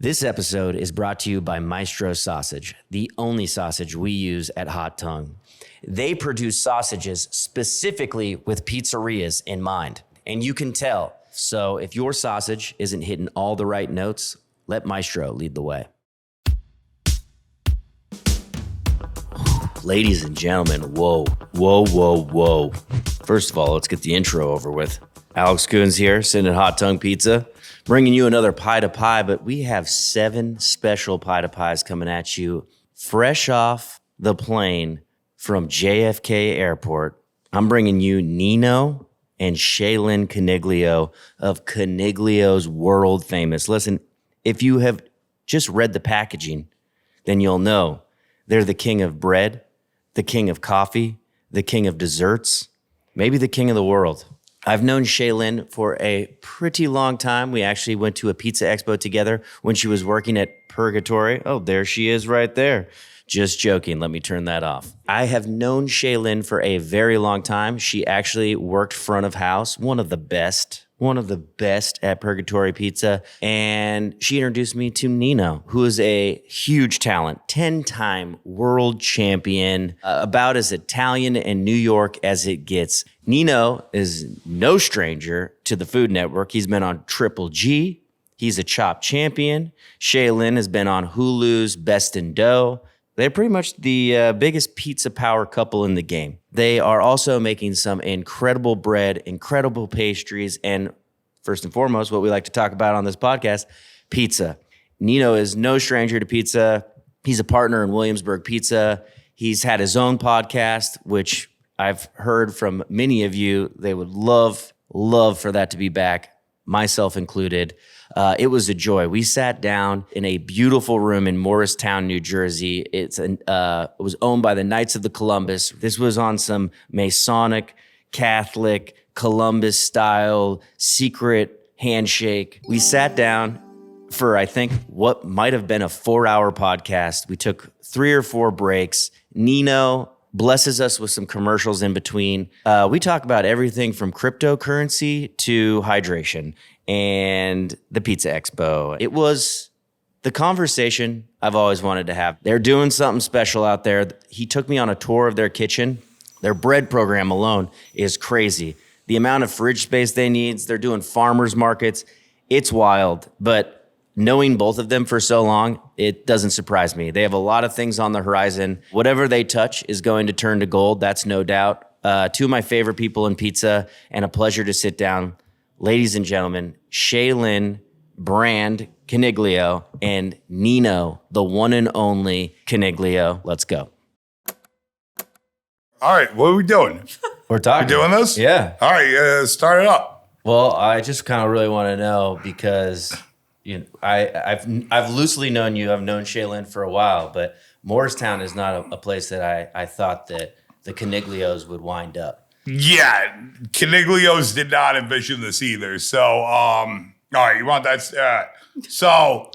This episode is brought to you by Maestro Sausage, the only sausage we use at Hot Tongue. They produce sausages specifically with pizzerias in mind, and you can tell. So if your sausage isn't hitting all the right notes, let Maestro lead the way. Ladies and gentlemen, whoa. First of all, let's get the intro over with. Alex Koons here, sitting at Hot Tongue Pizza, bringing you another pie to pie, but we have 7 special pie to pies coming at you fresh off the plane from JFK Airport. I'm bringing you Nino and Shealyn Coniglio of Coniglio's world famous. Listen, if you have just read the packaging, then you'll know they're the king of bread, the king of coffee, the king of desserts, maybe the king of the world. I've known Shealyn for a pretty long time. We actually went to a pizza expo together when she was working at Purgatory. Oh, there she is right there. Just joking. Let me turn that off. I have known Shealyn for a very long time. She actually worked front of house, one of the best at Purgatory Pizza. And she introduced me to Nino, who is a huge talent, 10-time world champion, about as Italian and New York as it gets. Nino is no stranger to the Food Network. He's been on Triple G. He's a Chop champion. Shealyn has been on Hulu's Best in Dough. They're pretty much the biggest pizza power couple in the game. They are also making some incredible bread, incredible pastries, and first and foremost, what we like to talk about on this podcast, pizza. Nino is no stranger to pizza. He's a partner in Williamsburg Pizza. He's had his own podcast, which I've heard from many of you. They would love for that to be back, myself included. It was a joy. We sat down in a beautiful room in Morristown, New Jersey. It was owned by the Knights of the Columbus. This was on some Masonic, Catholic, Columbus-style secret handshake. We sat down for, I think, what might have been a 4-hour podcast. We took 3 or 4 breaks. Nino blesses us with some commercials in between. We talk about everything from cryptocurrency to hydration and the Pizza Expo. It was the conversation I've always wanted to have. They're doing something special out there. He took me on a tour of their kitchen. Their bread program alone is crazy. The amount of fridge space they need, they're doing farmers markets. It's wild, but knowing both of them for so long, it doesn't surprise me. They have a lot of things on the horizon. Whatever they touch is going to turn to gold, that's no doubt. 2 of my favorite people in pizza, and a pleasure to sit down. Ladies and gentlemen, Shealyn Brand Coniglio and Nino, the one and only Coniglio. Let's go. All right, what are we doing? We're talking. We're doing this? Yeah. All right, start it up. Well, I just kind of really want to know because I've loosely known you. I've known Shealyn for a while, but Morristown is not a place that I thought that the Coniglios would wind up. Yeah, Coniglios did not envision this either. So, all right, you want that? So,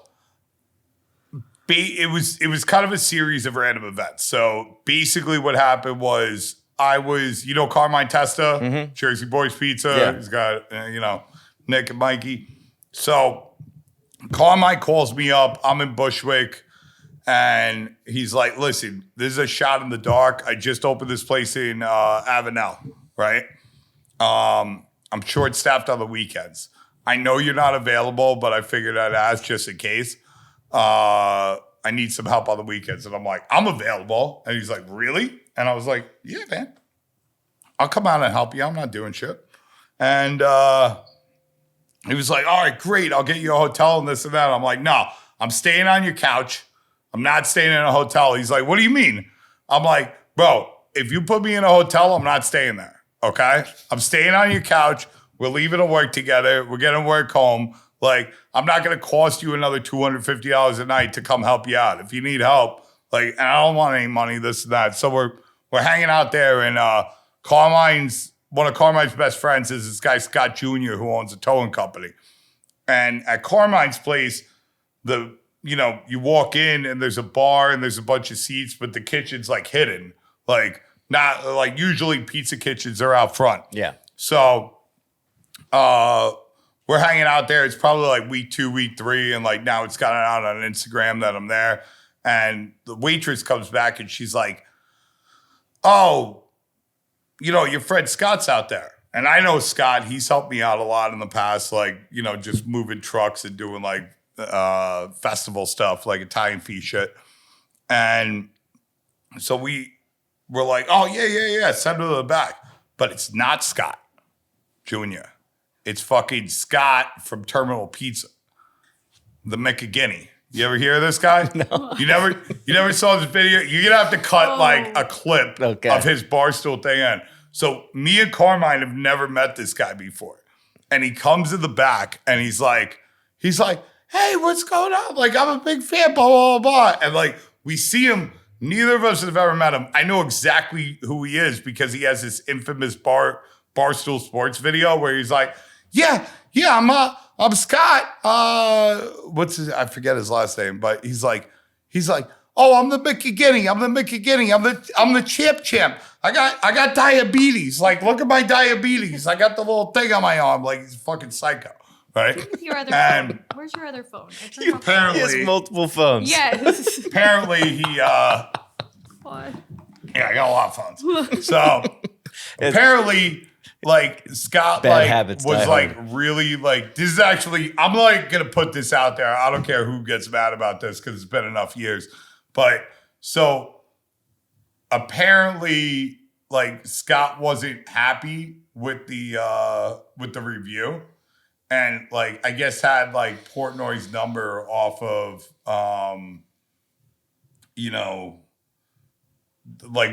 it was kind of a series of random events. So, basically, what happened was I was, Carmine Testa, Jersey Boys Pizza. Yeah. He's got, Nick and Mikey. So, Carmine calls me up. I'm in Bushwick. And he's like, listen, this is a shot in the dark. I just opened this place in Avenel, right? I'm short-staffed on the weekends. I know you're not available, but I figured I'd ask just in case. I need some help on the weekends. And I'm like, I'm available. And he's like, really? And I was like, yeah, man. I'll come out and help you. I'm not doing shit. And he was like, all right, great. I'll get you a hotel and this and that. I'm like, no, I'm staying on your couch. I'm not staying in a hotel. He's like, what do you mean? I'm like, bro, if you put me in a hotel, I'm not staying there, okay? I'm staying on your couch. We're leaving to work together. We're getting work home. Like, I'm not going to cost you another $250 a night to come help you out. If you need help, and I don't want any money, this and that. So we're hanging out there, and one of Carmine's best friends is this guy, Scott Jr., who owns a towing company. And at Carmine's place, you walk in and there's a bar and there's a bunch of seats, but the kitchen's hidden. Usually pizza kitchens are out front. Yeah. So we're hanging out there. It's probably like week 2, week 3. And like now it's gotten out on Instagram that I'm there. And the waitress comes back and she's like, oh, your friend Scott's out there. And I know Scott, he's helped me out a lot in the past, like, just moving trucks and doing like festival stuff, like Italian feast shit. And so we're like, oh, yeah, send him to the back. But it's not Scott Jr. It's fucking Scott from Terminal Pizza, the McGinney. You ever hear of this guy? No. You never saw this video? You're going to have to cut like a clip of his Barstool thing in. So me and Carmine have never met this guy before. And he comes in the back and he's like, hey, what's going on? Like, I'm a big fan, blah, blah, blah. And like, we see him. Neither of us have ever met him. I know exactly who he is because he has this infamous Barstool Sports video where he's like, yeah, I'm Scott. I forget his last name, but he's like, oh, I'm the Mickey Guinea. I'm the champ. I got diabetes. Like, look at my diabetes. I got the little thing on my arm. Like, he's fucking psycho. Right? Your other phone. Where's your other phone? Apparently, he has multiple phones. Yes. Apparently, he. What? Yeah, I got a lot of phones. So apparently, like Scott, Bad like habits was die like hard. really like this is actually. I'm like gonna put this out there. I don't care who gets mad about this because it's been enough years. But so apparently, like Scott wasn't happy with the review. And like I guess had like Portnoy's number off of like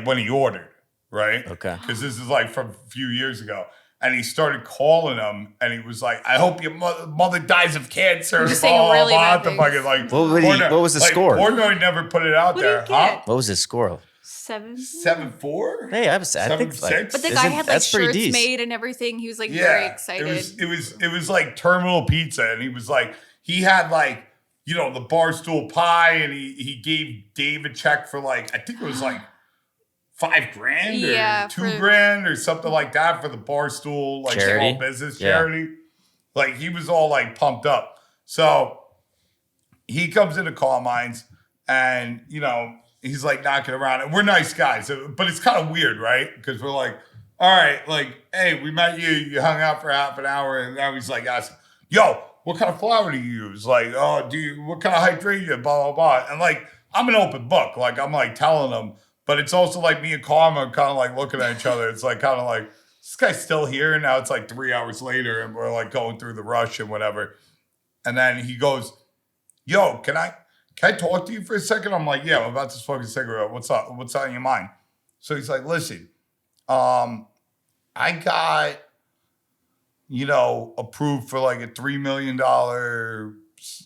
when he ordered, right? Okay. Because this is like from a few years ago. And he started calling him and he was like, I hope your mother dies of cancer. Just saying really bad the fucking, like, what was the score? Portnoy never put it out there. Huh? What was his score? 7-4? Hey, I think 7-6? like, But the guy had like that's pretty shirts decent. made and everything. He was like very excited. It was like Terminal Pizza, and he was like, he had like, the Barstool pie, and he gave Dave a check for like, I think it was like $5,000 or $2,000 or something like that for the Barstool like charity? Small business charity. Like he was all like pumped up. So he comes into Carmine's and he's like knocking around, and we're nice guys, but it's kind of weird, right? Because we're like, all right, like, hey, we met you, you hung out for half an hour, and now he's like asking, yo, what kind of flour do you use? Like, oh, what kind of hydration, blah, blah, blah. And like, I'm an open book. Like, I'm like telling him, but it's also like me and Karma kind of like looking at each other. It's like kind of like, this guy's still here. Now it's like 3 hours later, and we're like going through the rush and whatever. And then he goes, yo, can I talk to you for a second? I'm like, yeah, I'm about to smoke a cigarette. What's up? What's on your mind? So he's like, listen, I got, approved for like a $3 million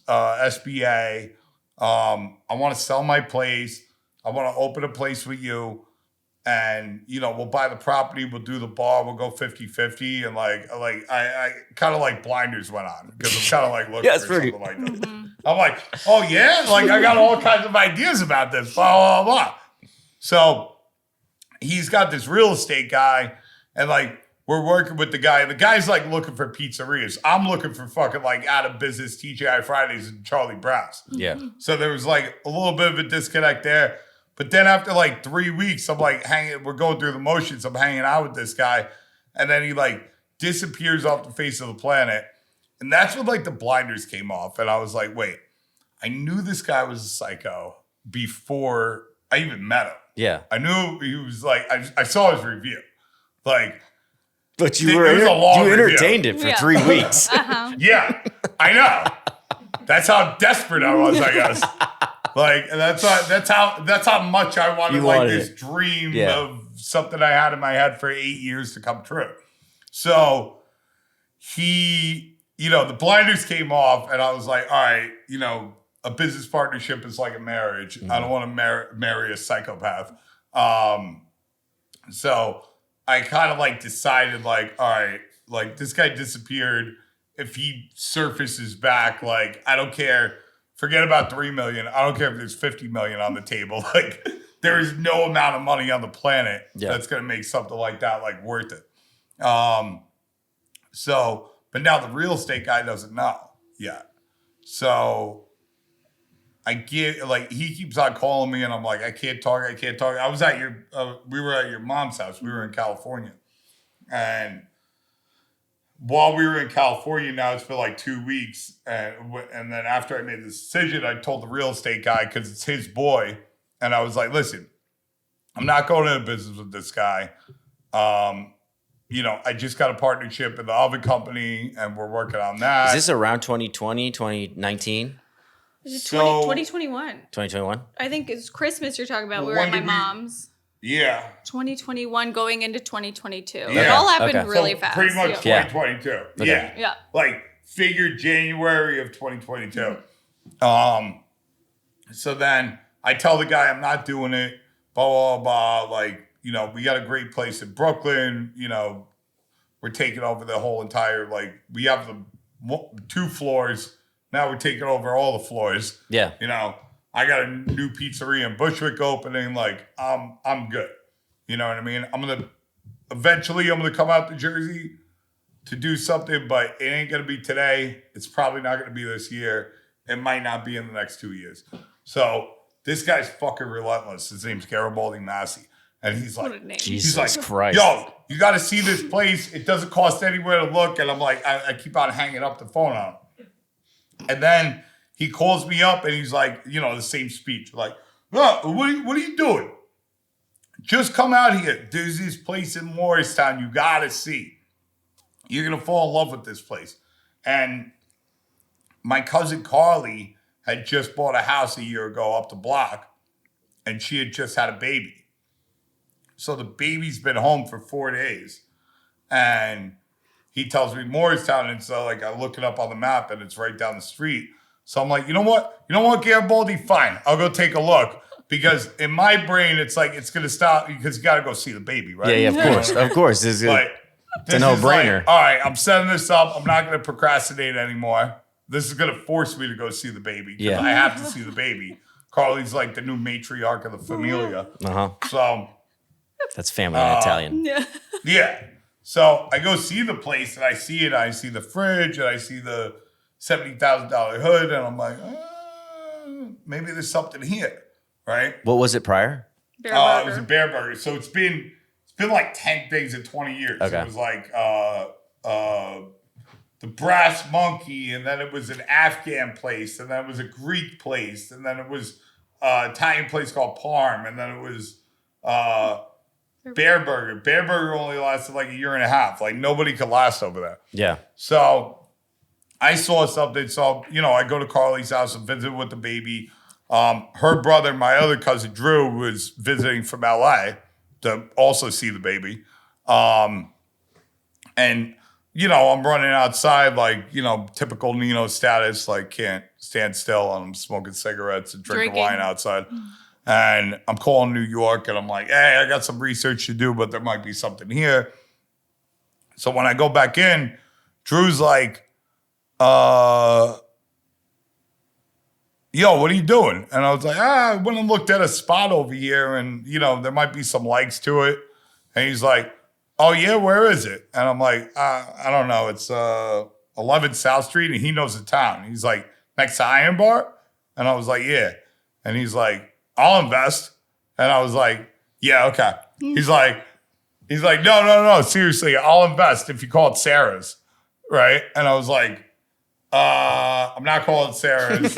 SBA. I want to sell my place. I want to open a place with you. And, we'll buy the property. We'll do the bar. We'll go 50-50. And I kind of like blinders went on because I'm kind of like looking for something like this. Mm-hmm. I'm like, oh yeah? Like I got all kinds of ideas about this, blah, blah, blah. So he's got this real estate guy and like, we're working with the guy. The guy's like looking for pizzerias. I'm looking for fucking like out of business TGI Fridays and Charlie Brown's. Yeah. So there was like a little bit of a disconnect there. But then after like 3 weeks, I'm like we're going through the motions. I'm hanging out with this guy. And then he like disappears off the face of the planet. And that's when like the blinders came off. And I was like, wait, I knew this guy was a psycho before I even met him. Yeah. I knew he was like, I saw his review. Like, but you entertained it for 3 weeks. Uh-huh. Yeah, I know. That's how desperate I was, I guess. Like that's how much I wanted this dream of something I had in my head for 8 years to come true. So he, the blinders came off, and I was like, all right, a business partnership is like a marriage. Mm-hmm. I don't want to marry a psychopath. So I kind of like decided like, all right, like this guy disappeared. If he surfaces back, like I don't care. Forget about 3 million. I don't care if there's 50 million on the table. Like there is no amount of money on the planet that's going to make something like that like worth it. But But now the real estate guy doesn't know yet. So I get, like, he keeps on calling me and I'm like, I can't talk. I was at we were at your mom's house. We were in California. And while we were in California, now it's been like 2 weeks. And then after I made the decision, I told the real estate guy, because it's his boy. And I was like, listen, I'm not going into business with this guy. I just got a partnership in the oven company and we're working on that. Is this around 2020, 2019? This is 2021. 2021? I think it's Christmas you're talking about. We were at my mom's. Yeah. 2021 going into 2022. Yeah. It all happened really so fast. Pretty much 2022. Okay. Yeah. Like figure January of 2022. So then I tell the guy I'm not doing it, blah, blah, blah. Like, we got a great place in Brooklyn. We're taking over the whole entire, we have the 2 floors. Now we're taking over all the floors. Yeah. I got a new pizzeria in Bushwick opening. Like, I'm good. You know what I mean? Eventually I'm going to come out to Jersey to do something, but it ain't going to be today. It's probably not going to be this year. It might not be in the next 2 years. So this guy's fucking relentless. His name's Garibaldi Massey. And he's like, Jesus Christ. Yo, you got to see this place. It doesn't cost anywhere to look. And I'm like, I keep on hanging up the phone on him. And then he calls me up and he's like, the same speech. Like, oh, what are you doing? Just come out here. There's this place in Morristown you got to see. You're going to fall in love with this place. And my cousin Carly had just bought a house a year ago up the block. And she had just had a baby. So the baby's been home for 4 days. And he tells me Morristown. And so I look it up on the map and it's right down the street. So I'm like, you know what, Garibaldi? Fine. I'll go take a look. Because in my brain, it's like, it's going to stop because you got to go see the baby, right? Yeah, of course. Of course. It's a no-brainer. All right, I'm setting this up. I'm not going to procrastinate anymore. This is going to force me to go see the baby. Yeah. I have to see the baby. Carly's like the new matriarch of the familia. Uh-huh. So that's family in Italian. Yeah. Yeah. So I go see the place and I see it. I see the fridge and I see the $70,000 hood. And I'm like, maybe there's something here. Right? What was it prior? Bear burger. It was a bear burger. So it's been like 10 things in 20 years. Okay. It was like the brass monkey, and then it was an Afghan place, and then it was a Greek place, and then it was an Italian place called Parm, and then it was Bear Burger. Bear Burger only lasted like a year and a half. Like nobody could last over there. Yeah. So I saw something. So, I go to Carly's house and visit with the baby. Her brother, my other cousin Drew, was visiting from LA to also see the baby. And, I'm running outside like, typical Nino status, like can't stand still. And I'm smoking cigarettes and drinking wine outside. And I'm calling New York and I'm like, hey, I got some research to do, but there might be something here. So when I go back in, Drew's like, yo, what are you doing? And I was like, I went and looked at a spot over here and, there might be some likes to it. And he's like, oh, yeah, where is it? And I'm like, I don't know. It's 11 South Street, and he knows the town. He's like, next to Iron Bar? And I was like, yeah. And he's like, I'll invest. And I was like, yeah, okay. He's like, no, seriously, I'll invest if you call it Sarah's, right? And I was like, I'm not calling it Sarah's.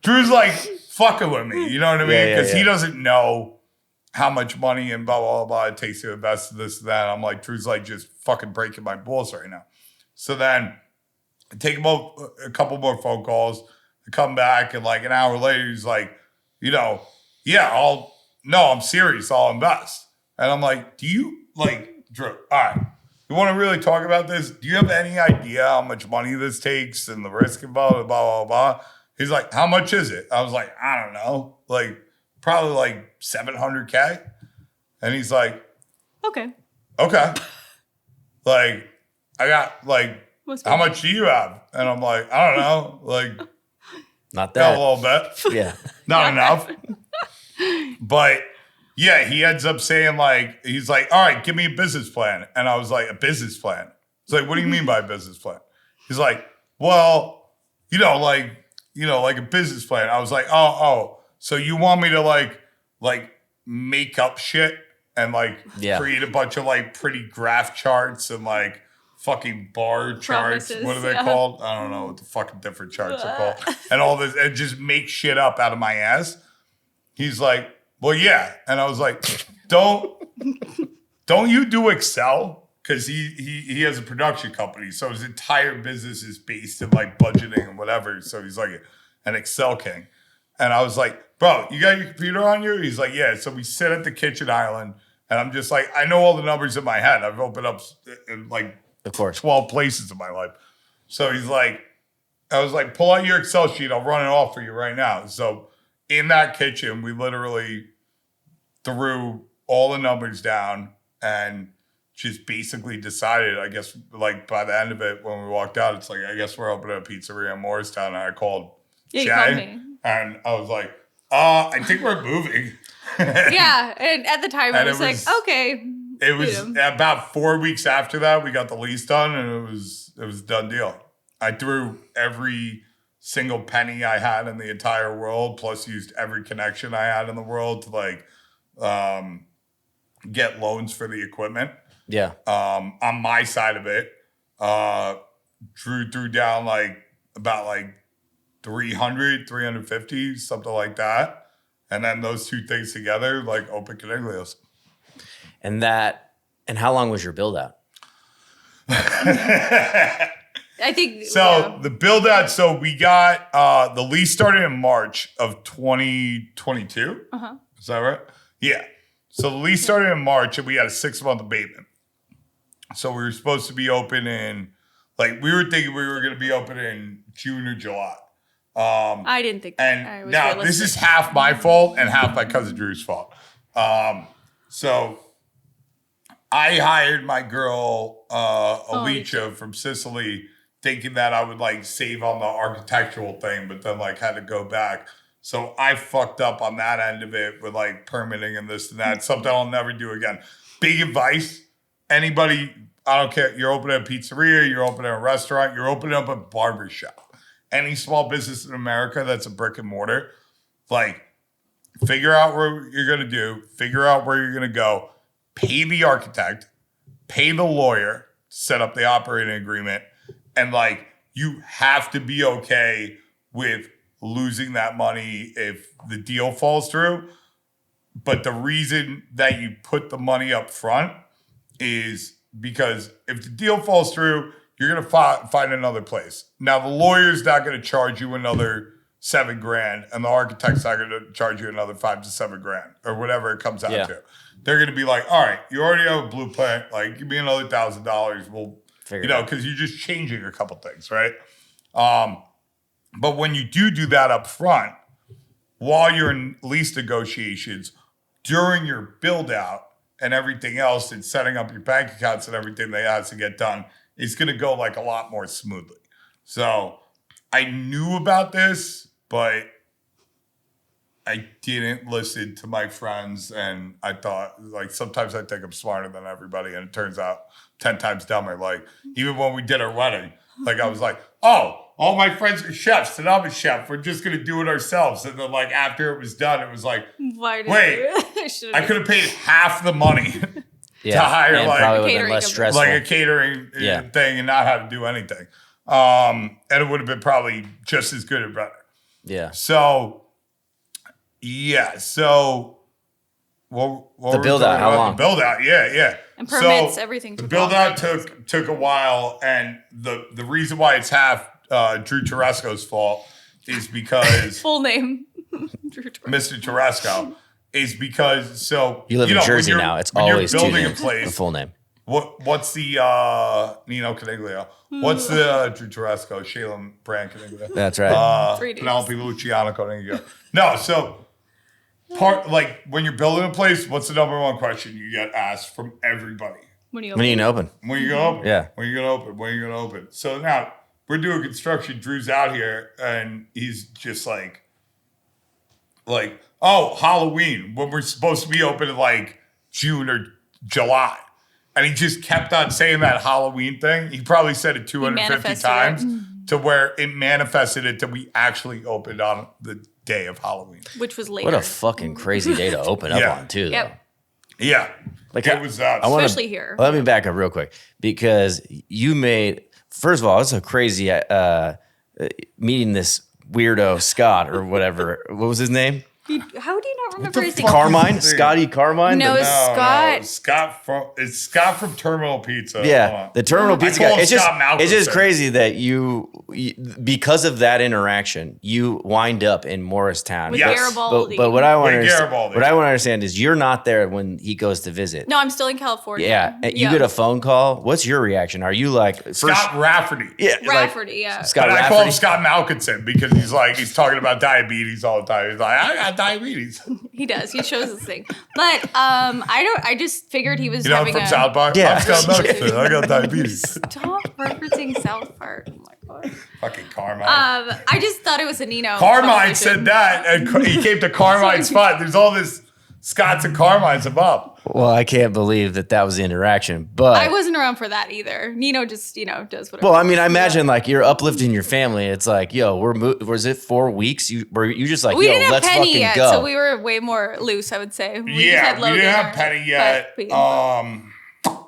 Drew's like fucking with me. You know what I mean? Because he doesn't know how much money and blah, blah, blah it takes to invest in this and that. I'm like, Drew's like just fucking breaking my balls right now. So then I take him a couple more phone calls. I come back and like an hour later, he's like, I'm serious. I'll invest. And I'm like, Drew, all right. You want to really talk about this? Do you have any idea how much money this takes and the risk involved, blah, blah, blah? He's like, how much is it? I was like, I don't know. Probably like $700K. And he's like, okay. I got how much do you have? And I'm like, I don't know. Not that. A little bit. Yeah. Not enough. But yeah, he ends up saying he's like, all right, give me a business plan. And I was like, a business plan? It's like, what do you mean by business plan? He's like, well, like a business plan. I was like, oh. So you want me to like make up shit and like create a bunch of like pretty graph charts and like fucking bar charts. What are they called? I don't know what the fucking different charts are called. And all this, and just make shit up out of my ass. He's like, well, yeah. And I was like, don't you do Excel? Because he has a production company. So his entire business is based in like budgeting and whatever. So he's like an Excel king. And I was like, bro, you got your computer on you? He's like, yeah. So we sit at the kitchen island. And I'm just like, I know all the numbers in my head. I've opened up in like of course 12 places in my life. So he's like, I was like, pull out your Excel sheet. I'll run it off for you right now. So in that kitchen, we literally threw all the numbers down and just basically decided, I guess, like by the end of it, when we walked out, it's like, I guess we're opening a pizzeria in Morristown. And I called Jay, and I was like, I think we're moving. Yeah, and at the time, I was like, okay. It was about 4 weeks after that, we got the lease done, and it was a done deal. I threw every single penny I had in the entire world, plus used every connection I had in the world to like get loans for the equipment. Yeah. On my side of it, Drew threw down like about like 300, 350, something like that. And then those two things together, like open Coniglios. And how long was your build out? I think so. The build out. So we got the lease started in March of 2022. Is that right? Yeah. So the lease started in March, and we had a 6-month abatement. So we were supposed to be open in, like, we were thinking we were going to be open in June or July. I didn't think. And now realistic. This is half my fault and half my cousin Drew's fault. So I hired my girl Alicia from Sicily, thinking that I would like save on the architectural thing, but then like had to go back. So I fucked up on that end of it with like permitting and this and that. Something I'll never do again. Big advice. Anybody, I don't care. You're opening a pizzeria, you're opening a restaurant, you're opening up a barbershop. Any small business in America that's a brick and mortar, like figure out what you're going to do, figure out where you're going to go, pay the architect, pay the lawyer, set up the operating agreement. And like, you have to be okay with losing that money if the deal falls through. But the reason that you put the money up front is because if the deal falls through, you're going to find another place. Now, the lawyer's not going to charge you another $7,000, and the architect's not going to charge you another $5,000 to $7,000, or whatever it comes out to. They're going to be like, all right, you already have a blueprint. Like, give me another $1,000. We'll, because you're just changing a couple things, right? But when you do that up front, while you're in lease negotiations, during your build out and everything else, and setting up your bank accounts and everything that has to get done, it's going to go like a lot more smoothly. So I knew about this, but I didn't listen to my friends. And I thought, like, sometimes I think I'm smarter than everybody. And it turns out 10 times dumber. Like, even when we did our wedding, like, I was like, oh, all my friends are chefs and I'm a chef. We're just going to do it ourselves. And then, like, after it was done, it was like, wait, I could have paid half the money. To hire and like less stressful. Like a catering thing and not have to do anything. And it would have been probably just as good or better. Yeah. So, So, the build out, how long? The build out, yeah. And permits, everything. The build out took a while. And the reason why it's half Drew Teresco's fault is because. Full name. Drew Teresco. Mr. Teresco. Is because you live in Jersey now. It's always building a place. The full name. What's the Nino Coniglio? What's the Drew Teresco, Shealyn brand Coniglio? That's right. Penelope Luciano Coniglio. No, so like when you're building a place, what's the number one question you get asked from everybody? When are you open? When are you open? When are you gonna open? Yeah. When are you gonna open? When are you gonna open? So now we're doing construction. Drew's out here and he's just like, oh, Halloween, when we're supposed to be open in like June or July. And he just kept on saying that Halloween thing. He probably said it 250 times to where it manifested it that we actually opened on the day of Halloween. Which was later. What a fucking crazy day to open up on, too, though. Yep. Yeah. Like it was especially here. Let me back up real quick because you made, first of all, it's a crazy meeting this weirdo Scott or whatever. What was his name? How do you not remember his name? Carmine? Scotty Carmine? No, Scott. It's Scott from Terminal Pizza. Yeah, the Terminal Pizza guy. It's just Malcolmson. crazy that you, because of that interaction, you wind up in Morristown. With Garibaldi. But what I want Garibaldi. to understand is you're not there when he goes to visit. No, I'm still in California. Yeah, you get a phone call. What's your reaction? Are you like Scott Rafferty? Yeah, Rafferty. Yeah. Scott But I Rafferty. call him Scott Malkinson because he's talking about diabetes all the time. He's like, I got diabetes. He does. He shows this thing. But I just figured he was having from South Park? Yeah. I'm Scott Malkinson. I got diabetes. Stop referencing South Park. Oh my god. Fucking Carmine. I just thought it was a Nino. Carmine said that, and he came to Carmine's spot. There's all this Scotts and Carmines above. Well, I can't believe that was the interaction, but I wasn't around for that either. Nino just, does whatever. well, I mean, I imagine like you're uplifting your family. It's like, yo, was it 4 weeks? You just like, we yo, didn't have let's Penny fucking yet, go. so we were way more loose, I would say. We didn't have Penny yet.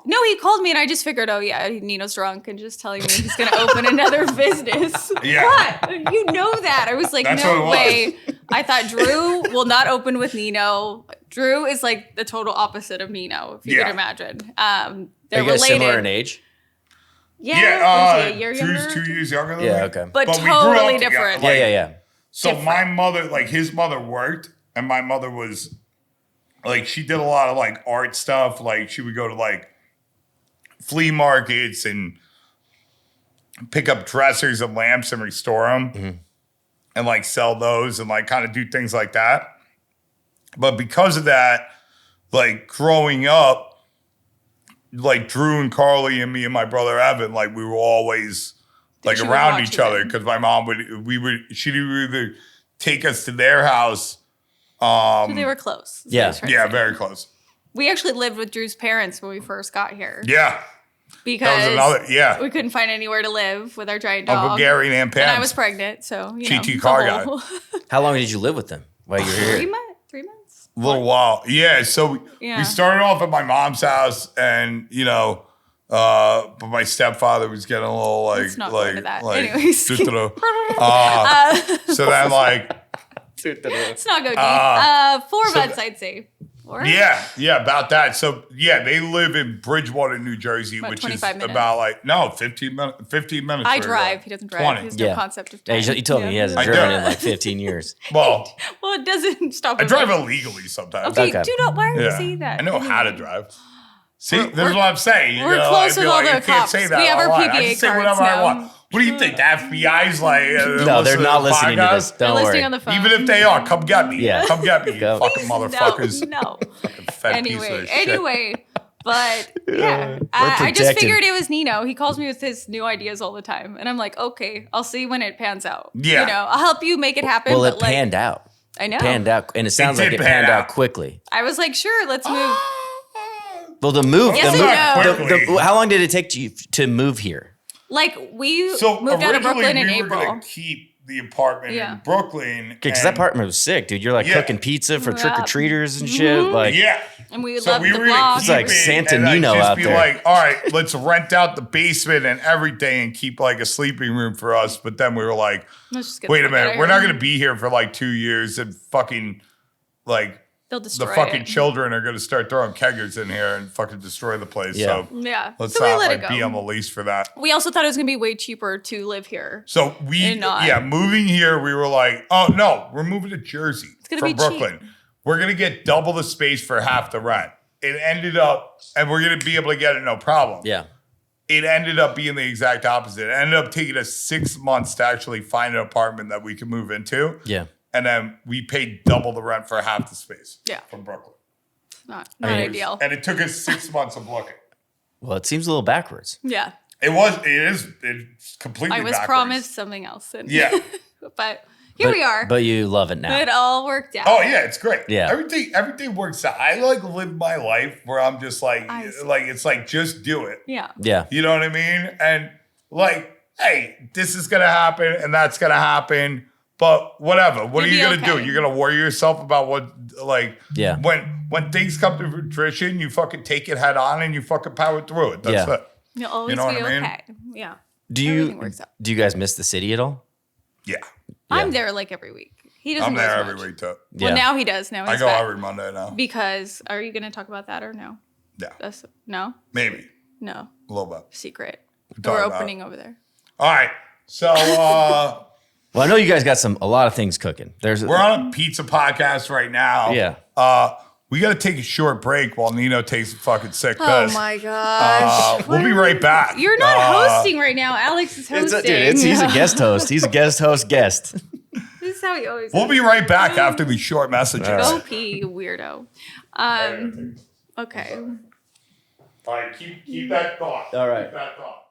No, he called me and I just figured, oh yeah, Nino's drunk and just telling me he's going to open another business. Yeah. What? You know that. I was like, That's no what it way. I thought Drew will not open with Nino. Drew is like the total opposite of Nino, if you Yeah. can imagine. Are They're you guys related. similar in age? Yeah, what is he, a year Drew's younger? 2 years younger than Yeah, me. okay. But we grew totally up different. together. Yeah. So my mother, like his mother worked, and my mother was like, she did a lot of like art stuff. Like she would go to like flea markets and pick up dressers and lamps and restore them and like sell those and like kind of do things like that. But because of that, like growing up, like Drew and Carly and me and my brother Evan, like we were always like She would around watch each them. other because my mom she'd either take us to their house. So they were close. is what I was trying to Yeah, say. very close. We actually lived with Drew's parents when we first got here. Yeah. Because That was another, yeah. we couldn't find anywhere to live with our giant dog. Uncle Gary and Aunt Pam. And I was pregnant, so TT car guy. How long did you live with them while you were here? 3 months. A little while. Yeah, so Yeah. we started off at my mom's house and, but my stepfather was getting a little like... Let's not go like, into that. like, Anyways. so then like... Let's not go deep. 4 months, I'd say. 4? Yeah, about that. So, yeah, they live in Bridgewater, New Jersey, About which 25 is minutes. about 15 minutes. I or drive. He doesn't drive. 20. He has no concept of Yeah, time. he told me he hasn't I driven do. in like 15 years. Well, Well, it doesn't stop I him. drive illegally sometimes. Okay, Okay. do not. Why are you Yeah. saying that? I know how to Anyway. drive. See, this is what I'm saying. we're close with all the you can't cops. say that We have our online. I PPA can say cards whatever I now. want. What do you think? The FBI's like... No, they're not listening to this. They're Don't listening worry. on the phone. Even if they are, come get me. Yeah. Come get me, you Go. fucking motherfuckers. No. Fat piece of shit. Anyway, but yeah, I just protected. figured it was Nino. He calls me with his new ideas all the time, and I'm like, okay, I'll see when it pans out. Yeah. I'll help you make it happen. Well, but it like, panned out. I know. Panned out. And it sounds It like did it pan panned out out. quickly. I was like, sure, let's move. Well, the move. Yes the and move no. Quickly. how long did it take you to move here? Like we So moved out of originally Brooklyn in we were April. gonna keep the apartment Yeah. in Brooklyn. Because that and- apartment was sick, dude. You're like Yeah. cooking pizza for Yeah. trick or treaters and shit. Like, Yeah. And we So loved we the were gonna block. keep It's like it Santa and, like, Nino just out be there. like, all right, let's rent out the basement and everything and keep like a sleeping room for us. But then we were like, Let's just get wait the a fuck outta minute, we're here. not gonna be here for like 2 years and fucking like They'll the destroy fucking it. children are gonna start throwing keggers in here and fucking destroy the place. Yeah. So Yeah. let's so we not let like it go. be on the lease for that. We also thought it was gonna be way cheaper to live here. So we, And not. moving here, we were like, oh no, we're moving to Jersey gonna from be Brooklyn. cheap. We're gonna get double the space for half the rent. It ended up, and we're gonna be able to get it no problem. yeah. It ended up being the exact opposite. It ended up taking us 6 months to actually find an apartment that we could move into. Yeah. And then we paid double the rent for half the space. Yeah. From Brooklyn. Not mean, ideal. And it took us 6 months of looking. Well, it seems a little backwards. Yeah. It's completely I was backwards. promised something else. And Yeah. but here we are. But you love it now. It all worked out. Oh yeah, it's great. Yeah. Everything works out. I like live my life where I'm just like it's like just do it. Yeah. Yeah. You know what I mean? And like, hey, this is gonna happen and that's gonna happen. But whatever. What are you gonna do? You're gonna worry yourself about what when things come to fruition, you fucking take it head on and you fucking power through it. That's it. You'll always be okay. Yeah. Everything works out. Do you guys miss the city at all? Yeah. I'm there like every week. He doesn't. I'm there every week too. Well, now he does. Now he's I go back. every Monday now. Because are you going to talk about that or no? Yeah. No. Maybe. No. A little bit. Secret. We're opening over there. All right. So. Well, I know you guys got a lot of things cooking. We're on a pizza podcast right now. Yeah. We got to take a short break while Nino takes a fucking sick piss. Oh my gosh. We'll be right back. You're not hosting right now. Alex is hosting. He's a guest host. He's a guest host guest. This is how he always We'll be right back after these short messages. Go pee, you weirdo. Okay. All right, keep that thought. All right. Keep that thought.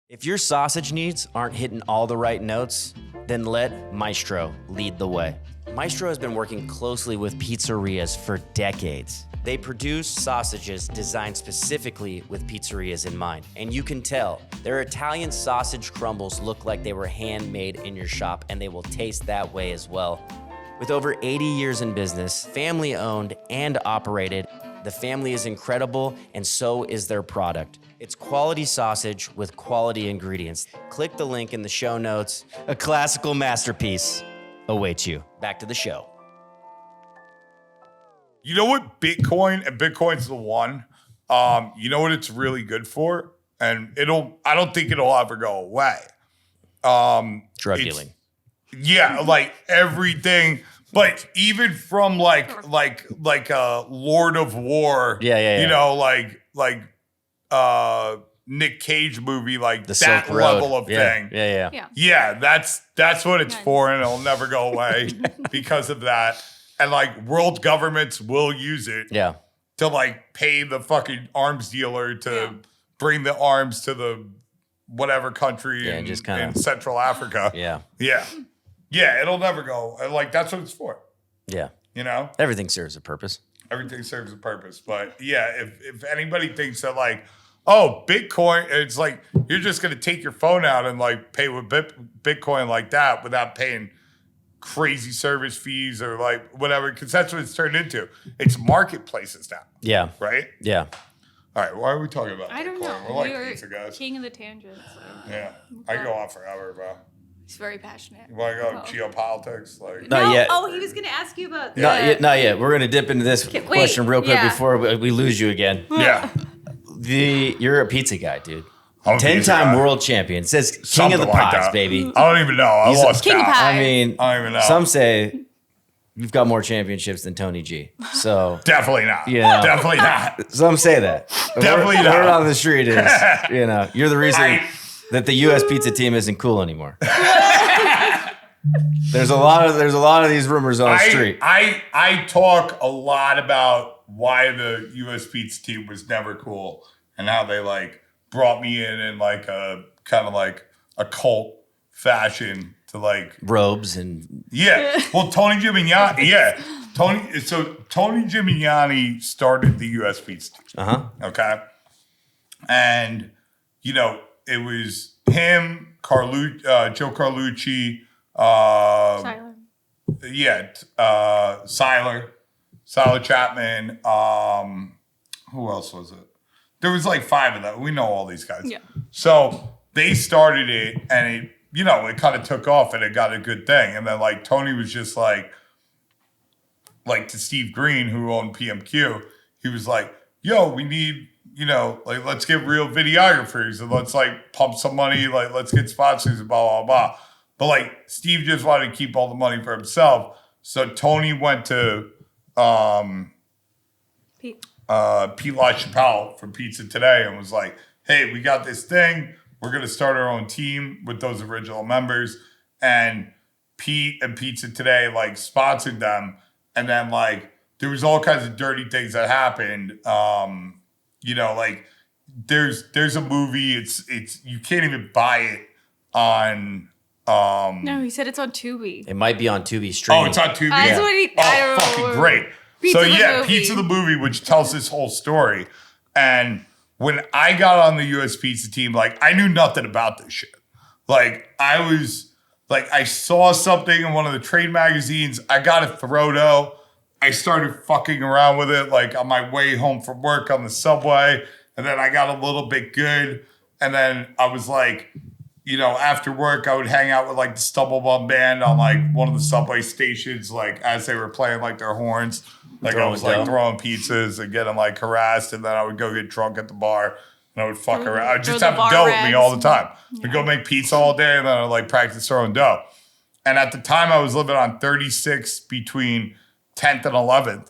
If your sausage needs aren't hitting all the right notes, then let Maestro lead the way. Maestro has been working closely with pizzerias for decades. They produce sausages designed specifically with pizzerias in mind. And you can tell, their Italian sausage crumbles look like they were handmade in your shop, and they will taste that way as well. With over 80 years in business, family owned and operated, the family is incredible, and so is their product. It's quality sausage with quality ingredients. Click the link in the show notes. A classical masterpiece awaits you. Back to the show. You know what Bitcoin, and Bitcoin's the one, you know what it's really good for? And I don't think it'll ever go away. Drug dealing. Yeah, like everything, but even from like a Lord of War, Yeah. you know, like Nick Cage movie, like The that Silk Road. level of thing. Yeah. That's what it's for, and it'll never go away because of that. And like world governments will use it to like pay the fucking arms dealer to bring the arms to the whatever country in Central Africa. Yeah, it'll never go. Like that's what it's for. Yeah. You know? Everything serves a purpose. Everything serves a purpose. But yeah, if anybody thinks that like, oh, Bitcoin, it's like you're just gonna take your phone out and like pay with Bitcoin like that without paying crazy service fees or like whatever, because that's what it's turned into. It's marketplaces now. Yeah. Right? Yeah. All right, why are we talking about I don't Bitcoin? know. We're like You're pizza guys. king of the tangents. So. Yeah. I go on forever, bro. He's very passionate. You want to go geopolitics? Like, Not yet. Oh, he was going to ask you about Not yet. We're going to dip into this question real quick before we lose you again. Yeah. You're a pizza guy, dude. I'm a pizza 10-time guy. world champion. It says king Something of the like pies, that. baby. I don't even know. I lost king of count. pies. I mean, I don't even know. some say you've got more championships than Tony G. So Definitely not. Yeah. Definitely not. some say that. Definitely Word not. on the street is, you're the reason that the U.S. pizza team isn't cool anymore. There's a lot of these rumors on the street. I talk a lot about why the U.S. pizza team was never cool and how they like brought me in like a kind of like a cult fashion to like robes and Well, Tony Gimignani, Tony Gimignani started the U.S. pizza team. Okay, and it was him, Joe Carlucci. Siler Chapman. Who else was it? There was like 5 of them. We know all these guys. Yeah. So they started it, and it kind of took off, and it got a good thing. And then like Tony was just like to Steve Green, who owned PMQ, he was like, "Yo, we need." Like, let's get real videographers and let's like pump some money. Like, let's get sponsors and blah, blah, blah. But like, Steve just wanted to keep all the money for himself. So Tony went to Pete LaChapelle from Pizza Today and was like, hey, we got this thing. We're going to start our own team with those original members. And Pete and Pizza Today like sponsored them. And then like, there was all kinds of dirty things that happened. Like there's a movie. It's you can't even buy it on No, he said it's on Tubi. It might be on Tubi streaming. Oh, it's on Tubi. That's what he. I don't fucking know. great. Pizza So the yeah, movie. Pizza the movie, which tells this whole story. And when I got on the U.S. Pizza team, like I knew nothing about this shit. Like I saw something in one of the trade magazines. I got a Throdo. I started fucking around with it, like on my way home from work on the subway. And then I got a little bit good. And then I was like, after work, I would hang out with like the Stubblebum band on like one of the subway stations, like as they were playing like their horns. Like I was like throwing pizzas and getting like harassed. And then I would go get drunk at the bar and I would fuck around. I would just have dough with me all the time. We'd go make pizza all day and then I'd like practice throwing dough. And at the time I was living on 36 between 10th and 11th,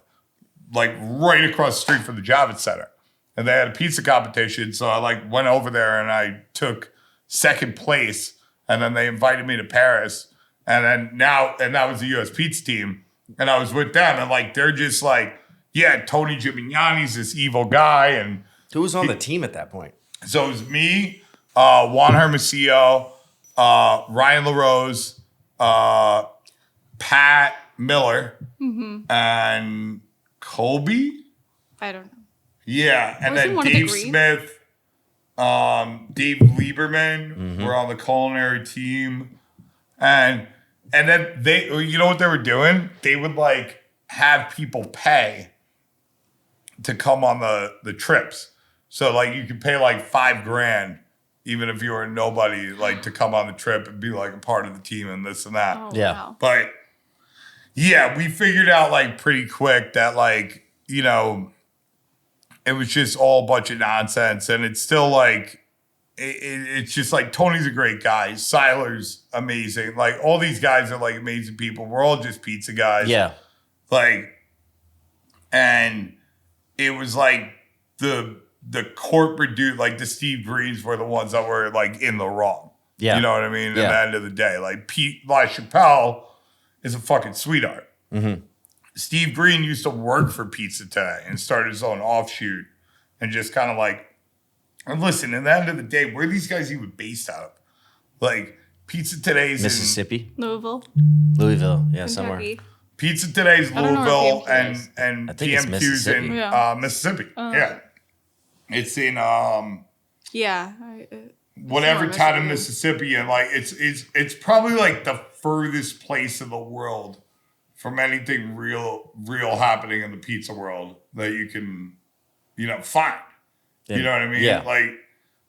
like right across the street from the Javits Center. And they had a pizza competition. So I like went over there and I took second place. And then they invited me to Paris. And then that was the US Pizza team. And I was with them. And like, they're just like, yeah, Tony Gimignani's this evil guy. And Who was on the team at that point? so it was me, Juan Hermosillo, Ryan LaRose, Pat Miller, and Colby. I don't know. Yeah, and Wasn't then one of the Dave Greens? Smith, Dave Lieberman were on the culinary team, and then they, what they were doing? They would like have people pay to come on the trips. So like you could pay like $5,000, even if you were nobody, like to come on the trip and be like a part of the team and this and that. Oh, Yeah. wow. But yeah, we figured out like pretty quick that like, it was just all a bunch of nonsense. And it's still like, it's just like Tony's a great guy. Siler's amazing. Like all these guys are like amazing people. We're all just pizza guys. Yeah. Like, and it was like the corporate dude, like the Steve Greens were the ones that were like in the wrong. Yeah. You know what I mean? Yeah. At the end of the day, like Pete LaChapelle is a fucking sweetheart. Mm-hmm. Steve Green used to work for Pizza Today and started his own offshoot and just kind of like, and listen, at the end of the day, where are these guys even based out of? Like Pizza Today's Mississippi? Louisville, Louisville. Yeah, somewhere. Kentucky. Pizza Today's I don't know where Louisville PMQ is. and I think it's PMQ's in Mississippi. Mississippi. Oh. Yeah. It's in Yeah. whatever Somewhere town in Mississippi, and like it's probably like the furthest place in the world from anything real happening in the pizza world that you can find. You know what I mean? Yeah.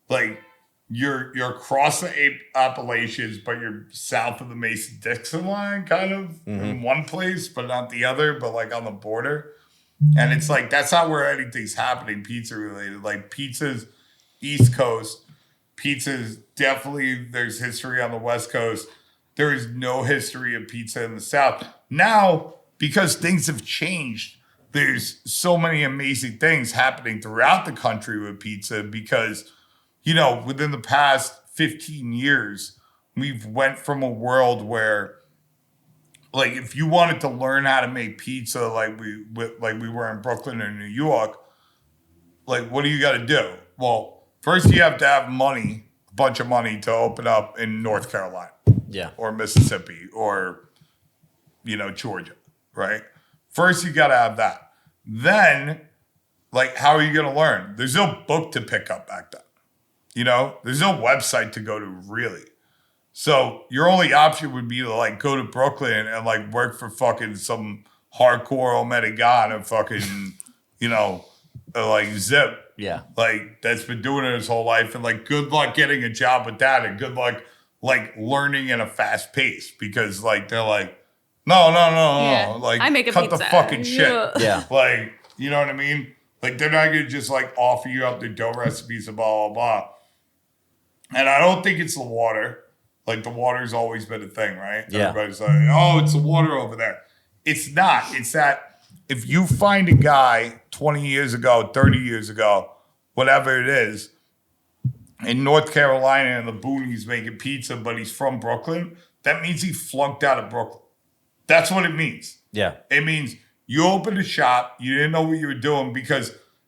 Like you're across the Appalachians, but you're south of the Mason-Dixon line, kind of in one place, but not the other, but like on the border. And it's like that's not where anything's happening pizza related. Like pizza's East Coast, pizza's definitely there's history on the West Coast. There is no history of pizza in the South. Now, because things have changed, there's so many amazing things happening throughout the country with pizza because, within the past 15 years, we've went from a world where, like, if you wanted to learn how to make pizza like we were in Brooklyn or New York, like, what do you got to do? Well, first you have to have money, a bunch of money to open up in North Carolina. Yeah. Or Mississippi or, Georgia, right? First, you got to have that. Then, like, how are you going to learn? There's no book to pick up back then. There's no website to go to, really. So your only option would be to, like, go to Brooklyn and, like, work for fucking some hardcore Omega and fucking, like, Zip. Yeah. Like, that's been doing it his whole life. And, like, good luck getting a job with that. And good luck, like, learning in a fast pace. Because, like, they're like, no. Yeah. Like, I make a cut the pizza. fucking shit. Yeah. Like, you know what I mean? Like, they're not going to just, like, offer you up their dough recipes and blah, blah, blah. And I don't think it's the water. Like, the water's always been a thing, right? Yeah. Everybody's like, oh, it's the water over there. It's not. It's that if you find a guy 20 years ago, 30 years ago, whatever it is, in North Carolina in the boonies making pizza, but he's from Brooklyn, that means he flunked out of Brooklyn. That's what it means. Yeah. It means you opened a shop, you didn't know what you were doing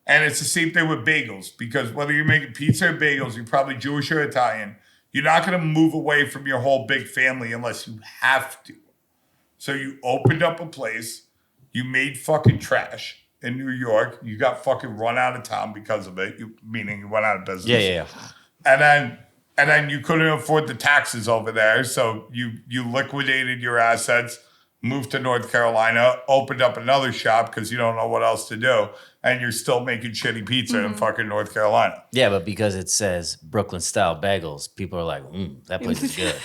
and it's the same thing with bagels, because whether you're making pizza or bagels, you're probably Jewish or Italian. you're not going to move away from your whole big family unless you have to. So you opened up a place, you made fucking trash in New York, you got fucking run out of town because of it, meaning you went out of business. Yeah. And then you couldn't afford the taxes over there, so you liquidated your assets, moved to North Carolina, opened up another shop because you don't know what else to do, and you're still making shitty pizza in fucking North Carolina. Yeah, but because it says Brooklyn style bagels, people are like, that place is good.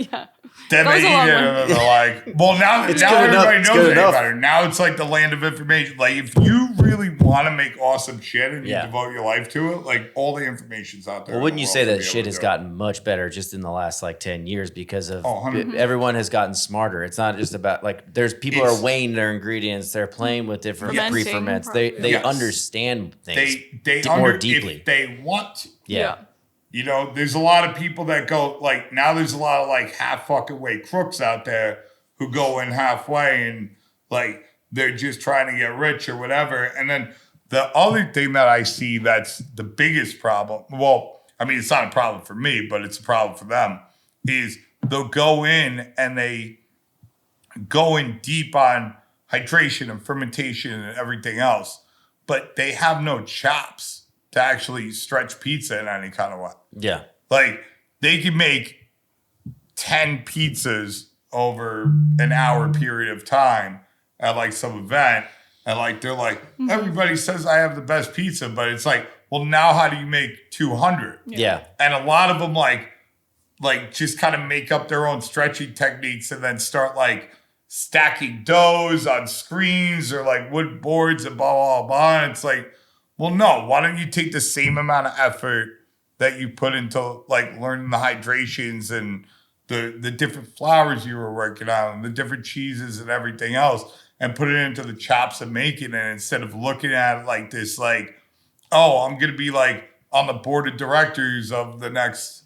Yeah. Then they eat it and they're like, well, now everybody knows it better. Now it's like the land of information. Like, if you really want to make awesome shit and you devote your life to it, like, all the information's out there. Well, wouldn't you say that shit has gotten much better just in the last, like, 10 years because of everyone has gotten smarter? It's not just about, like, people are weighing their ingredients. They're playing with different pre-ferments. They understand things more deeply. If they want to. Yeah. You know, there's a lot of people that go, like, now there's a lot of, like, half fucking way crooks out there who go in halfway and, like, they're just trying to get rich or whatever. And then the other thing that I see that's the biggest problem, well, I mean, it's not a problem for me, but it's a problem for them, is they'll go in and they go in deep on hydration and fermentation and everything else, but they have no chops to actually stretch pizza in any kind of way. Yeah. Like, they can make 10 pizzas over an hour period of time at, like, some event. And, like, they're like, everybody says I have the best pizza. But it's like, well, now how do you make 200? Yeah. And a lot of them, like just kind of make up their own stretching techniques and then start, like, stacking doughs on screens or, like, wood boards and blah, blah, blah. And it's like, well, no, why don't you take the same amount of effort that you put into, like, learning the hydrations and the different flours you were working on and the different cheeses and everything else and put it into the chops of making it instead of looking at it like this, like, oh, I'm going to be, like, on the board of directors of the next,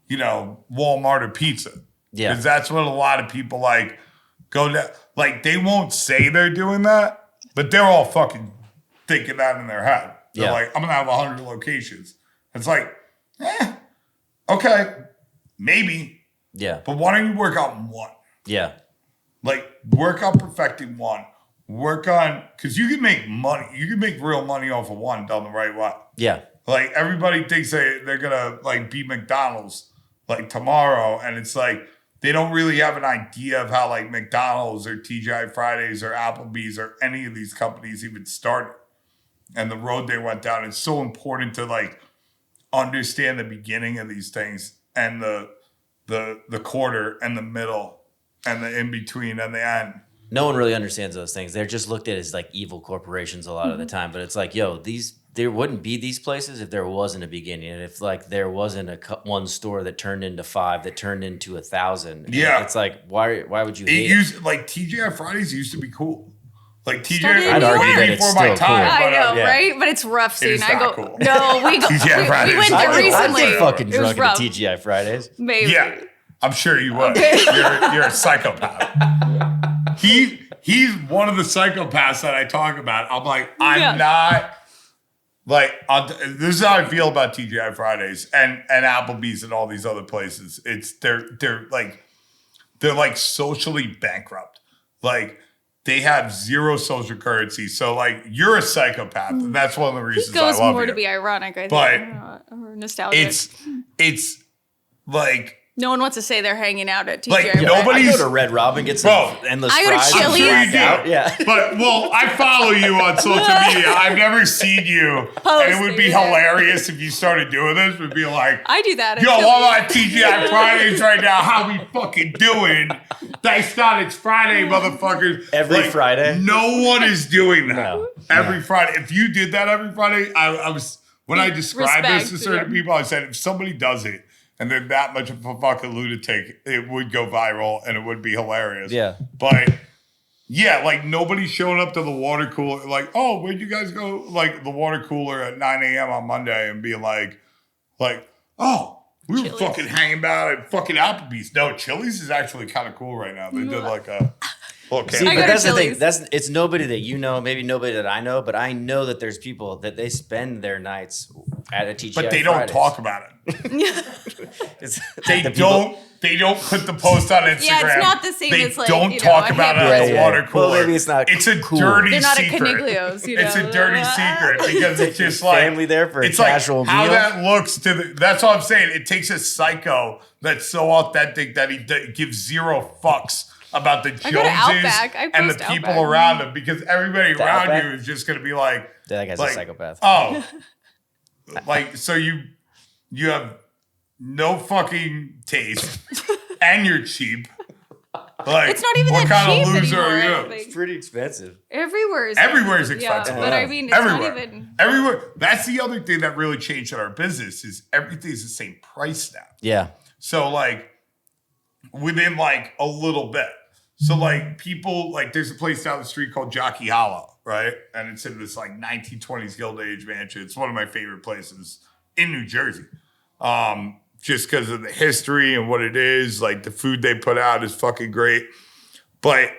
you know, Walmart or pizza. Yeah. Because that's what a lot of people, like, go down. Like, they won't say they're doing that, but they're all fucking thinking that in their head. They're like, I'm going to have 100 locations. It's like, okay, maybe. Yeah. But why don't you work on one? Yeah. Like, work on perfecting one. Work on, because you can make money. You can make real money off of one done the right way. Yeah. Like, everybody thinks they're going to, like, beat McDonald's, like, tomorrow. And it's like, they don't really have an idea of how, like, McDonald's or TGI Fridays or Applebee's or any of these companies even started. And the road they went down. It's so important to, like, understand the beginning of these things and the quarter and the middle and the in between and the end. No one really understands those things. They're just looked at as, like, evil corporations a lot of the time. But it's like, yo, there wouldn't be these places if there wasn't a beginning. And if, like, there wasn't one store that turned into 5, that turned into 1,000. Yeah. It's like, why would you hate it? Like, TGI Fridays used to be cool. Like, TGI I'd argue that it's before still my time. cool. I know, But, right? But it's rough seeing. is I not go, cool. no, we go. TGI we Fridays went is there not cool. recently. I'd get fucking It was drunk rough. at TGI Fridays. Maybe. Yeah, I'm sure you would. You're a psychopath. He's one of the psychopaths that I talk about. I'm like, I'm not like, this is how I feel about TGI Fridays and Applebee's and all these other places. It's they're like socially bankrupt. Like, they have zero social currency. So, like, you're a psychopath. And that's one of the reasons I love you. Goes more to be ironic, I think. But or nostalgic. it's like, no one wants to say they're hanging out at TGI. Like, Fridays. nobody's- I go to Red Robin, get some endless I go to fries. Shealyn. and I'm sure you black do. out. Yeah. But, well, I follow you on social media. I've never seen you. And it would be hilarious if you started doing this. Would be like, I do that. yo, I'm at TGI Fridays right now. How we fucking doing? Thanks God it's Friday, motherfuckers. Every Friday? No one is doing that. No. Every Friday. If you did that every Friday, I was, when I described this to certain people, I said, if somebody does it, and they're that much of a fucking lunatic, it would go viral and it would be hilarious. Yeah. But yeah, like, nobody's showing up to the water cooler. Like, oh, where'd you guys go? Like, the water cooler at 9 a.m. on Monday and being like, oh, we were fucking hanging out at fucking Applebee's. No, Chili's is actually kind of cool right now. They did like a little See, camp. but go to that's the thing. Chili's. It's nobody that you know, maybe nobody that I know, but I know that there's people that they spend their nights at a TGI But they don't Fridays. talk about it. They don't put the post on Instagram. Yeah, it's not the same they as like, don't talk about it at the water cooler. Well, maybe it's not. It's a cool. dirty They're not secret. at Coniglio's, It's a dirty secret because it's just like family there for a it's casual like how meal. that looks to the. That's what I'm saying. It takes a psycho that's so authentic that he gives zero fucks about the I go to Joneses Outback. I and the post people Outback. around him because everybody around Outback? you is just gonna be like, That guy's a psychopath. Oh, like so you have no fucking taste and you're cheap. Like It's not even what that kind cheap of loser anymore, are I you? don't think. It's pretty expensive. Everywhere is expensive. Yeah, but I mean, it's Everywhere. not even. Everywhere. That's the other thing that really changed in our business is everything's the same price now. Yeah. So like within like a little bit. So like people like there's a place down the street called Jockey Hollow, right? And it's in this like 1920s Gilded Age mansion. It's one of my favorite places in New Jersey. Just because of the history and what it is. Like the food they put out is fucking great. But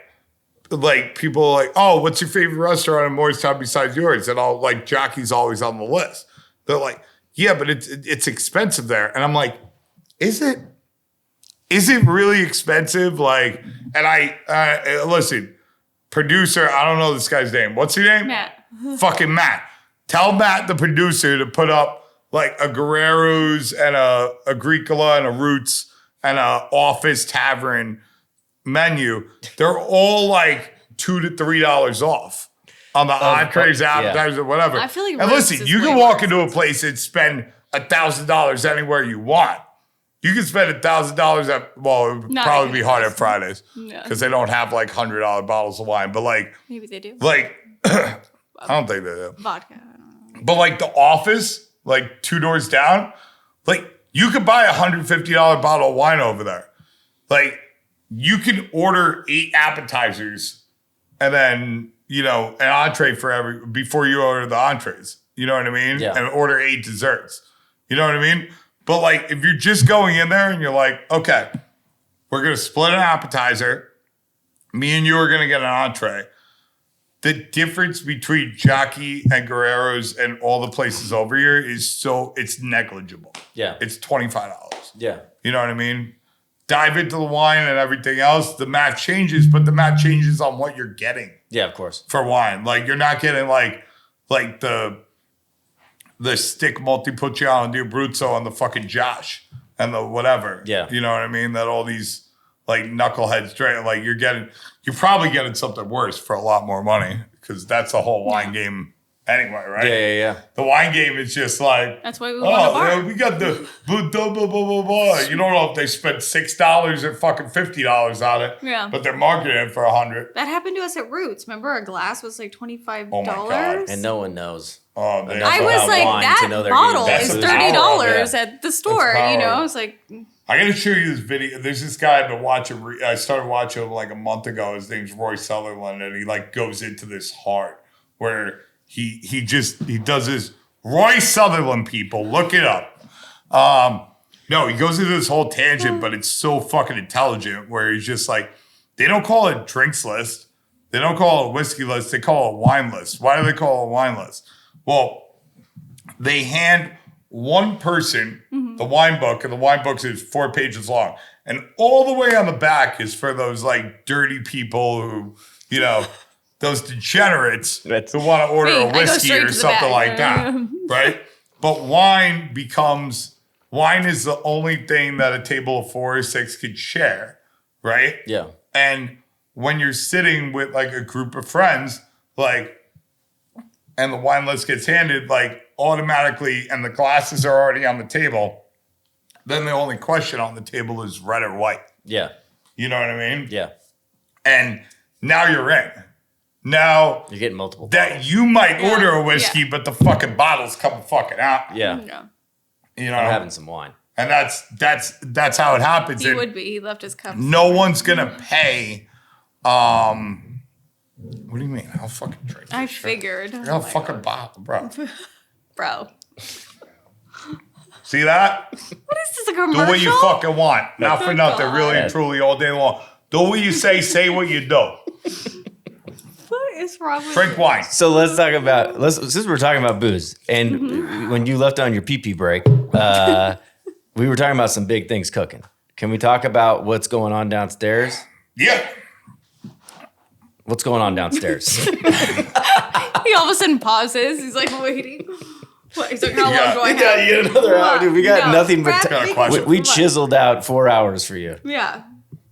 like people are like, oh, what's your favorite restaurant in Morristown besides yours? And I'll like Jockey's always on the list. They're like, yeah, but it's expensive there. And I'm like, is it? Is it really expensive? Like, and I listen, producer, I don't know this guy's name. What's your name? Matt. Fucking Matt. Tell Matt, the producer, to put up like a Guerrero's and a Agricola and a Roots and a Office Tavern menu. They're all like $2 to $3 off on the entrees, appetizers, whatever. I feel like and Roots listen, is you can way walk more into a place and spend $1,000 anywhere you want. You can spend $1,000 at, well, it would Not probably even be hard close. at Fridays No. because they don't have like $100 bottles of wine. But like, Maybe they do. I don't think they do. Vodka. But like the Office, like 2 doors down, like you could buy a $150 bottle of wine over there. Like you can order 8 appetizers and then, you know, an entree for before you order the entrees. You know what I mean? Yeah. And order 8 desserts. You know what I mean? But like if you're just going in there and you're like, okay, we're going to split an appetizer. Me and you are going to get an entree. The difference between Jockey and Guerrero's and all the places over here is it's negligible. Yeah. It's $25. Yeah. You know what I mean? Dive into the wine and everything else. The math changes, but the math changes on what you're getting Yeah, of course. for wine. Like you're not getting like the stick Montepulciano di Abruzzo on the fucking Josh and the whatever. Yeah. You know what I mean? That all these like knuckleheads drink, like you're probably getting something worse for a lot more money because that's the whole wine game anyway, right? Yeah. The wine game is just like, That's why we want a bar. we got the blah, blah, blah, blah, blah. You don't know if they spent $6 or fucking $50 on it. Yeah. But they're marketing it for $100. That happened to us at Roots. Remember, our glass was like $25. Oh my God. And no one knows. Oh, man. Enough I was about like, wine to that know they're bottle getting is That's bad the food. power of $30 at the store. power You know, of I was like, I gotta show you this video. There's this guy I've been watching. I started watching him like a month ago. His name's Roy Sutherland, and he like goes into this heart where he does this. Roy Sutherland, people, look it up. No, he goes into this whole tangent, but it's so fucking intelligent. Where he's just like, they don't call it drinks list, they don't call it a whiskey list, they call it a wine list. Why do they call it a wine list? Well, they hand one person the wine book, and the wine book is 4 pages long. And all the way on the back is for those like dirty people who, you know, those degenerates who want to order Hey, a I go whiskey straight or to the something back. like that, right? But wine is the only thing that a table of 4 or 6 could share, right? Yeah. And when you're sitting with like a group of friends, like, and the wine list gets handed, like automatically, and the glasses are already on the table, then the only question on the table is red or white. Yeah. You know what I mean? Yeah. And now you're in. Now You're getting multiple that bottles. you might Yeah. order a whiskey, Yeah. but the fucking bottle's coming fucking out. Yeah. yeah. You know, I'm having some wine. and that's how it happens. He And would be. He left his cup. no one's gonna pay. What do you mean? I'll fucking drink. I this shit. figured. I got a fucking bottle, bro. Bro. See that? What is this, a Do commercial? what you fucking want. Not for nothing, God. really and truly, all day long. Do what you say what you do. What is wrong with Drink you? wine. So let's talk about since we're talking about booze, and when you left on your pee break, we were talking about some big things cooking. Can we talk about what's going on downstairs? Yeah. What's going on downstairs? He all of a sudden pauses. He's like waiting. What? He's like, how long do I have? You got another hour, dude. We got No, nothing but Brad, Got a we- question. we chiseled out 4 hours for you. Yeah.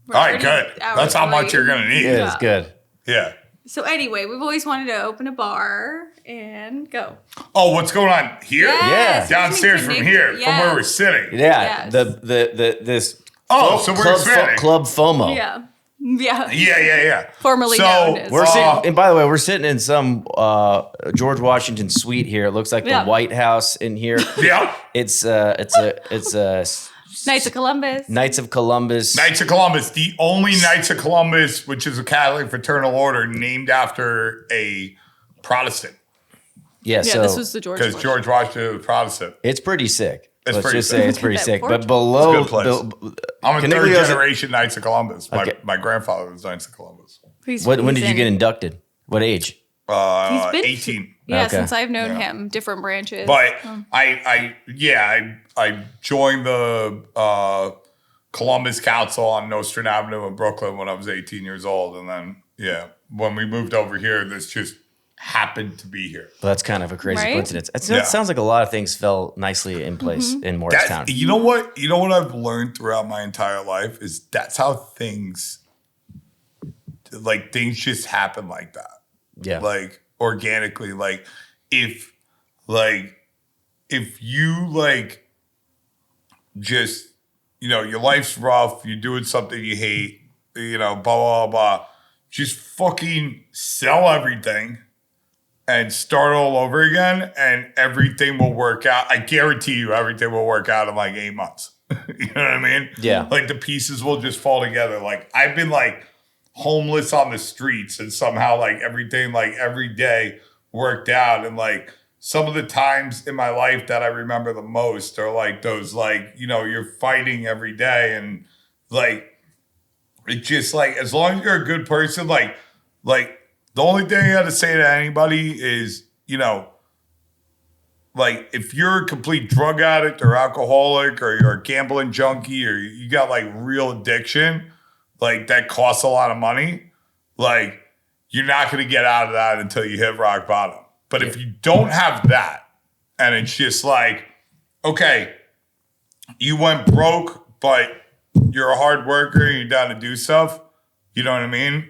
We're All right, already good. hours That's how much late. you're going to need. Yeah, it's good. Yeah. So anyway, we've always wanted to open a bar and go. Oh, what's going on here? Yes, Downstairs from here, from where we're Yes. sitting. Yeah, Yes. this Oh, so we're club, expanding. club FOMO. Yeah. Yeah. Yeah. Formerly So, known as. We're sitting, and by the way, we're sitting in some George Washington suite here. It looks like Yeah. the White House in here. Yeah. It's Knights of Columbus. Knights of Columbus. Knights of Columbus, the only Knights of Columbus, which is a Catholic fraternal order named after a Protestant. Yeah, Yeah, so this was the George. Because Washington. George Washington was Protestant. it's pretty sick. It's Let's pretty just sick. say it's pretty That sick. porch. But below, It's a good place. I'm a third Coniglio's- generation Knights of Columbus. Okay. My grandfather was Knights of Columbus. when did you get inducted? What age? He's been 18. Yeah, Okay. since I've known Yeah. him, different branches. But I joined the Columbus Council on Nostrand Avenue in Brooklyn when I was 18 years old. And then, when we moved over here, this just happened to be here. Well, that's kind of a crazy Right? coincidence. It Yeah. sounds like a lot of things fell nicely in place in Morristown. You know what? You know what I've learned throughout my entire life is that's how things just happen like that. Yeah. Like organically. If you just, your life's rough, you're doing something you hate, blah, blah, blah. Just fucking sell everything and start all over again and everything will work out. I guarantee you everything will work out in like 8 months. You know what I mean? Yeah. Like the pieces will just fall together. Like I've been like homeless on the streets and somehow like everything like every day worked out. And like some of the times in my life that I remember the most are like those like, you're fighting every day and like it's just like as long as you're a good person, like the only thing I got to say to anybody is, like if you're a complete drug addict or alcoholic or you're a gambling junkie or you got like real addiction, like that costs a lot of money, like you're not going to get out of that until you hit rock bottom. But if you don't have that and it's just like, okay, you went broke, but you're a hard worker and you're down to do stuff, you know what I mean?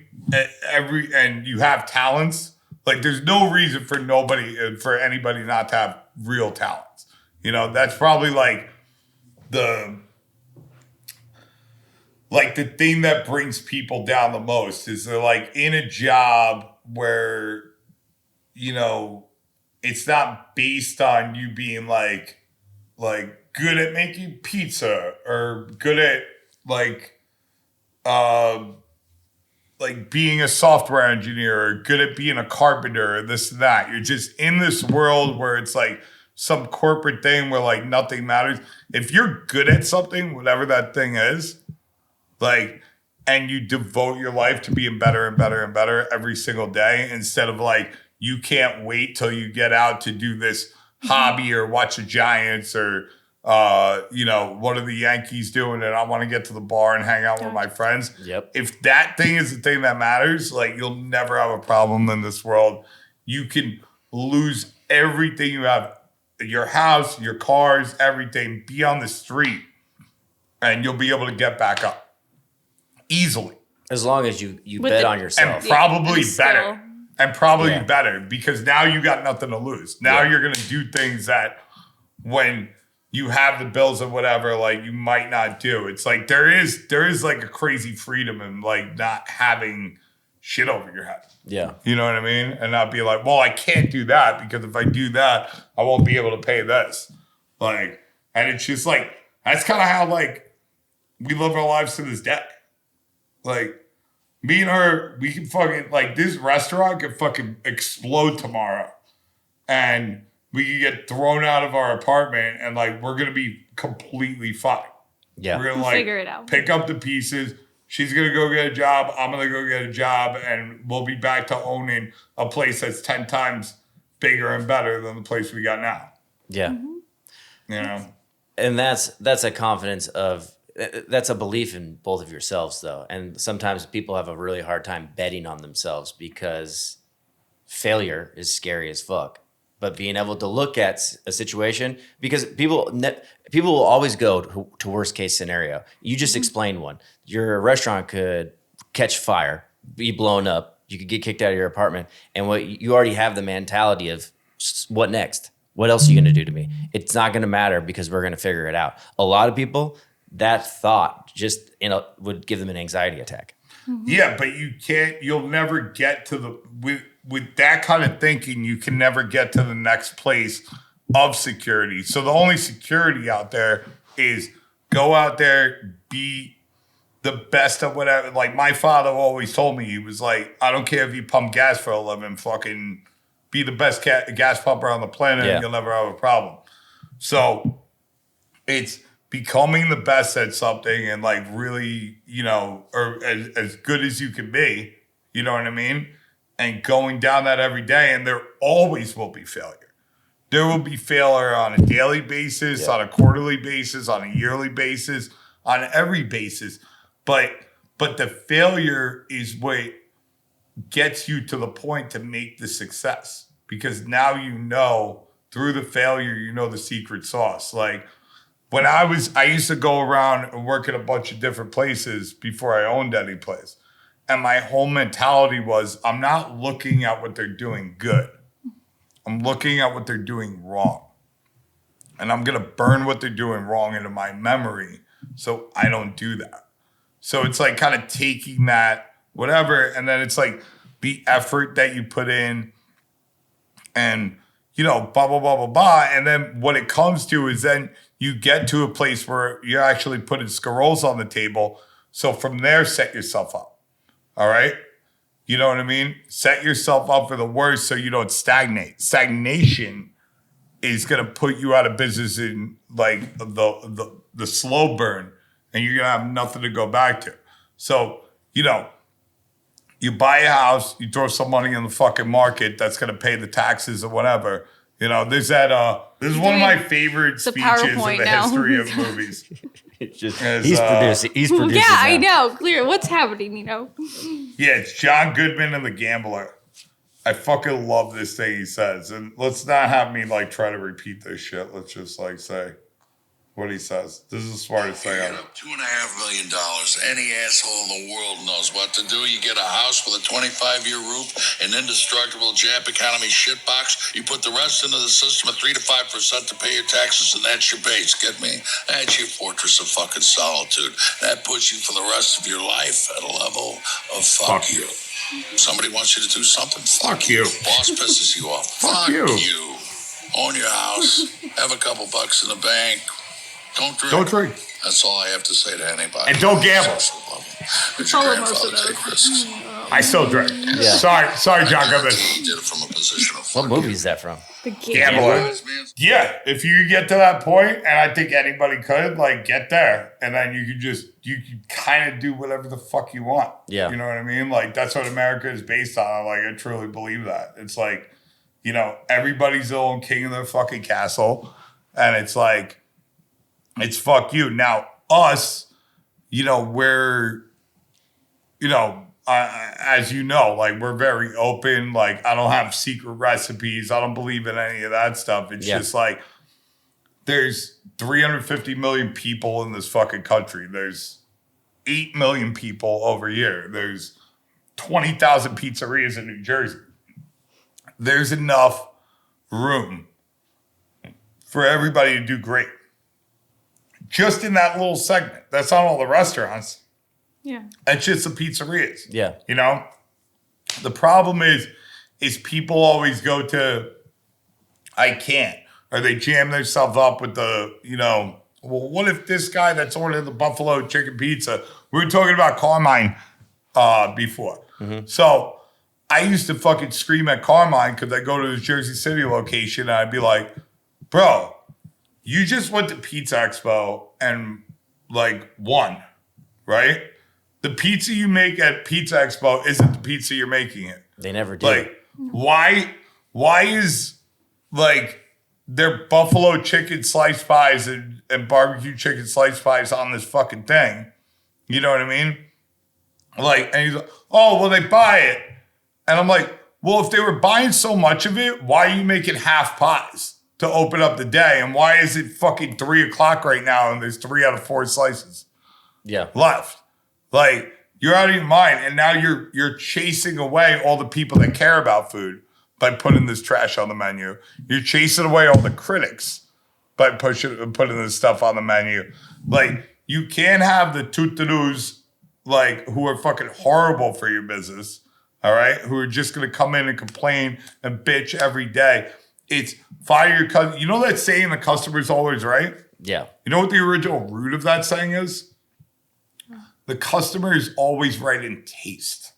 And you have talents. Like there's no reason for anybody not to have real talents. That's probably like the thing that brings people down the most is they're like in a job where, it's not based on you being like good at making pizza or good at being a software engineer or good at being a carpenter or this and that. You're just in this world where it's like some corporate thing where like nothing matters. If you're good at something, whatever that thing is, like, and you devote your life to being better and better and better every single day instead of like, you can't wait till you get out to do this hobby or watch the Giants or, what are the Yankees doing? And I want to get to the bar and hang out with my friends. Yep. If that thing is the thing that matters, like you'll never have a problem in this world. You can lose everything you have, your house, your cars, everything, be on the street, and you'll be able to get back up easily. As long as you With bet the- on yourself. And probably and better. skill. And probably Yeah. better because now you got nothing to lose. Now you're going to do things that when you have the bills or whatever, like you might not do. It's like there is like a crazy freedom in like not having shit over your head. Yeah. You know what I mean? And not be like, well, I can't do that because if I do that, I won't be able to pay this. Like, and it's just like, that's kind of how like we live our lives to this day. Like, me and her, we can fucking, like, this restaurant could fucking explode tomorrow. And we could get thrown out of our apartment and, like, we're going to be completely fine. Yeah. We're going to, We'll like, figure it out. pick up the pieces. She's going to go get a job. I'm going to go get a job. And we'll be back to owning a place that's 10 times bigger and better than the place we got now. Yeah. Mm-hmm. You know? And that's a confidence of, that's a belief in both of yourselves though. And sometimes people have a really hard time betting on themselves because failure is scary as fuck. But being able to look at a situation, because people will always go to worst case scenario. You just explained one. Your restaurant could catch fire, be blown up. You could get kicked out of your apartment. And what you already have the mentality of what next? What else are you going to do to me? It's not going to matter because we're going to figure it out. A lot of people, that thought just would give them an anxiety attack. Yeah, but you'll never get to with that kind of thinking, you can never get to the next place of security. So the only security out there is go out there, be the best of whatever. Like my father always told me, he was like, I don't care if you pump gas for a living, fucking be the best gas pumper on the planet and you'll never have a problem. So it's becoming the best at something and like really, or as good as you can be, you know what I mean? And going down that every day, and there always will be failure. There will be failure on a daily basis, on a quarterly basis, on a yearly basis, on every basis. But the failure is what gets you to the point to make the success. Because now through the failure, the secret sauce. Like when I used to go around and work at a bunch of different places before I owned any place. And my whole mentality was, I'm not looking at what they're doing good. I'm looking at what they're doing wrong. And I'm going to burn what they're doing wrong into my memory so I don't do that. So it's like kind of taking that, whatever, and then it's like the effort that you put in and, blah, blah, blah, blah, blah. And then what it comes to is then you get to a place where you're actually putting scrolls on the table. So from there, set yourself up. All right? You know what I mean? Set yourself up for the worst so you don't stagnate. Stagnation is going to put you out of business in like the slow burn, and you're going to have nothing to go back to. So, you buy a house, you throw some money in the fucking market that's going to pay the taxes or whatever. There's that, this is one of my favorite speeches in the history of movies. It's just, he's producing. He's producing. Yeah, now. I know. Clear. What's happening, Nino? Yeah, it's John Goodman and the Gambler. I fucking love this thing he says. And let's not have me like try to repeat this shit. Let's just like say what he says. This is the smartest thing ever. $2.5 million. Any asshole in the world knows what to do. You get a house with a 25-year roof, an indestructible Jap economy shitbox. You put the rest into the system at 3 to 5% to pay your taxes, and that's your base. Get me? That's your fortress of fucking solitude. That puts you for the rest of your life at a level of fuck you. Somebody wants you to do something. Fuck you. Boss pisses you off. Fuck you. Own your house. Have a couple bucks in the bank. Don't drink. That's all I have to say to anybody. And don't gamble. It's your grandfather take risks. I still drink. Yeah. Sorry, John Goodman. Did it from a position of What movie is that from? The Gambler. Yeah, if you get to that point, and I think anybody could, like, get there, and then you can kind of do whatever the fuck you want. Yeah. You know what I mean? Like, that's what America is based on. Like, I truly believe that. It's like, everybody's their own king of their fucking castle, and it's like, it's fuck you. Now, us, we're, as you know, like, we're very open. Like, I don't have secret recipes. I don't believe in any of that stuff. It's just like, there's 350 million people in this fucking country. There's 8 million people over here. There's 20,000 pizzerias in New Jersey. There's enough room for everybody to do great. Just in that little segment. That's not all the restaurants. Yeah. It's just the pizzerias. Yeah. The problem is people always go to, I can't. Or they jam themselves up with the, well, what if this guy that's ordering the buffalo chicken pizza, we were talking about Carmine before. Mm-hmm. So I used to fucking scream at Carmine because I go to the Jersey City location and I'd be like, bro, you just went to Pizza Expo and like won, right? The pizza you make at Pizza Expo isn't the pizza you're making it. They never do. Like, why is like their buffalo chicken slice pies and barbecue chicken slice pies on this fucking thing. You know what I mean? Like, and he's like, oh, well, they buy it. And I'm like, well, if they were buying so much of it, why are you making half pies to open up the day? And why is it fucking 3 o'clock right now and there's 3 out of 4 slices left? Like, you're out of your mind. And now you're chasing away all the people that care about food by putting this trash on the menu. You're chasing away all the critics by putting this stuff on the menu. Like, you can't have the toot-toot-oos, like, who are fucking horrible for your business, all right? Who are just going to come in and complain and bitch every day. It's fire your customer. You know that saying, the customer's always right? Yeah. You know what the original root of that saying is? The customer is always right in taste.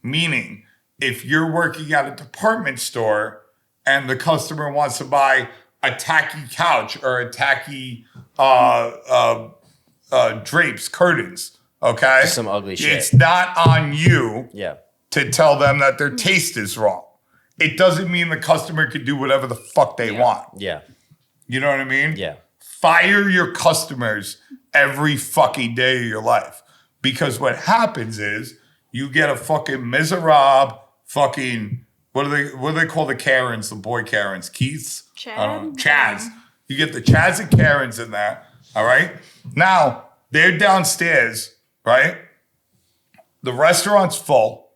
Meaning, if you're working at a department store and the customer wants to buy a tacky couch or a tacky drapes, curtains, okay? Just some ugly shit. It's not on you Yeah. to tell them that their taste is wrong. It doesn't mean the customer can do whatever the fuck they want. Yeah. You know what I mean? Yeah. Fire your customers every fucking day of your life. Because what happens is you get a fucking miserable fucking, what do they call the Karens, the boy Karens? Keiths? Chads. You get the Chads and Karens in there, all right? Now, they're downstairs, right? The restaurant's full.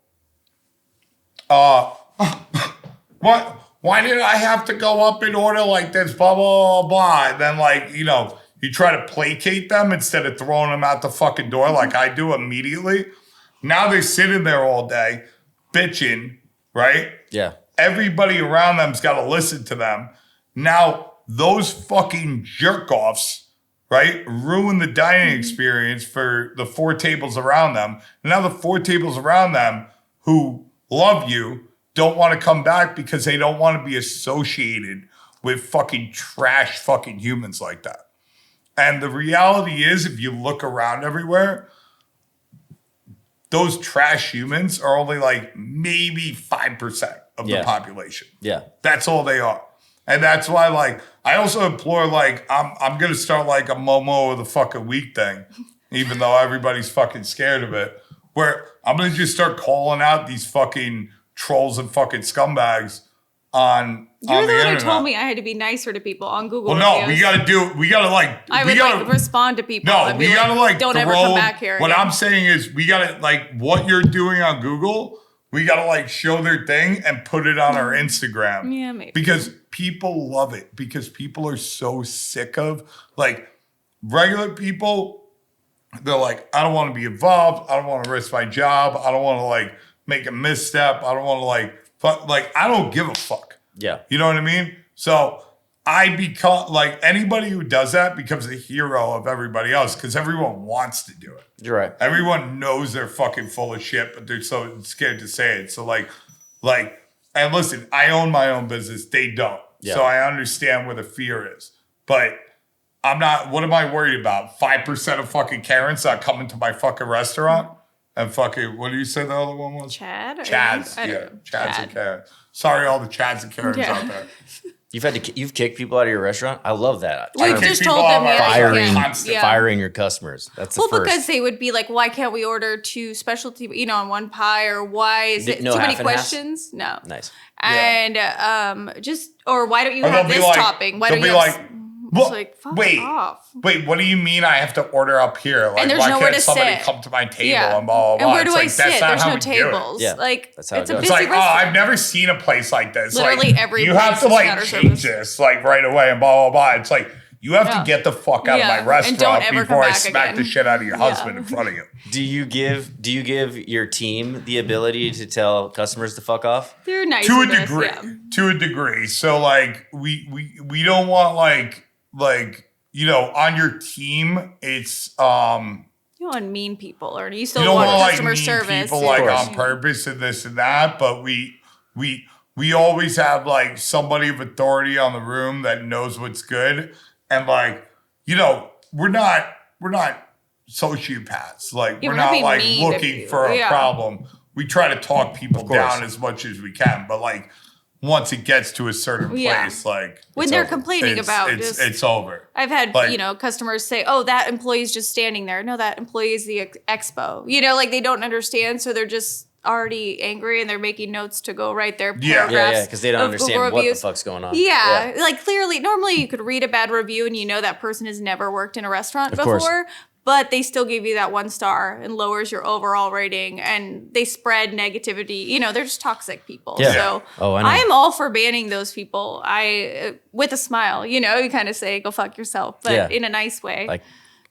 What? Why did I have to go up and order like this? Blah, blah, blah, blah. And then, like, you know, you try to placate them instead of throwing them out the fucking door like I do immediately. Now they're sitting there all day bitching, right? Yeah. Everybody around them's got to listen to them. Now, those fucking jerk-offs, right, ruin the dining experience for the 4 tables around them. And now the 4 tables around them who love you don't want to come back because they don't want to be associated with fucking trash fucking humans like that. And the reality is, if you look around everywhere, those trash humans are only like maybe 5% of the population. Yeah. That's all they are. And that's why, like, I also implore, like, I'm going to start like a Momo of the fucking week thing, even though everybody's fucking scared of it, where I'm going to just start calling out these fucking trolls and fucking scumbags on the You're the one who internet. told me I had to be nicer to people on Google Well, no, reviews. we got to like, I would like respond to people. no, I'd be we got to like don't throw, ever come back here what again. I'm saying is we got to, like, what you're doing on Google, we got to like show their thing and put it on our Instagram. Yeah, maybe. Because people love it. Because people are so sick of, like, regular people, they're like, I don't want to be involved. I don't want to risk my job. I don't want to, like, make a misstep. I don't want to, like, I don't give a fuck. Yeah. You know what I mean? So I become, like, anybody who does that becomes a hero of everybody else because everyone wants to do it. You're right. Everyone knows they're fucking full of shit, but they're so scared to say it. So, like, and listen, I own my own business. They don't. Yeah. So I understand where the fear is. But I'm not, what am I worried about? 5% of fucking Karens not coming to my fucking restaurant? And fucking, what do you say the other one was? Chad? Chads. I don't Yeah. know. Chads and Karens. Sorry, all the Chads and Karens out there. You've kicked people out of your restaurant. I love that. Well, I you kick just people told out them, of my yeah, restaurant you can't. constantly. Yeah. Firing your customers. That's the Well, first. because they would be like, why can't we order 2 specialty, on one pie? Or why is it No too many half and halves? questions? No. Nice. And or why don't you Or have they'll be this like- topping? Why they'll don't you be have... like, It's well, like, fuck wait, off. wait, what do you mean I have to order up here? Like, And there's why nowhere can't to somebody sit. come to my table Yeah. and blah, blah, blah? And where do It's I like, that's sit? not There's how no we do it. tables. Yeah, Like, that's how it's it a goes. It's busy like, restaurant. I've never seen a place like this. Literally like, every you have place to, is like, counter change service. this, like, right away and blah, blah, blah. It's like, you have to get the fuck out of Yeah. my And restaurant don't ever before come I back smack again. the shit out of your Yeah. husband in front of you. Do you give your team the ability to tell customers to fuck off? They're nice To a with us, degree. yeah. To a degree. So, like, we don't want, like, on your team, it's You don't want mean people, or you still you don't want want customer like mean service. people Yeah. like Of course. on purpose and this and that, but we always have like somebody of authority on the room that knows what's good, and like we're not sociopaths. Like Yeah, we're we're not not being like mean to looking people. for a Yeah. problem. We try to talk people course. down as much as we can, but like once it gets to a certain Yeah. place, like When it's they're over. complaining about it's over. I've had, Like- customers say, oh, that employee's just standing there. No, that employee is the expo. Like they don't understand. So they're just already angry and they're making notes to go write their Yeah. paragraphs. Because they don't of understand Google what the reviews. fuck's going on. Yeah. Like clearly, normally you could read a bad review and that person has never worked in a restaurant Of before. course. But they still give you that 1 star and lowers your overall rating, and they spread negativity. They're just toxic people. Yeah. So Oh, I know. I'm all for banning those people. With a smile, you kind of say, go fuck yourself, but in a nice way.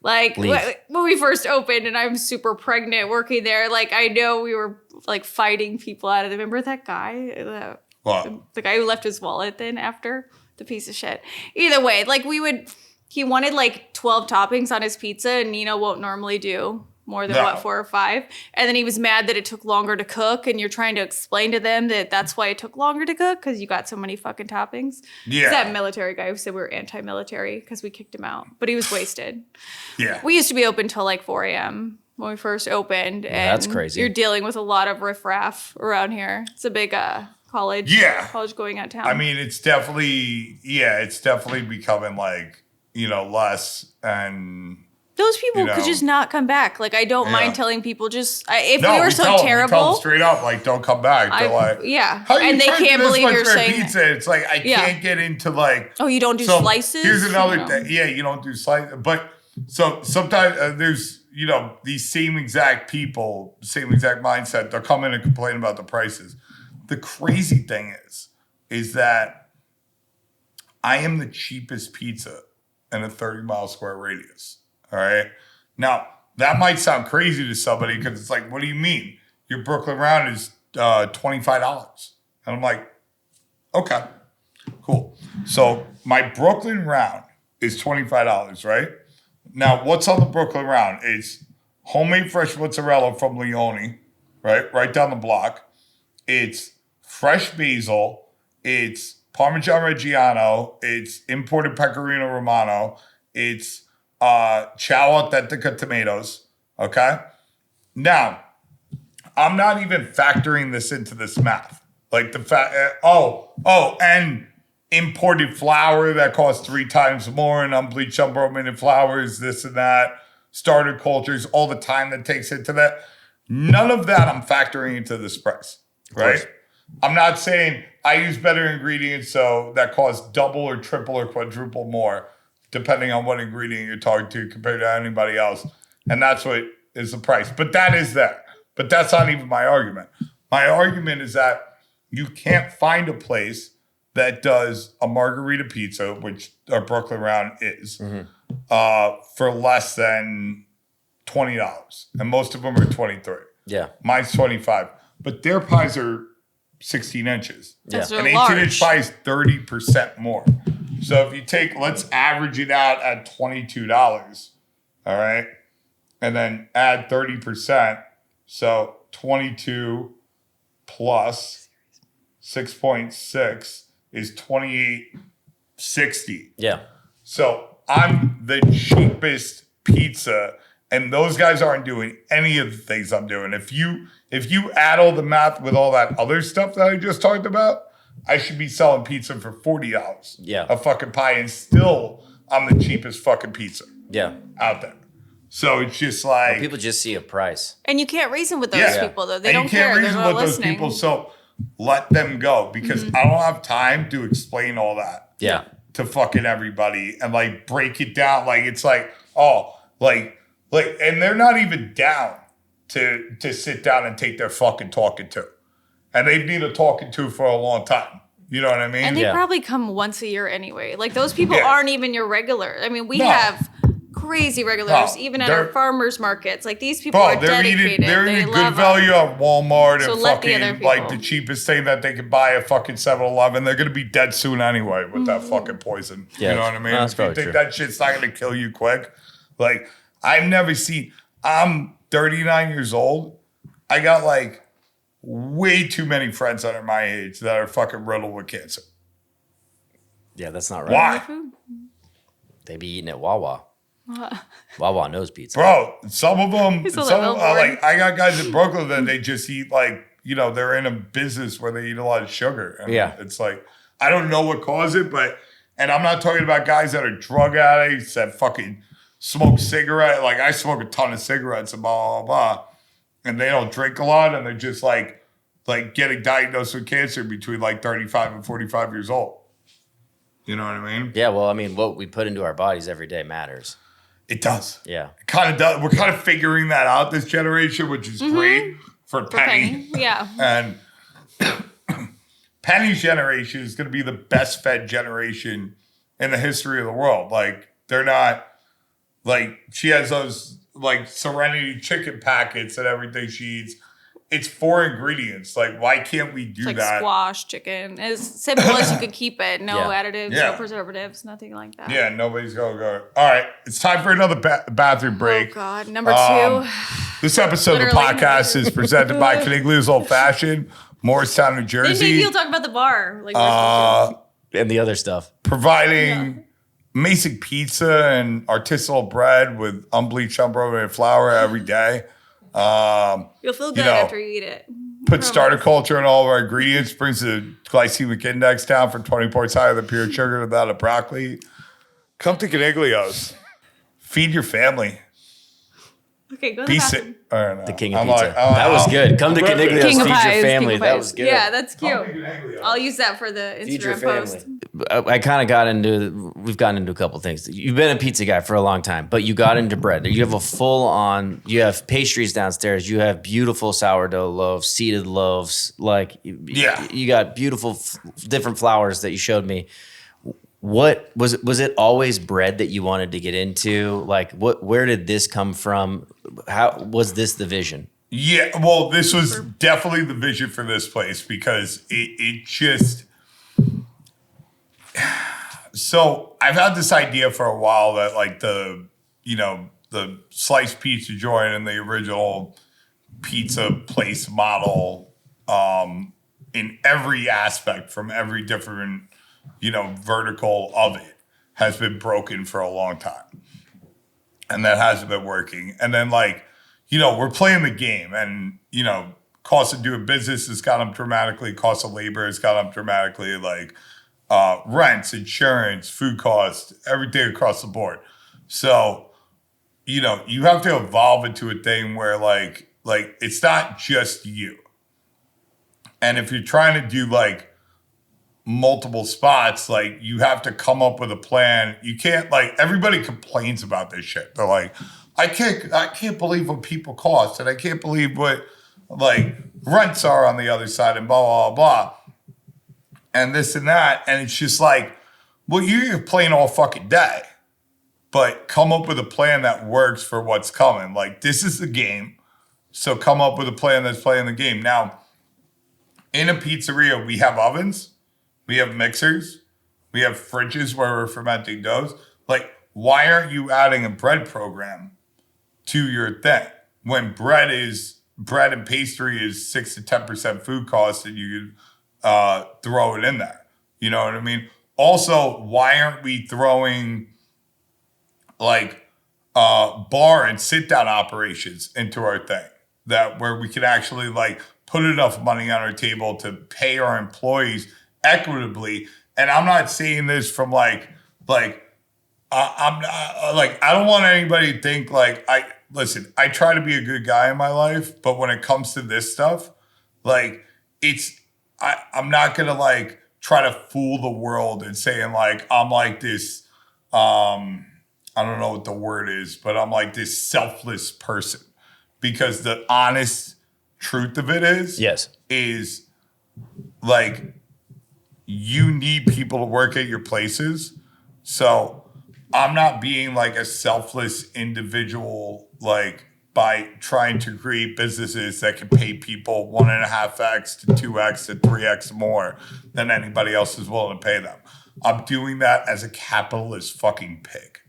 Like leave. when we first opened and I'm super pregnant working there, like I know we were like fighting people out of it. Remember that guy? The guy who left his wallet then after? The piece of shit. Either way, like he wanted like 12 toppings on his pizza and Nino won't normally do more than 4 or 5. And then he was mad that it took longer to cook, and you're trying to explain to them that that's why it took longer to cook because you got so many fucking toppings. Yeah. It's that military guy who said we were anti-military because we kicked him out, but he was wasted. Yeah. We used to be open till like 4 a.m. when we first opened. And that's crazy. You're dealing with a lot of riffraff around here. It's a big college going out town. I mean, it's definitely becoming like, less, and those people could just not come back. Like, I don't mind telling people if we were so terrible. We tell them straight up, like, don't come back. They're like, how and they can't believe you're saying pizza. That. It's like, I can't get into like. Oh, you don't do slices? Here's another thing. Yeah, you don't do slices. But so sometimes there's, these same exact people, same exact mindset. They'll come in and complain about the prices. The crazy thing is that I am the cheapest pizza in a 30-mile square radius. All right. Now, that might sound crazy to somebody because it's like, what do you mean? Your Brooklyn round is $25. And I'm like, okay, cool. So my Brooklyn round is $25, right? Now, what's on the Brooklyn round? It's homemade fresh mozzarella from Leone, right down the block. It's fresh basil. It's Parmesan Reggiano. It's imported Pecorino Romano. It's Ciao Authentica tomatoes. Okay. Now, I'm not even factoring this into this math. Like the fact, and imported flour that costs 3 times more, and unbleached unbroken flours, this and that, starter cultures, all the time that takes into that. None of that I'm factoring into this price, right? I'm not saying I use better ingredients, so that costs double or triple or quadruple more, depending on what ingredient you're talking to compared to anybody else. And that's what is the price. But that is there. But that's not even my argument. My argument is that you can't find a place that does a margarita pizza, which our Brooklyn round is, for less than $20. And most of them are 23. Yeah. Mine's 25. But their pies are 16 inches. Yeah. An 18-inch pie is 30% more. So if you let's average it out at $22, all right? And then add 30%. So 22 plus 6.6 is $28.60. Yeah. So I'm the cheapest pizza, and those guys aren't doing any of the things I'm doing. If you add all the math with all that other stuff that I just talked about, I should be selling pizza for $40. Yeah. A fucking pie, and still I'm the cheapest fucking pizza. Yeah. Out there. So it's just like people just see a price. And you can't reason with those people though. They and don't care. You can't reason They're with those listening. people. So let them go, because I don't have time to explain all that. Yeah. To fucking everybody and like break it down. Like it's like, and they're not even down to sit down and take their fucking talking to. And they've been a talking to for a long time. You know what I mean? And they probably come once a year anyway. Like those people aren't even your regular. I mean, we have crazy regulars, even at our farmers markets. Like these people are dedicated. They're they eating good value at Walmart so and let the other fucking people. like the cheapest thing that they could buy at fucking 7-Eleven. They're gonna be dead soon anyway with that fucking poison. Yeah, you know what I mean? that's If you probably think true. that shit's not gonna kill you quick, like I'm 39 years old. I got like way too many friends under my age that are fucking riddled with cancer. Yeah, that's not right. Why? They be eating at Wawa. Wawa knows pizza. Bro, some of them, He's on the billboard. like I got guys in Brooklyn that they just eat like they're in a business where they eat a lot of sugar. And Yeah. it's like, I don't know what caused it, and I'm not talking about guys that are drug addicts that fucking smoke cigarette. Like I smoke a ton of cigarettes and blah, blah, blah. And they don't drink a lot and they're just like getting diagnosed with cancer between like 35 and 45 years old. You know what I mean? Yeah, well, I mean, what we put into our bodies every day matters. It does. Yeah. It kind of does. We're kind of figuring that out this generation, which is great for Penny. Yeah. And Penny's generation is going to be the best fed generation in the history of the world. Like, they're not, like, she has those, like, Serenity chicken packets and everything she eats. It's 4 ingredients. Like, why can't we do It's like that? squash chicken. As simple as you could keep it. No Yeah. additives, Yeah. no preservatives, nothing like that. Yeah, nobody's going to go. All right, it's time for another bathroom break. Oh, God. Number 2. This episode of the Literally podcast is presented by Coniglio's Old Fashioned, Morristown, New Then Jersey. maybe you'll talk about the bar. Like, we're supposed And the other stuff. Providing amazing pizza and artisanal bread with unbleached, unbroken flour every day. to. You'll feel good after you eat it. Put starter culture in all of our ingredients, brings the glycemic index down from 20 points higher than pure sugar without a broccoli. Come to Coniglio's. Feed your family. Okay, go to Be the sick. bathroom. The King of pizza. That was good. Come to Coniglio's, King feed of your pies, family. king of That pies. was good. Yeah, that's cute. Coniglio's. I'll use that for the Feed your Instagram family. post. I kind of got into, we've gotten into a couple things. You've been a pizza guy for a long time, but you got into bread. You have a full on, you have pastries downstairs. You have beautiful sourdough loaves, seeded loaves. Like, you got beautiful different flours that you showed me. What was it always bread that you wanted to get into? Like, where did this come from? How was this the vision? Yeah, well, this was definitely the vision for this place because it just. So I've had this idea for a while that like the sliced pizza joint and the original pizza place model in every aspect from every different vertical of it has been broken for a long time. And that hasn't been working. And then we're playing the game and, cost of doing business has gone up dramatically. Cost of labor has gone up dramatically. Like rents, insurance, food costs, everything across the board. So, you have to evolve into a thing where like it's not just you. And if you're trying to do multiple spots, you have to come up with a plan. You can't everybody complains about this shit. They're like, I can't believe what people cost, and I can't believe what rents are on the other side, and blah blah blah, and this and that, and it's just well, you're playing all fucking day, but come up with a plan that works for what's coming. This is the game, so come up with a plan that's playing the game. Now, in a pizzeria, we have ovens. We have mixers. We have fridges where we're fermenting doughs. Why aren't you adding a bread program to your thing when bread and pastry is 6 to 10% food cost and you could throw it in there? You know what I mean? Also, why aren't we throwing bar and sit down operations into our thing where we can actually put enough money on our table to pay our employees equitably? And I'm not saying this from I'm not I don't want anybody to think I try to be a good guy in my life, but when it comes to this stuff, I'm not gonna try to fool the world and saying I'm this I don't know what the word is, but I'm this selfless person, because the honest truth of it is you need people to work at your places. So I'm not being a selfless individual, by trying to create businesses that can pay people 1.5x to 2x to 3x more than anybody else is willing to pay them. I'm doing that as a capitalist fucking pig.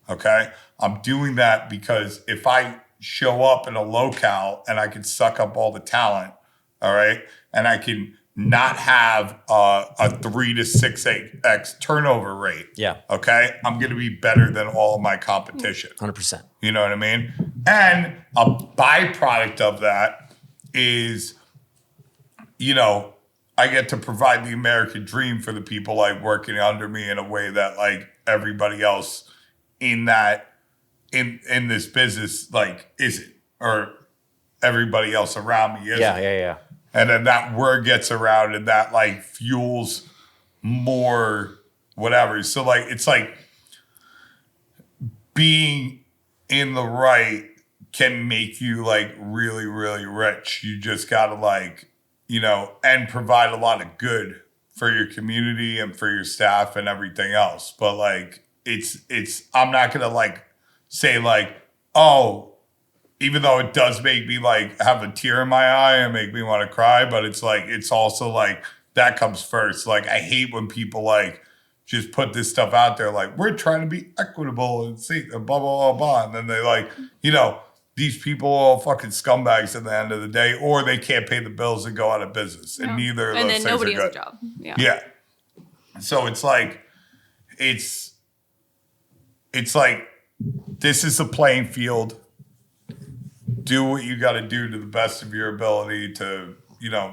Okay? I'm doing that because if I show up in a locale and I can suck up all the talent, all right, and I can not have a 3 to 6x turnover rate. Yeah. Okay. I'm going to be better than all of my competition. 100%. You know what I mean? And a byproduct of that is I get to provide the American dream for the people like working under me in a way that like everybody else in this business like isn't, or everybody else around me isn't. Yeah. And then that word gets around and that like fuels more whatever. So like it's like being in the right can make you like really, really rich. You just gotta like, and provide a lot of good for your community and for your staff and everything else. But like I'm not gonna like say like, oh, even though it does make me like have a tear in my eye and make me want to cry, but it's like, it's also like that comes first. Like I hate when people like just put this stuff out there like we're trying to be equitable and see blah blah blah blah, and then they like these people are all fucking scumbags at the end of the day, or they can't pay the bills and go out of business, and neither of those things are good. And then nobody has a job. Yeah. So it's like it's like this is a playing field. Do what you got to do to the best of your ability to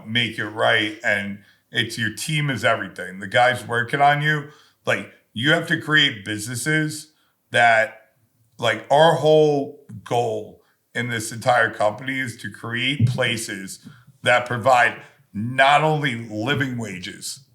make it right, and it's your team is everything. The guys working on you, like you have to create businesses that, like our whole goal in this entire company is to create places that provide not only living wages,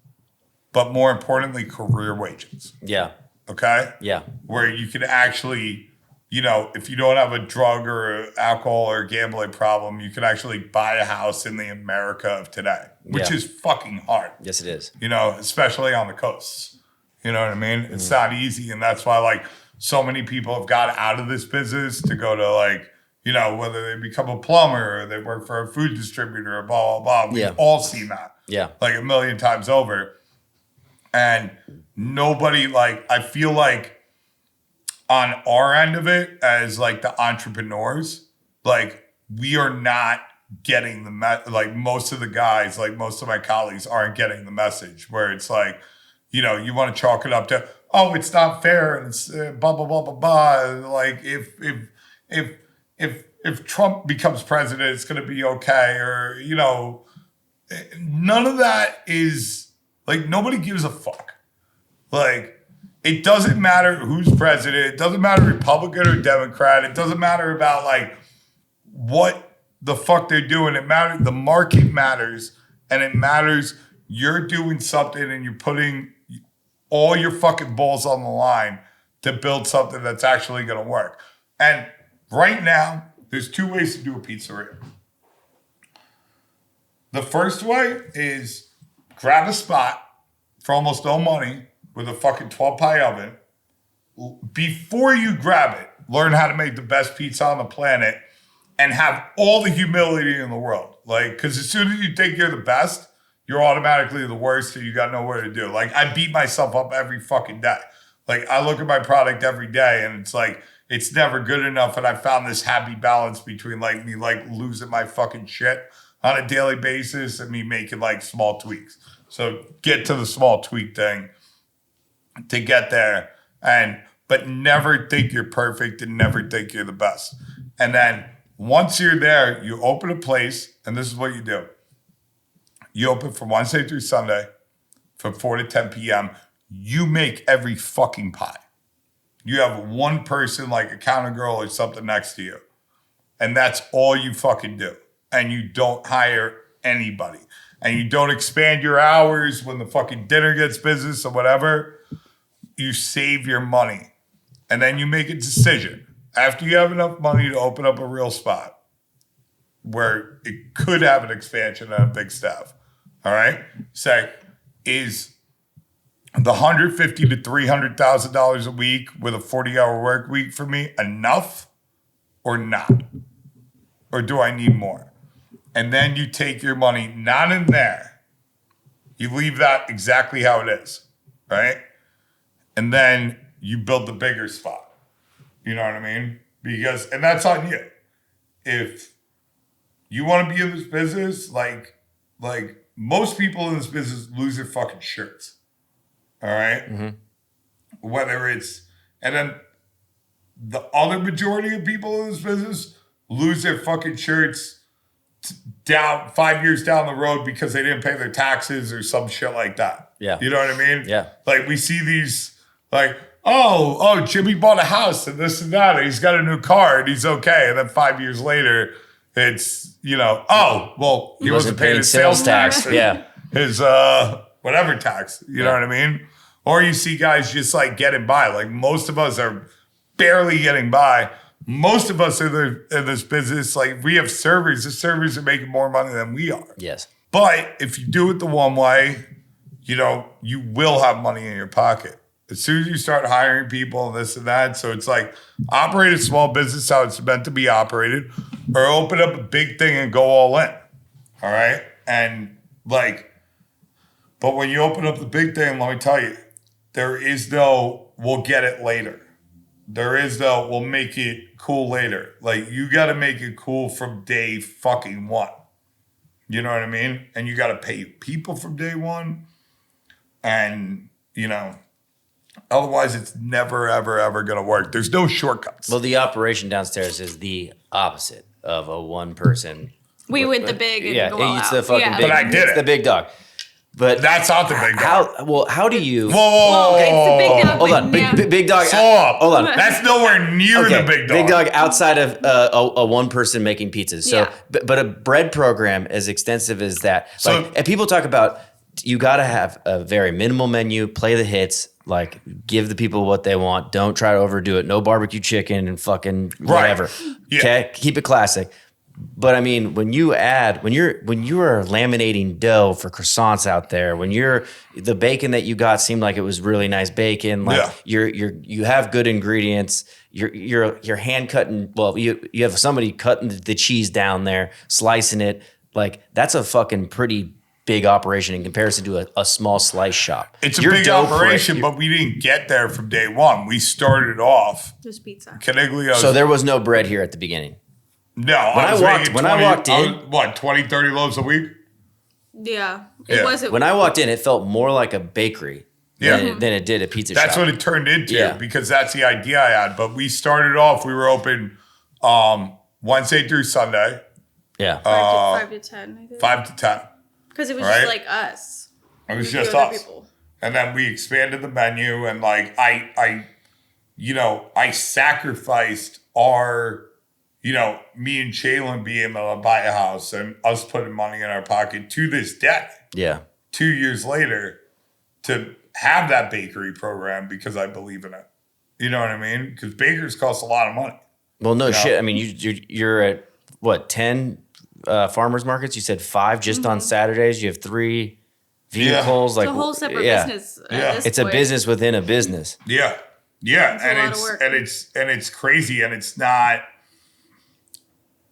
but more importantly, career wages. Yeah. Okay? Yeah. Where you can actually, if you don't have a drug or alcohol or gambling problem, you can actually buy a house in the America of today, which is fucking hard. Yes, it is. Especially on the coasts. You know what I mean? It's not easy. And that's why like so many people have got out of this business to go to like, whether they become a plumber or they work for a food distributor or blah, blah, blah. We've all seen that. Yeah. Like a million times over. And nobody like, I feel like on our end of it as like the entrepreneurs, like we are not getting like most of the guys, like most of my colleagues aren't getting the message where it's like, you want to chalk it up to, oh, it's not fair and it's blah, blah, blah, blah, blah. Like if Trump becomes president, it's going to be okay. Or, none of that is like, nobody gives a fuck. Like, it doesn't matter who's president. It doesn't matter Republican or Democrat. It doesn't matter about like what the fuck they're doing. It matters. The market matters, and it matters. You're doing something and you're putting all your fucking balls on the line to build something that's actually going to work. And right now, there's two ways to do a pizzeria. The first way is grab a spot for almost no money with a fucking 12-pie oven. Before you grab it, learn how to make the best pizza on the planet and have all the humility in the world. Like, because as soon as you think you're the best, you're automatically the worst and you got nowhere to do. Like, I beat myself up every fucking day. Like, I look at my product every day and it's like, it's never good enough. And I found this happy balance between like me like losing my fucking shit on a daily basis and me making like small tweaks. So get to the small tweak thing to get there, but never think you're perfect and never think you're the best. And then once you're there, you open a place, and this is what you do. You open from Wednesday through Sunday from 4 to 10 p.m. You make every fucking pie. You have one person, like a counter girl or something next to you. And that's all you fucking do. And you don't hire anybody. And you don't expand your hours when the fucking dinner gets business or whatever. You save your money. And then you make a decision. After you have enough money to open up a real spot where it could have an expansion and a big staff. All right? Say, is the $150,000 to $300,000 a week with a 40-hour work week for me enough or not? Or do I need more? And then you take your money not in there. You leave that exactly how it is, right? And then you build the bigger spot. You know what I mean? And that's on you. If you want to be in this business, like most people in this business lose their fucking shirts. All right? Mm-hmm. Whether it's, and then the other majority of people in this business lose their fucking shirts down 5 years down the road because they didn't pay their taxes or some shit like that. Yeah. You know what I mean? Yeah. Like we see these like, oh, Jimmy bought a house and this and that, and he's got a new car and he's okay. And then 5 years later, it's, he wasn't paying his sales tax. Yeah. His whatever tax. You know what I mean? Or you see guys just like getting by. Like most of us are barely getting by. Most of us are in this business. Like we have servers. The servers are making more money than we are. Yes. But if you do it the one way, you will have money in your pocket. As soon as you start hiring people and this and that. So it's like operate a small business how it's meant to be operated, or open up a big thing and go all in. All right? And like, but when you open up the big thing, let me tell you, there is no we'll get it later. There is no we'll make it cool later. Like you got to make it cool from day fucking one. You know what I mean? And you got to pay people from day one. And, otherwise it's never, ever, ever going to work. There's no shortcuts. Well, the operation downstairs is the opposite of a one person. We went the big and go all it's out. the fucking big. But I did it's it. the big dog. But that's not the big dog. How do you? Whoa. It's the big dog. Hold on, big dog. Slow up. Hold on. That's nowhere near the big dog. Big dog outside of a one person making pizzas. So, but a bread program as extensive as that. So, and people talk about you got to have a very minimal menu, play the hits, like give the people what they want. Don't try to overdo it. No barbecue chicken and fucking whatever. Right. Yeah. Okay, keep it classic. But I mean, when you are laminating dough for croissants out there, when the bacon that you got seemed like it was really nice bacon, like you have good ingredients, you're hand cutting. Well, you have somebody cutting the cheese down there, slicing it. Like that's a fucking pretty big operation in comparison to a small slice shop. It's a big operation, but we didn't get there from day one. We started off just pizza. Coniglio. So there was no bread here at the beginning. No, I walked in, 20, 30 loaves a week? Yeah. It wasn't. When I walked in, it felt more like a bakery than it did a pizza shop. That's what it turned into because that's the idea I had. But we started off, we were open Wednesday through Sunday. Yeah. 5 to 10, I think. 5 to 10. Because it was just like us. It was just us. People. And then we expanded the menu and like I sacrificed our, me and Shealyn being able to buy a house and us putting money in our pocket to this day. Yeah. 2 years later to have that bakery program because I believe in it. You know what I mean? Because bakers cost a lot of money. Well, no shit. I mean, you're at what, 10 farmers markets? You said 5 just on Saturdays. You have 3 vehicles. It's a whole separate business. It's a business within a business. Yeah. And it's crazy, and it's not.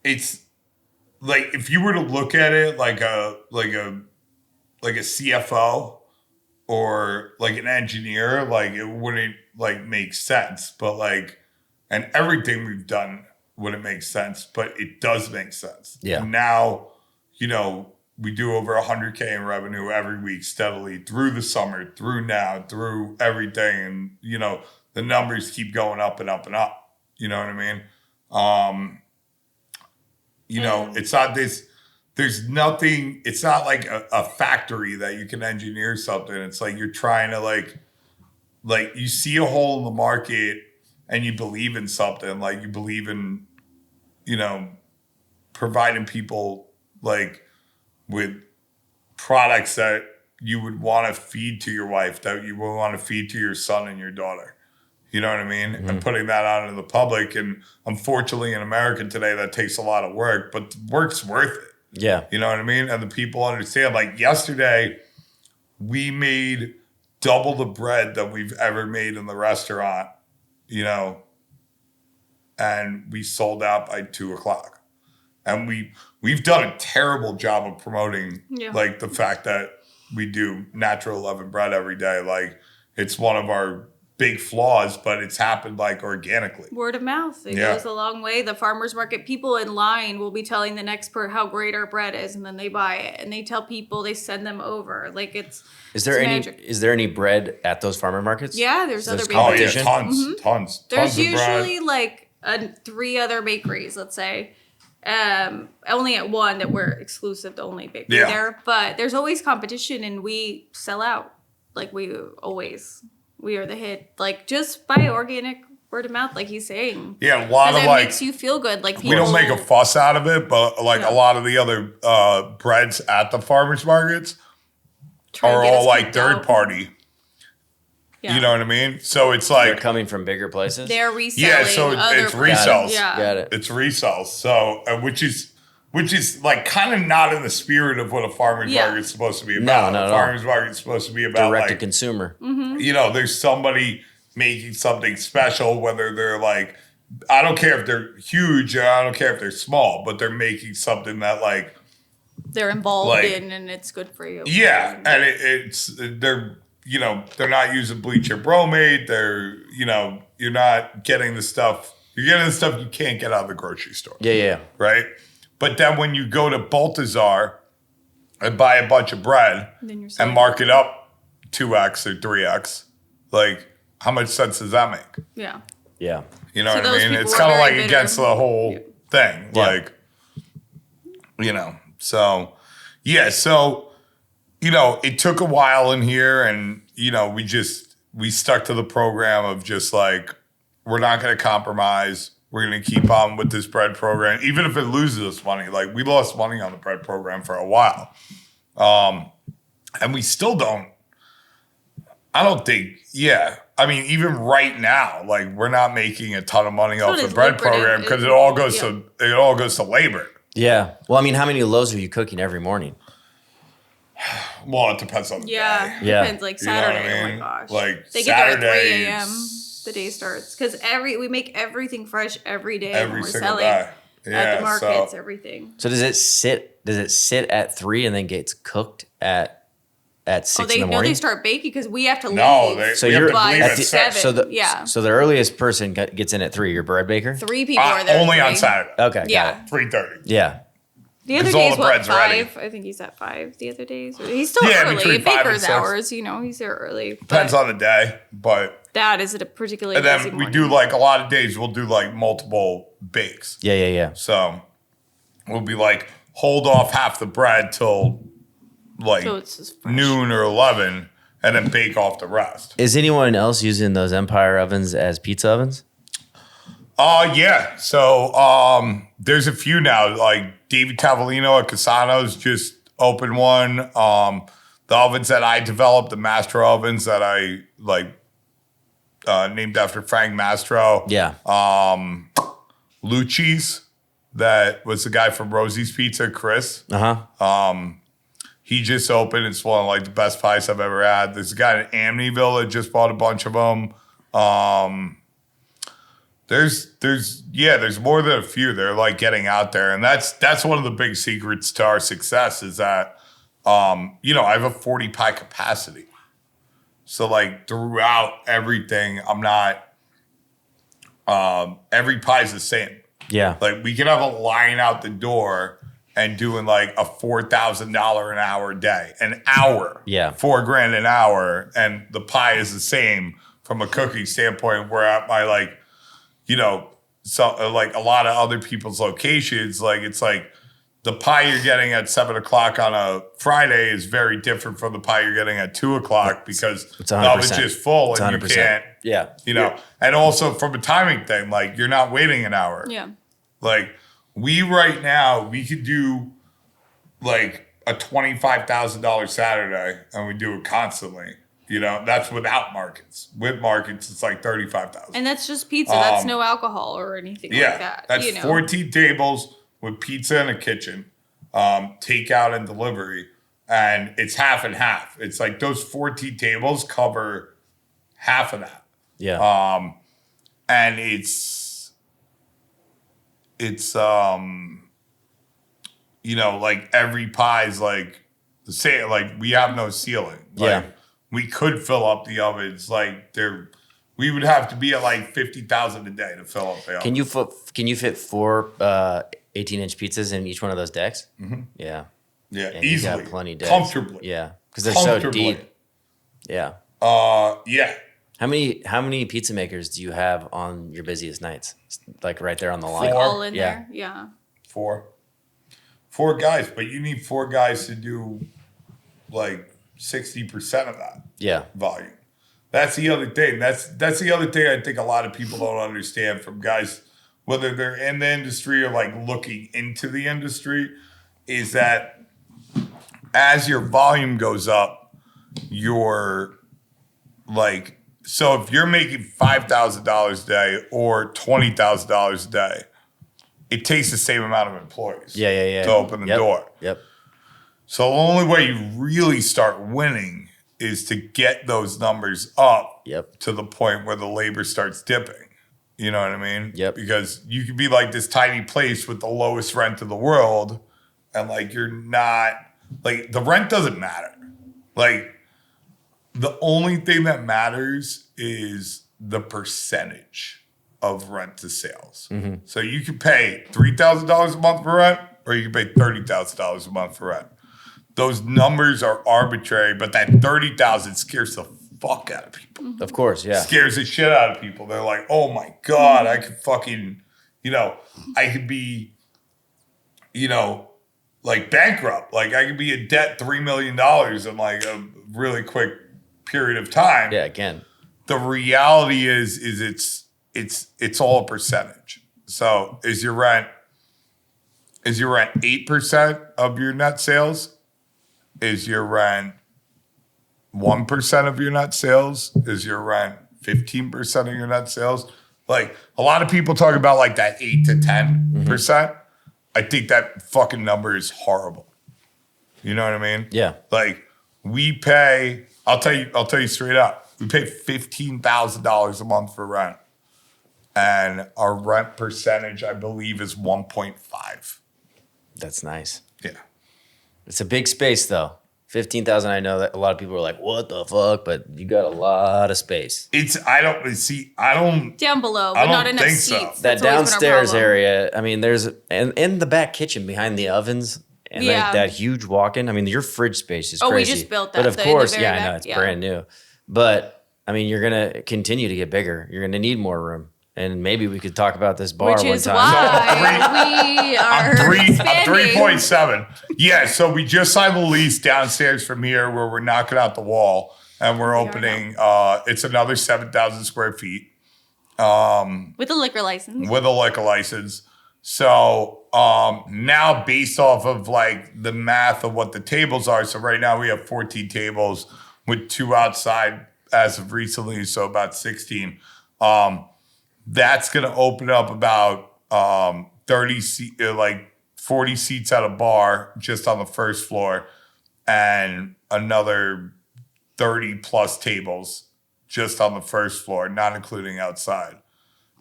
It's like if you were to look at it like a CFO or like an engineer, like it wouldn't like make sense. But like, and everything we've done wouldn't make sense, but it does make sense. Yeah. And now, we do over 100K in revenue every week steadily through the summer, through now, through everything. And, the numbers keep going up and up and up. You know what I mean? It's not this, there's nothing, it's not like a factory that you can engineer something. It's like you're trying to like you see a hole in the market and you believe in something, like you believe in, providing people like with products that you would want to feed to your wife, that you would want to feed to your son and your daughter. You know what I mean? Mm-hmm. And putting that out into the public. And unfortunately in America today, that takes a lot of work, but the work's worth it. Yeah. You know what I mean? And the people understand. Like yesterday, we made double the bread that we've ever made in the restaurant, and we sold out by 2:00. And we've done a terrible job of promoting like the fact that we do natural leavened bread every day. Like it's one of our big flaws, but it's happened like organically. Word of mouth. It goes a long way. The farmers market, people in line will be telling the next person how great our bread is, and then they buy it and they tell people, they send them over. Like it's Is there any bread at those farmer markets? Yeah, there's other bakeries. bakeries. Oh yeah, tons. There's usually like 3 other bakeries, let's say. Only at one that we're exclusive, the only bakery there. But there's always competition, and we sell out. Like we are the hit. Like just by organic word of mouth, like he's saying. Yeah, a lot of it like makes you feel good. Like people, we don't make a fuss out of it, but like a lot of the other breads at the farmers markets are all like third party. Yeah. You know what I mean? So it's like they're coming from bigger places. They're reselling. Yeah, so it's resells. Yeah, got it. It's resells. So which is like kind of not in the spirit of what a farmer's market's supposed to be about. No, a farmer's market's supposed to be about direct like, to consumer. Mm-hmm. You know, there's somebody making something special, whether they're like, I don't care if they're huge, I don't care if they're small, but they're making something that like they're involved in, and it's good for you. Yeah, and they're they're not using bleach or bromate. They're you're not getting the stuff. You're getting the stuff you can't get out of the grocery store. Yeah. Right. But then when you go to Balthazar and buy a bunch of bread and mark it up 2x or 3x, like how much sense does that make? Yeah. Yeah. You know what I mean? It's kind of like against the whole thing. Yeah. Like, so yeah. So, it took a while in here and, we stuck to the program of just like, we're not going to compromise. We're going to keep on with this bread program, even if it loses us money. Like we lost money on the bread program for a while. And we still don't, I don't think, I mean, even right now, like we're not making a ton of money off the bread program because it all goes to labor. Yeah. Well, I mean, how many loaves are you cooking every morning? Well, it depends on the day. Yeah. Depends. Like Saturday. I mean? Oh my gosh. Like they Saturday, get there at 3 a.m. The day starts because we make everything fresh every day. Every we're single selling day. at the markets, everything. So does it sit at 3 and then gets cooked at 6 in the morning? No, they start baking because we have to leave. So you're by 7. So the earliest person gets in at 3. Your bread baker. 3 people are there. Only on Saturday. Okay. Yeah. 3:30. Yeah. The other days, 5? Ready. I think he's at 5 the other days. He's still early. Baker's hours, he's there early. Depends on the day, but that is a particularly and then busy we morning. do like a lot of days. We'll do like multiple bakes. Yeah. So we'll be like hold off half the bread till like noon or 11, and then bake off the rest. Is anyone else using those Empire ovens as pizza ovens? Yeah. So there's a few now. Like David Cavallino at Casano's just opened one. The ovens that I developed, the Mastro ovens that I like, named after Frank Mastro. Yeah. Lucci's, that was the guy from Rosie's Pizza, Chris. He just opened. It's one of like the best pies I've ever had. There's a guy in Amityville that just bought a bunch of them. There's more than a few. They're like getting out there, and that's one of the big secrets to our success is that, I have a 40 pie capacity. So like throughout everything, I'm not. Every pie is the same. Yeah. Like we can have a line out the door and doing like a $4,000 an hour day, an hour. Yeah. $4,000 an hour, and the pie is the same from a cooking standpoint. Where at my like. So like a lot of other people's locations, like it's like the pie you're getting at 7 o'clock on a Friday is very different from the pie you're getting at 2 o'clock because the oven's just full and you can't, and also from a timing thing, like you're not waiting an hour. Yeah. Like right now, we could do like a $25,000 Saturday and we do it constantly. That's without markets. With markets, it's like $35,000. And that's just pizza. That's no alcohol or anything like that. That's 14 tables with pizza in a kitchen, takeout and delivery, and it's half and half. It's like those 14 tables cover half of that. Yeah. And it's like every pie's like the same. Like we have no ceiling. Like, we could fill up the ovens like we would have to be at like 50,000 a day to fill up the oven. Can you fit 4 18-inch pizzas in each one of those decks? Mm-hmm. Yeah, easily. You got plenty of decks. Comfortably. Yeah, because they're so deep. Yeah. Yeah. How many pizza makers do you have on your busiest nights? Like right there on the line. 4. All in there. Yeah. Four guys, but you need 4 guys to do like 60% of that volume. That's the other thing. That's the other thing I think a lot of people don't understand from guys, whether they're in the industry or like looking into the industry, is that as your volume goes up, you're like, so if you're making $5,000 a day or $20,000 a day, it takes the same amount of employees to open the door. Yep. So the only way you really start winning is to get those numbers up to the point where the labor starts dipping. You know what I mean? Yep. Because you could be like this tiny place with the lowest rent in the world, and like you're not, like the rent doesn't matter. Like the only thing that matters is the percentage of rent to sales. So you can pay $3,000 a month for rent, or you can pay $30,000 a month for rent. Those numbers are arbitrary, but that $30,000 scares the fuck out of people. Of course, yeah. Scares the shit out of people. They're like, oh my God, I could fucking, I could be, like bankrupt. Like I could be in debt $3 million in like a really quick period of time. Yeah, again. The reality is it's all a percentage. So is your rent 8% of your net sales? Is your rent 1% of your net sales? Is your rent 15% of your net sales? Like a lot of people talk about like that 8 to 10%. I think that fucking number is horrible. You know what I mean? Yeah. Like we pay, I'll tell you straight up, we pay $15,000 a month for rent. And our rent percentage, I believe, is 1.5. That's nice. Yeah. It's a big space, though. 15,000. I know that a lot of people are like, "What the fuck?" But you got a lot of space. I don't down below, but not enough seats. So. That downstairs area. I mean, there's in the back kitchen behind the ovens and like that huge walk-in. I mean, your fridge space is crazy. We just built that. But of course, I know it's brand new. But I mean, you're gonna continue to get bigger. You're gonna need more room. And maybe we could talk about this bar one time. Which is why we are I'm 3.7. Yeah, so we just signed the lease downstairs from here where we're knocking out the wall. And we're opening, it's another 7,000 square feet. With a liquor license. So now based off of like the math of what the tables are, so right now we have 14 tables with 2 outside as of recently, so about 16. That's going to open up about 40 seats at a bar just on the first floor and another 30 plus tables just on the first floor, not including outside.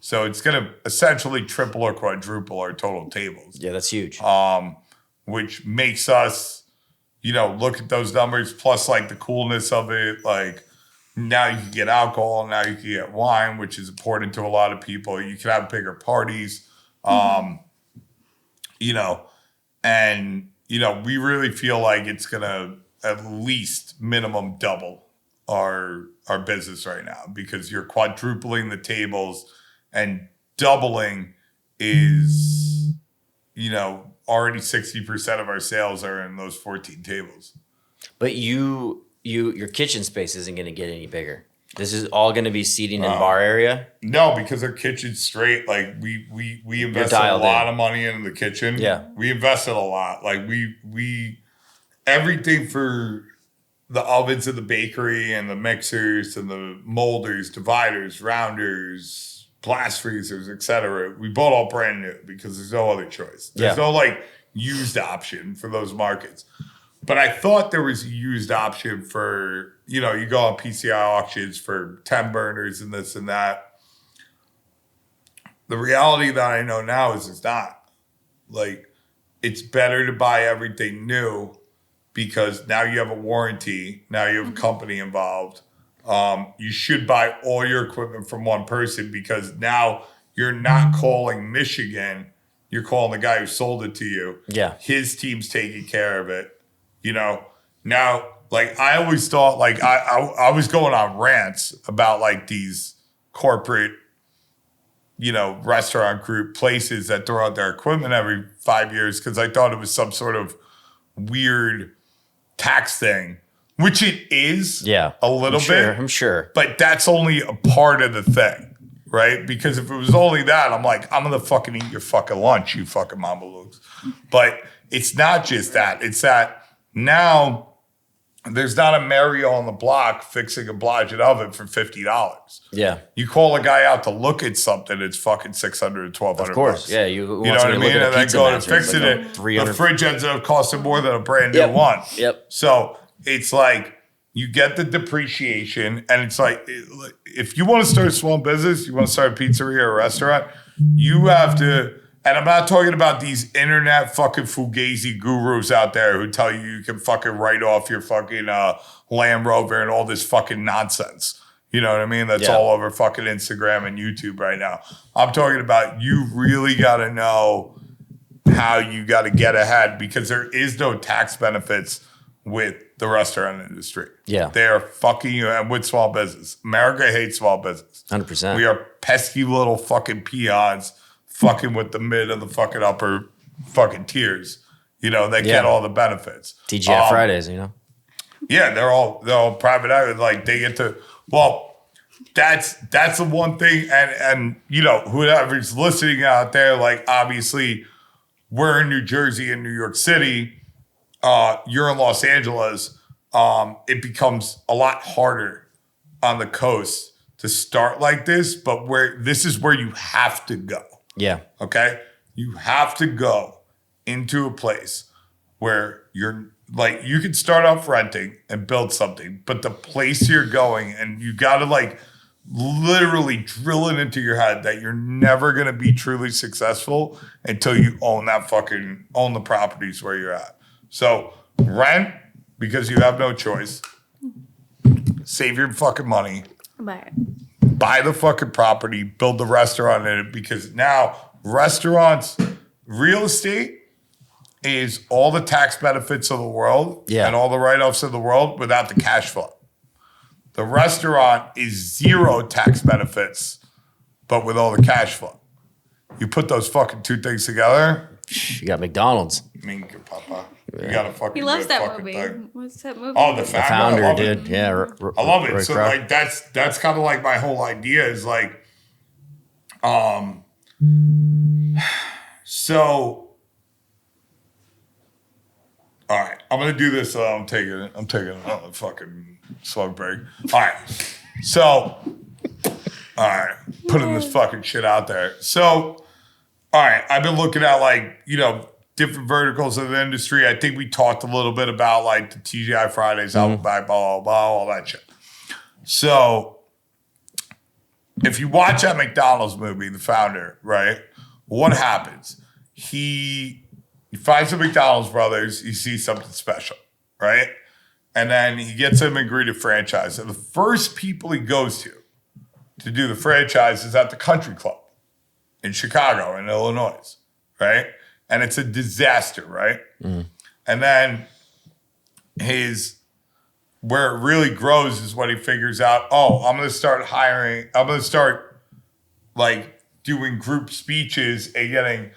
So it's going to essentially triple or quadruple our total tables. Yeah, that's huge. Which makes us, look at those numbers plus like the coolness of it, like now you can get alcohol, now you can get wine, which is important to a lot of people. You can have bigger parties, and, we really feel like it's going to at least minimum double our business right now because you're quadrupling the tables and doubling is, already 60% of our sales are in those 14 tables. But your kitchen space isn't going to get any bigger. This is all going to be seating in bar area? No, because our kitchen's straight. Like we invested a lot of money into the kitchen. Yeah. We invested a lot. Like we everything for the ovens in the bakery and the mixers and the molders, dividers, rounders, blast freezers, etc. We bought all brand new because there's no other choice. There's no like used option for those markets. But I thought there was a used option for, you go on PCI auctions for 10 burners and this and that. The reality that I know now is it's not. Like, it's better to buy everything new because now you have a warranty. Now you have a company involved. You should buy all your equipment from one person because now you're not calling Michigan. You're calling the guy who sold it to you. Yeah. His team's taking care of it. Now, like I always thought, like I was going on rants about like these corporate, restaurant group places that throw out their equipment every 5 years because I thought it was some sort of weird tax thing, which it is a little bit. I'm sure. But that's only a part of the thing, right? Because if it was only that, I'm like, I'm going to fucking eat your fucking lunch, you fucking mamalukes. But it's not just that. It's that now there's not a Mario on the block fixing a Blodgett oven for $50. Yeah. You call a guy out to look at something, it's fucking $600 to $1,200. Of course. Yeah. You know what I mean? And then go to fixing it. The fridge ends up costing more than a brand new one. Yep. So it's like you get the depreciation, and it's like if you want to start a small business, you want to start a pizzeria or a restaurant, you have to. And I'm not talking about these internet fucking fugazi gurus out there who tell you can fucking write off your fucking Land Rover and all this fucking nonsense. You know what I mean? That's all over fucking Instagram and YouTube right now. I'm talking about you really got to know how you got to get ahead because there is no tax benefits with the restaurant industry. Yeah. They're fucking you and with small business. America hates small business. 100%. We are pesky little fucking peons fucking with the mid and the fucking upper fucking tiers. They get all the benefits. TGI Fridays, Yeah, they're all private equity. Like they get to that's the one thing and whoever's listening out there, like obviously we're in New Jersey and New York City, you're in Los Angeles, it becomes a lot harder on the coast to start like this, but this is where you have to go. Yeah. Okay? You have to go into a place where you're like, you can start off renting and build something, but the place you're going and you got to like literally drill it into your head that you're never going to be truly successful until you own the properties where you're at. So rent because you have no choice. Save your fucking money. Buy the fucking property, build the restaurant in it because now restaurants, real estate is all the tax benefits of the world and all the write-offs of the world without the cash flow. The restaurant is zero tax benefits, but with all the cash flow. You put those fucking two things together. You got McDonald's. Papa. You got a fucking He loves that movie. thing. What's that movie? Oh, the Founder. Dude. Yeah. I love it. So like that's kind of like my whole idea is like, so all right, I'm gonna do this. I'm taking a fucking slug break. All right, so putting this fucking shit out there. So all right, I've been looking at like different verticals of the industry. I think we talked a little bit about like the TGI Fridays, album back, blah, blah, blah, all that shit. So if you watch that McDonald's movie, The Founder, right? What happens? He finds the McDonald's brothers. He sees something special, right? And then he gets them to agree to franchise. And the first people he goes to do the franchise is at the country club in Chicago, in Illinois, right? And it's a disaster, right? Mm. And then where it really grows is when he figures out, I'm going to start like doing group speeches and getting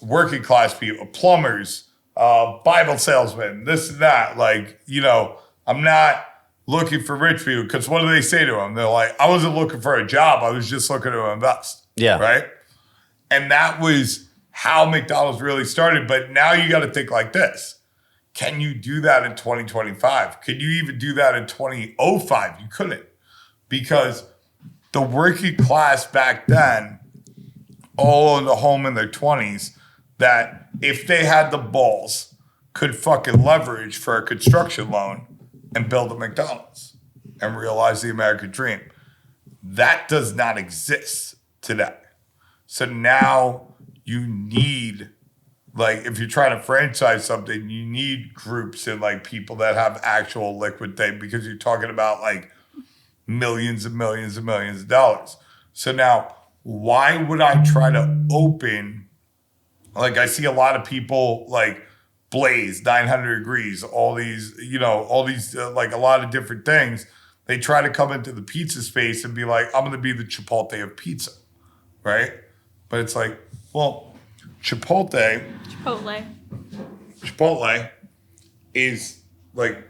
working class people, plumbers, Bible salesmen, this and that. Like, I'm not looking for rich people because what do they say to him? They're like, I wasn't looking for a job. I was just looking to invest. Yeah. Right? And that was how McDonald's really started. But now you got to think like this. Can you do that in 2025? Could you even do that in 2005? You couldn't. Because the working class back then all owned a home in their 20s that if they had the balls could fucking leverage for a construction loan and build a McDonald's and realize the American dream. That does not exist today. So now you need, like, if you're trying to franchise something, you need groups and like people that have actual liquid thing because you're talking about like millions and millions and millions of dollars. So now, why would I try to open, like I see a lot of people like Blaze, 900 Degrees, all these, like a lot of different things. They try to come into the pizza space and be like, I'm going to be the Chipotle of pizza. right? But it's like, well, Chipotle is like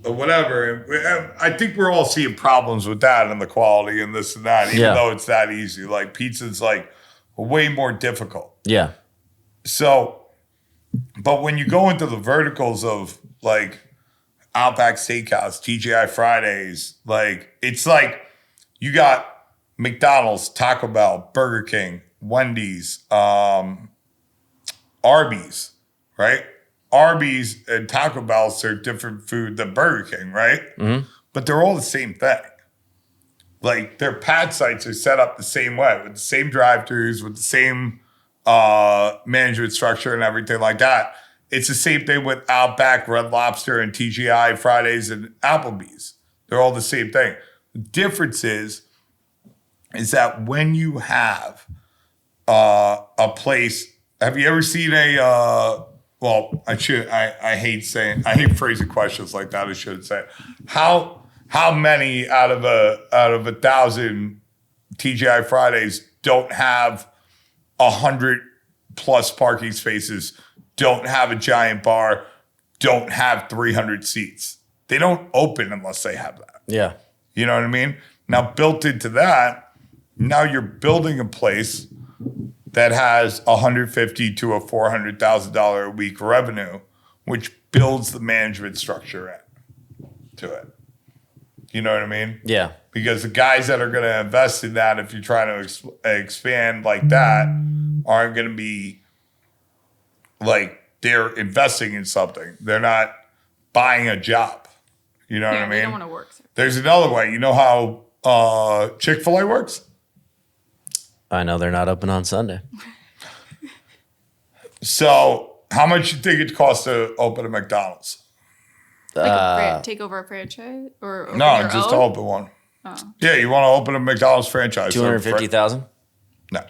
whatever. I think we're all seeing problems with that and the quality and this and that, even though it's that easy. Like pizza's like way more difficult. Yeah. So, but when you go into the verticals of like Outback Steakhouse, TGI Fridays, like it's like you got McDonald's, Taco Bell, Burger King, Wendy's, Arby's, right? Arby's and Taco Bell serve different food than Burger King, right? Mm-hmm. But they're all the same thing. Like their pad sites are set up the same way with the same drive-thrus, with the same management structure and everything like that. It's the same thing with Outback, Red Lobster, and TGI Fridays and Applebee's. They're all the same thing. The difference is that when you have a place, have you ever seen I hate phrasing questions like that. I should say, how many out of 1,000 TGI Fridays don't have 100 plus parking spaces, don't have a giant bar, don't have 300 seats? They don't open unless they have that. Yeah. You know what I mean? Now, built into that, now you're building a place that has $150,000 to $400,000 a week revenue, which builds the management structure to it. You know what I mean? Yeah. Because the guys that are going to invest in that, if you're trying to expand like that, aren't going to be like they're investing in something. They're not buying a job. You know what I mean? They don't want to work. There's another way. You know how Chick-fil-A works? I know they're not open on Sunday. So how much you think it costs to open a McDonald's? Like take over a franchise? Or no, just to open one. Oh. Yeah, you want to open a McDonald's franchise. $250,000? No.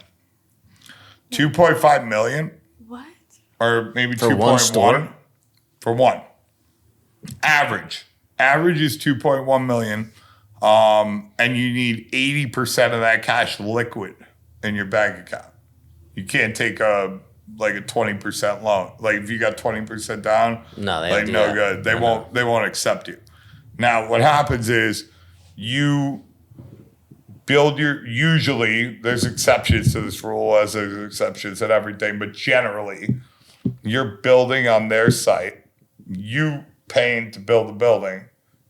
2.5 million. What? Or maybe 2.1. For one. Average is 2.1 million. And you need 80% of that cash liquid in your bank account. You can't take a 20% loan. Like if you got 20% down, no, good. They won't accept you. Now what happens is you build usually there's exceptions to this rule as there's exceptions and everything, but generally you're building on their site, you paying to build the building,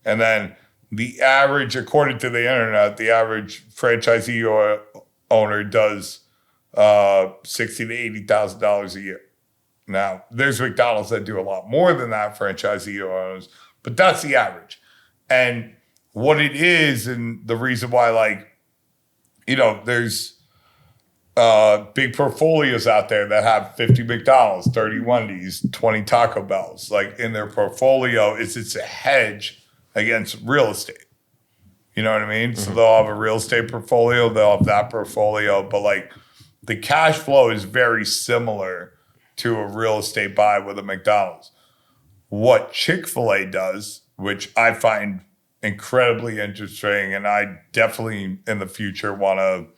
and then the average, according to the internet, the average franchisee or owner does $60,000 to $80,000 a year. Now, there's McDonald's that do a lot more than that, franchisee owners, but that's the average. And what it is, and the reason why, there's big portfolios out there that have 50 McDonald's, 30 Wendy's, 20 Taco Bells, in their portfolio, it's a hedge against real estate. You know what I mean? Mm-hmm. So they'll have a real estate portfolio, they'll have that portfolio, but the cash flow is very similar to a real estate buy with a McDonald's. What Chick-fil-A does, which I find incredibly interesting, and I definitely in the future want to,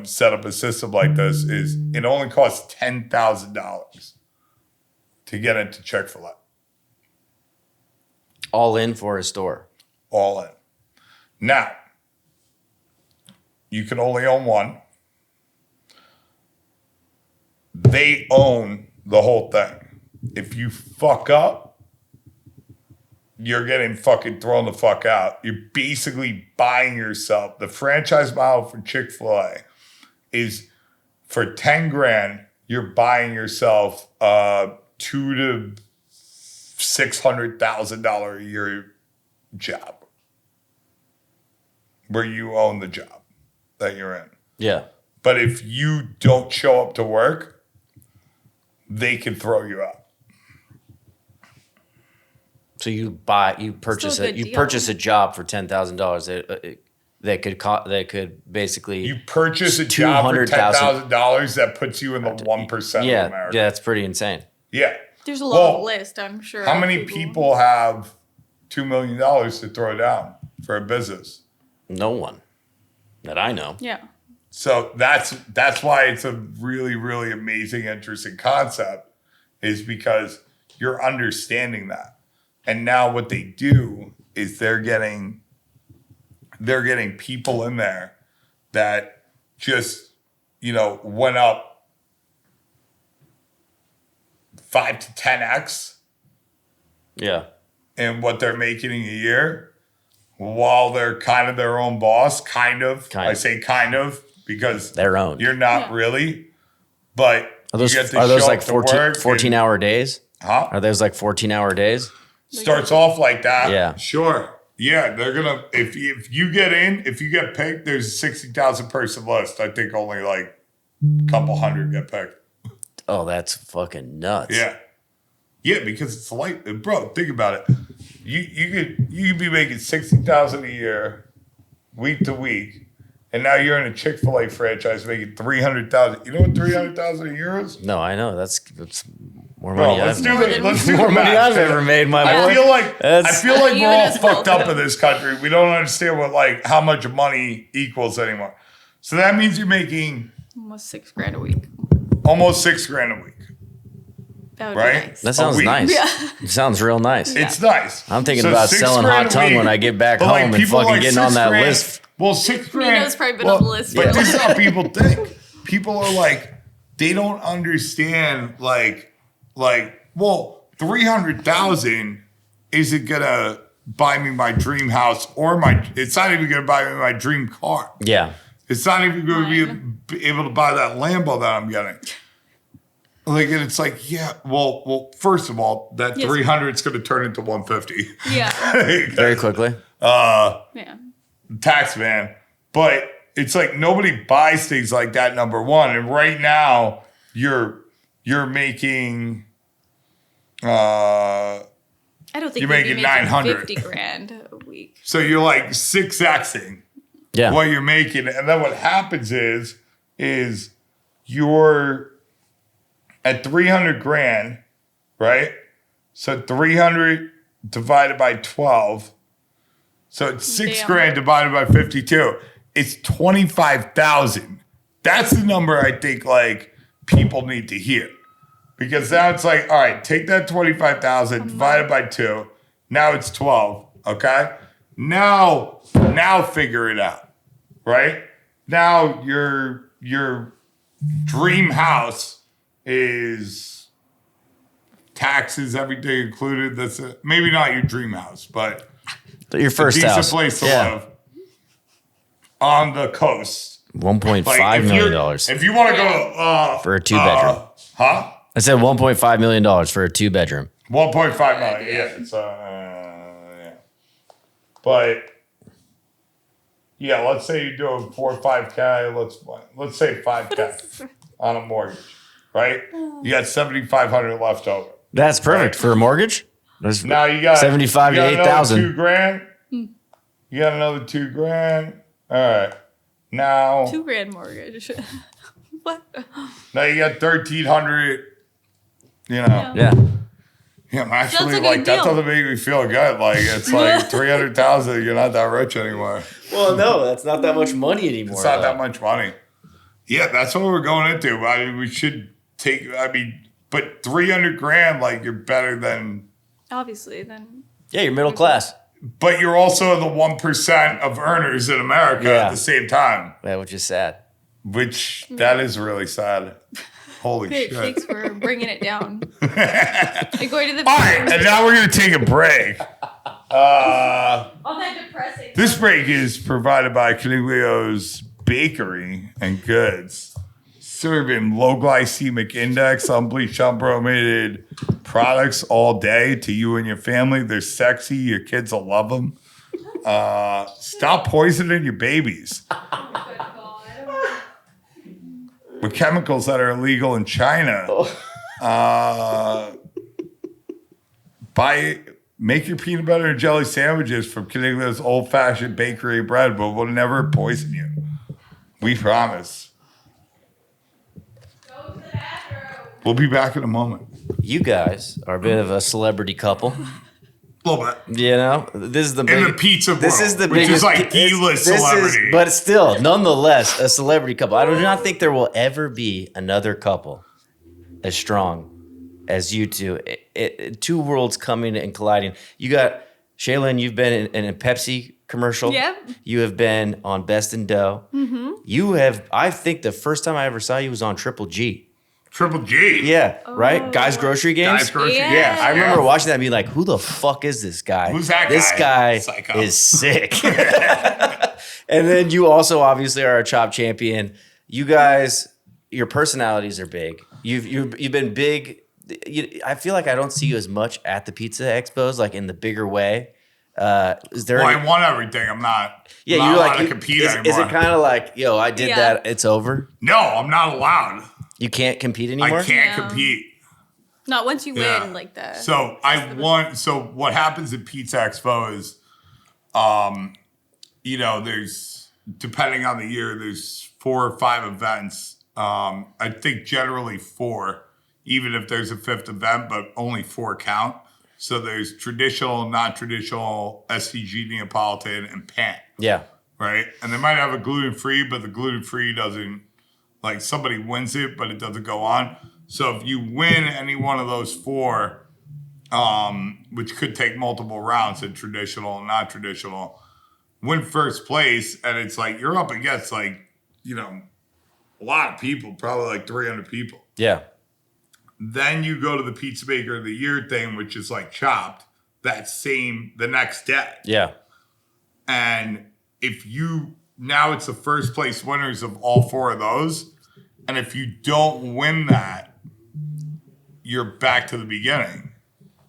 set up a system like this, is it only costs $10,000 to get into Chick-fil-A. All in for a store. All in. Now, you can only own one. They own the whole thing. If you fuck up, you're getting fucking thrown the fuck out. You're basically buying yourself. The franchise model for Chick-fil-A is for 10 grand, you're buying yourself $200,000 to $600,000 a year job where you own the job that you're in. Yeah. But if you don't show up to work, they can throw you out. So you purchase a job for $10,000 that could basically you purchase a job for $10,000 that puts you in the 1% of America. Yeah, that's pretty insane. Yeah. There's a long list, I'm sure. How many people have $2 million to throw down for a business? No one that I know. Yeah. So that's why it's a really, really amazing, interesting concept, is because you're understanding that. And now what they do is they're getting people in there that just, went up 5 to 10x. Yeah. In what they're making in a year, while they're kind of their own boss, kind of. I say kind of because their own. You're not really, but are those, you get to are those show like up to 14-hour days? Huh? Are those like 14-hour days? Starts off like that. Yeah. Sure. Yeah, they're gonna if you get picked, there's a 60,000 person list. I think only like a couple hundred get picked. Oh, that's fucking nuts. Yeah. Yeah, because it's like, bro, think about it. You could be making 60,000 a year, week to week, and now you're in a Chick-fil-A franchise making 300,000. You know what 300,000 a year is? No, I know that's more money. Let's do more the money math. I've ever made. My boy. I feel like we're all as fucked well. up in this country. We don't understand how much money equals anymore. So that means you're making almost $6,000 a week. almost $6,000 a week. That would Right? be nice. That sounds nice. Yeah. It sounds real nice. It's nice. I'm thinking So about $6,000 selling a hot tongue week, when I get back but, home and people fucking getting on that $6,000 list. Well, $6,000. Nino's probably been on the list But for this is how people think. People are like, they don't understand. Well, 300,000 isn't gonna buy me my dream house it's not even gonna buy me my dream car. Yeah. It's not even gonna be able to buy that Lambo that I'm getting. And it's like, yeah, well, first of all, that 300 is gonna turn into 150. Yeah. Very quickly. Yeah. Tax man. But it's like nobody buys things like that, number one. And right now, you're making I don't think you're you'd be making 900. $50,000 a week. So you're like 6xing what you're making. And then what happens is you're at 300 grand, right? So 300 divided by 12. So it's $6,000 divided by 52. It's 25,000. That's the number I think people need to hear. Because now it's like, all right, take that 25,000 divided by 2. Now it's 12. Okay? Now figure it out. Right? Now your dream house is taxes, everything included. That's maybe not your dream house, but Your first a decent house. place to live on the coast. $1.5 million. If you want to go for a 2-bedroom. Huh? I said $1.5 million for a 2-bedroom. 1.5 million. Yeah. It's, yeah. But yeah, let's say you're doing 4 or 5K. Let's say 5K on a mortgage, right? You got 7,500 left over. That's perfect for a mortgage. Now you got 75 to 8,000. $2,000. You got another $2,000. All right. Now $2,000 mortgage. What? Now you got 1,300. Yeah. Yeah, actually, Sounds like a that deal. doesn't make me feel good. It's like 300,000. You're not that rich anymore. Well, no, that's not that much money anymore. It's not that much money. Yeah, that's what we're going into. We should take. But 300 grand, you're better than. Obviously, then. Yeah, you're middle class. But you're also in the 1% of earners in America at the same time. Yeah, which is sad. That is really sad. Holy Great, shit. thanks for bringing it down. Going to the. All right, and now we're going to take a break. All that depressing. This break is provided by Coniglio's Bakery and Goods, serving low glycemic index, unbleached, unbrominated products all day to you and your family. They're sexy. Your kids will love them. Stop poisoning your babies with chemicals that are illegal in China. Make your peanut butter and jelly sandwiches from Coniglio's old-fashioned bakery bread, but we'll never poison you. We promise. Go to the bathroom. We'll be back in a moment. You guys are a bit of a celebrity couple. A little bit. You know, this is the In the pizza world, This is the which biggest, is like D-list celebrity. but still, nonetheless, a celebrity couple. I do not think there will ever be another couple as strong as you two. Two worlds coming and colliding. You got Shealyn. You've been in a Pepsi commercial. Yep. You have been on Best in Dough. Mm-hmm. You have. I think the first time I ever saw you was on Triple G. Triple G. Yeah, right? Guys Grocery Games? Guys Grocery Yeah. Games. I remember watching that and being like, who the fuck is this guy? Who's that This guy Psycho. is sick. And then you also obviously are a chop champion. You guys, your personalities are big. You've been big. I feel like I don't see you as much at the pizza expos, like in the bigger way. Is there? Well, I won everything. I'm not. Yeah, not you're allowed like, to compete is anymore. it kind of like, yo, I did that, it's over? No, I'm not allowed. You can't compete anymore? I can't Yeah. compete. Not once you Yeah. win like that. So I won. So what happens at Pizza Expo is, there's, depending on the year, there's 4 or 5 events. I think generally 4, even if there's a 5th event, but only 4 count. So there's traditional, non-traditional, SCG, Neapolitan, and Pan, Yeah. right? And they might have a gluten-free, but the gluten-free doesn't, like somebody wins it, but it doesn't go on. So if you win any one of those 4, which could take multiple rounds in traditional and non-traditional, win first place, and it's like you're up against like, a lot of people, probably like 300 people. Yeah. Then you go to the Pizza Maker of the Year thing, which is like Chopped, the next day. Yeah. And now it's the first place winners of all 4 of those. And if you don't win that, you're back to the beginning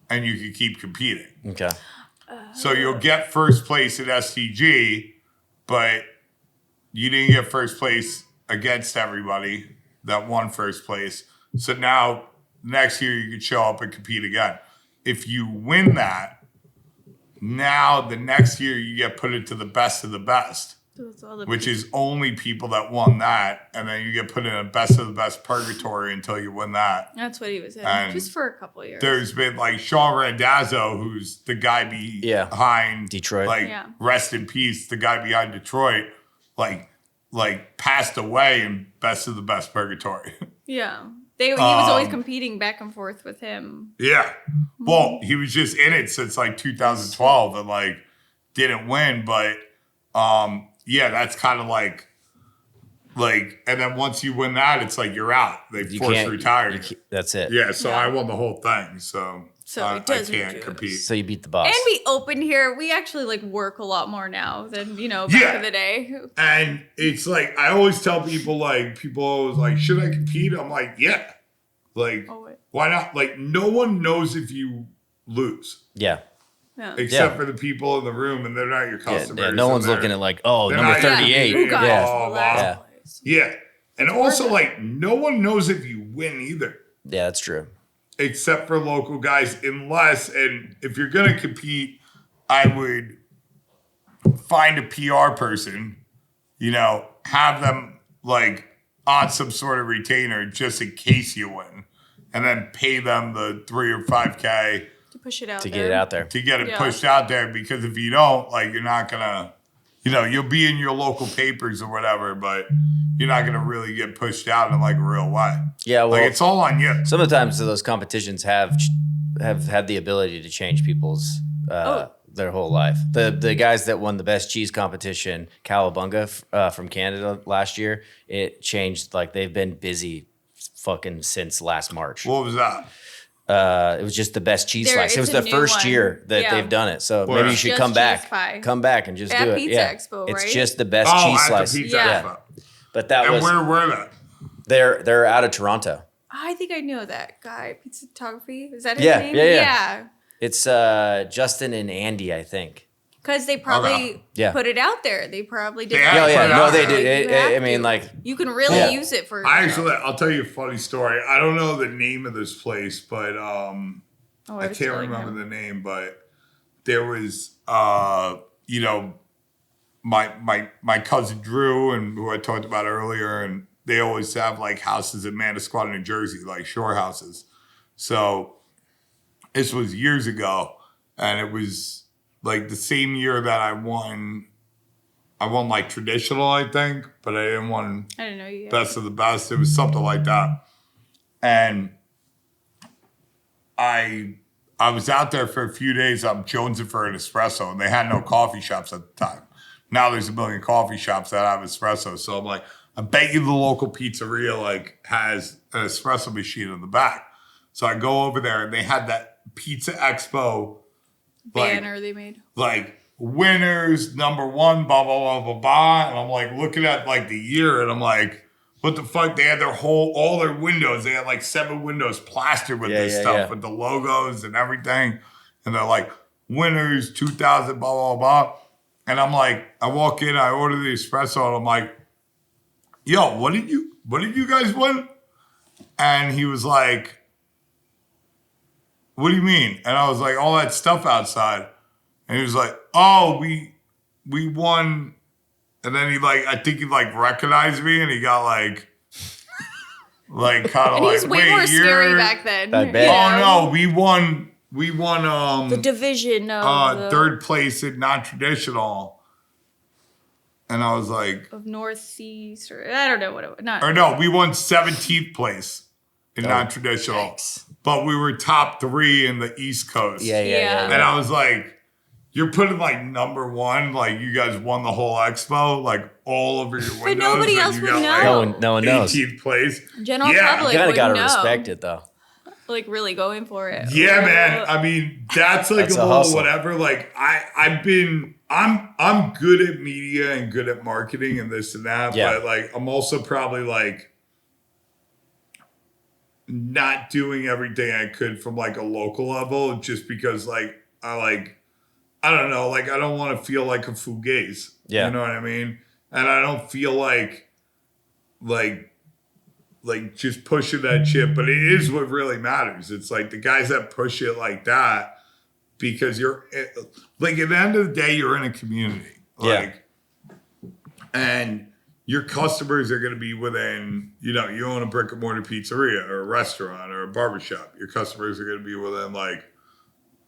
and you can keep competing. Okay. So you'll get first place at STG, but you didn't get first place against everybody that won first place. So now next year you could show up and compete again. If you win that, now the next year you get put into the best of the best, which is only people that won that. And then you get put in a best of the best purgatory until you win that. That's what he was in. And Just for a couple years. There's been like Sean Randazzo, who's the guy behind Detroit. Rest in peace, the guy behind Detroit, like passed away in best of the best purgatory. Yeah. He was always competing back and forth with him. Yeah. Well, he was just in it since like 2012 and like didn't win. But yeah, that's kind of like, and then once you win that, it's like you're out. They force retire. That's it. Yeah. So I won the whole thing. So I doesn't can't compete. So you beat the boss. And we open here. We actually work a lot more now than, back in the day. And it's like, I always tell people, people always like, should I compete? I'm like, yeah. Why not? No one knows if you lose. Yeah. Except for the people in the room, and they're not your customers. Yeah, no one's looking at number 38. Who got Yeah. last place? Yeah. And also, no one knows if you win either. Yeah, that's true. Except for local guys, and if you're going to compete, I would find a PR person, have them on some sort of retainer just in case you win, and then pay them the $3 or $5K to push it out to get it out there. To get it pushed out there, because if you don't, you're not going to, you'll be in your local papers or whatever, but you're not going to really get pushed out in a real way. Yeah, well, it's all on you. Sometimes those competitions have had the ability to change people's their whole life. The guys that won the best cheese competition, Cowabunga from Canada last year, it changed. They've been busy fucking since last March. What was that? It was just the best cheese slice. It was the first year that they've done it. So maybe you should come back and just do it. Pizza Expo, right? It's just the best cheese slice. Pizza Expo. But that was. And where were they? They're out of Toronto. I think I know that guy. Pizza Photography. Is that his name? Yeah. It's Justin and Andy, I think. Because they probably put it out there. They probably did. They did. You can really use it for. I'll tell you a funny story. I don't know the name of this place, but I can't remember the name. But there was, my cousin Drew, and who I talked about earlier, and they always have houses in Manasquan, New Jersey, shore houses. So this was years ago. And it was like the same year that I won like traditional, I think, but I didn't win I didn't know you. best of the best. It was something like that. And I was out there for a few days. I'm jonesing for an espresso, and they had no coffee shops at the time. Now there's a million coffee shops that have espresso. So I'm like, I bet you the local pizzeria like has an espresso machine in the back. So I go over there, and they had that Pizza Expo banner they made. Like winners, number one, blah, blah, blah, blah, blah. And I'm like looking at like the year, and I'm like, what the fuck? They had all their windows. They had like 7 windows plastered with this stuff, with the logos and everything. And they're like, winners, 2000, blah, blah, blah. And I'm like, I walk in, I order the espresso, and I'm like, yo, what did you guys win? And he was like, what do you mean? And I was like, all that stuff outside. And he was like, oh, we won. And then I think he recognized me, and he got kind of and he's way more scary back then. I bet. Oh no, we won the division of third place in non-traditional. And I was like, of Northeast, or I don't know what it was. Or no, we won 17th place in non-traditional. Thanks. But we were top 3 in the East Coast. Yeah. And I was like, you're putting number 1, you guys won the whole expo, all over your windows. But nobody else would know. No one knows. 18th place. General public You would gotta know. respect it though. Really going for it. Yeah, man. I mean, that's That's a a little hustle. whatever. I'm good at media and good at marketing and this and that. Yeah. But I'm also probably not doing everything I could from a local level, just because I don't know, I don't want to feel like a fugazi. Yeah. You know what I mean? And I don't feel like just pushing that shit, but it is what really matters. It's the guys that push it like that, because you're at the end of the day, you're in a community. And your customers are going to be within, you own a brick and mortar pizzeria or a restaurant or a barbershop. Your customers are going to be within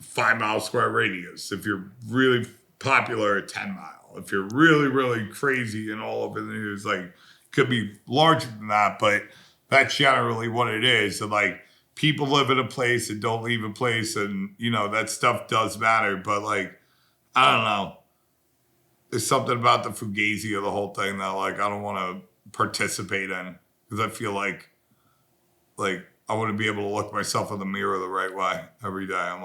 5 mile square radius. If you're really popular, a 10 mile. If you're really, really crazy and all over the news, could be larger than that, but that's generally what it is. And people live in a place and don't leave a place, and that stuff does matter. But I don't know. There's something about the fugazi of the whole thing that I don't want to participate in, because I feel like I wouldn't be able to look myself in the mirror the right way every day. I'm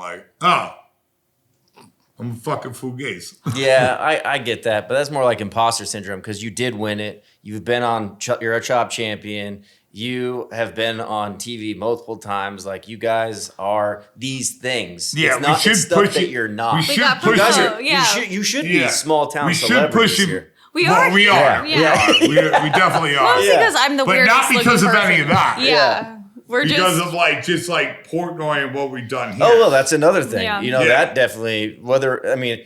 I'm a fucking fugazi. Yeah, I get that, but that's more like imposter syndrome, because you did win it. You've been on, you're a chop champion. You have been on TV multiple times. You guys are these things. Yeah, it's not, we should it's stuff push that it. you're not. We We should got push pushed it. out. Yeah. You should be small town We should celebrities push it. here. We are. We are. Yeah. We definitely are. Mostly because I'm the But weirdest not because looking of any of person. that. Yeah. We're Because just of Portnoy and what we've done here. Oh, well, that's another thing. Yeah. That definitely,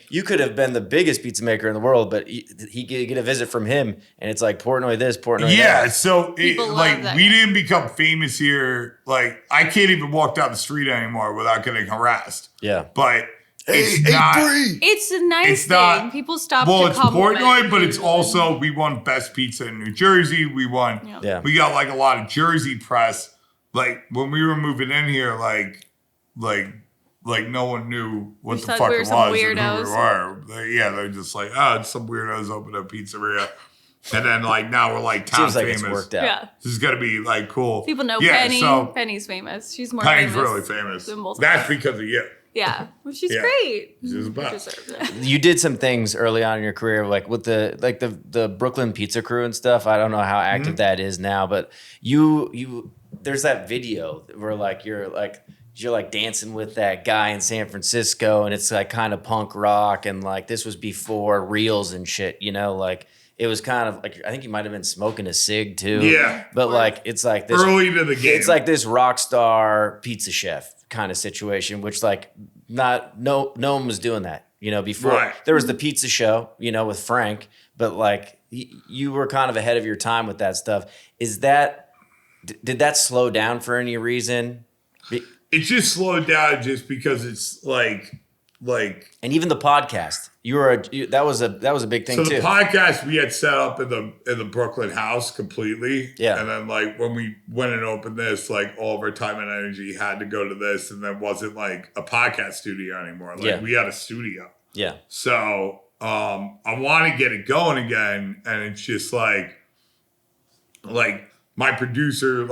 you could have been the biggest pizza maker in the world, but he get a visit from him, and it's Portnoy this, Portnoy Yeah, that. so People love that we guy. didn't become famous here. I can't even walk down the street anymore without getting harassed. Yeah. But it's not. it's a nice It's thing. not. People stop Well, to it's compliment. Portnoy, but it's people. also, we won best pizza in New Jersey. We won. Yeah. We got a lot of Jersey press. When we were moving in here, no one knew what We the thought fuck we it were was some and who weirdos. we were. They're just it's some weirdos open a pizzeria. And then now we're town Seems like famous. it's worked out. Yeah. This is gonna be cool. People know Yeah, Penny. so Penny's famous. She's more Penny's famous. really famous. than most That's of us. because of you. Yeah. Well, she's Yeah. great. She's the best. Deserves it. You did some things early on in your career, with the Brooklyn Pizza Crew and stuff. I don't know how active that is now, but you there's that video where you're dancing with that guy in San Francisco, and it's kind of punk rock, and this was before reels and shit, it was kind of I think you might have been smoking a cig too. Yeah. But it's this Early to the game. it's this rock star pizza chef kind of situation, which no one was doing that, before. Right. There was the pizza show, with Frank, but you were kind of ahead of your time with that stuff. Did that slow down for any reason? It just slowed down just because it's like, and even the podcast, that was a big thing so too. the podcast we had set up in the Brooklyn house completely. Yeah. And then like when we went and opened this, like all of our time and energy had to go to this, and then wasn't like a podcast studio anymore. Like we had a studio. Yeah. So I want to get it going again, and it's just like my producer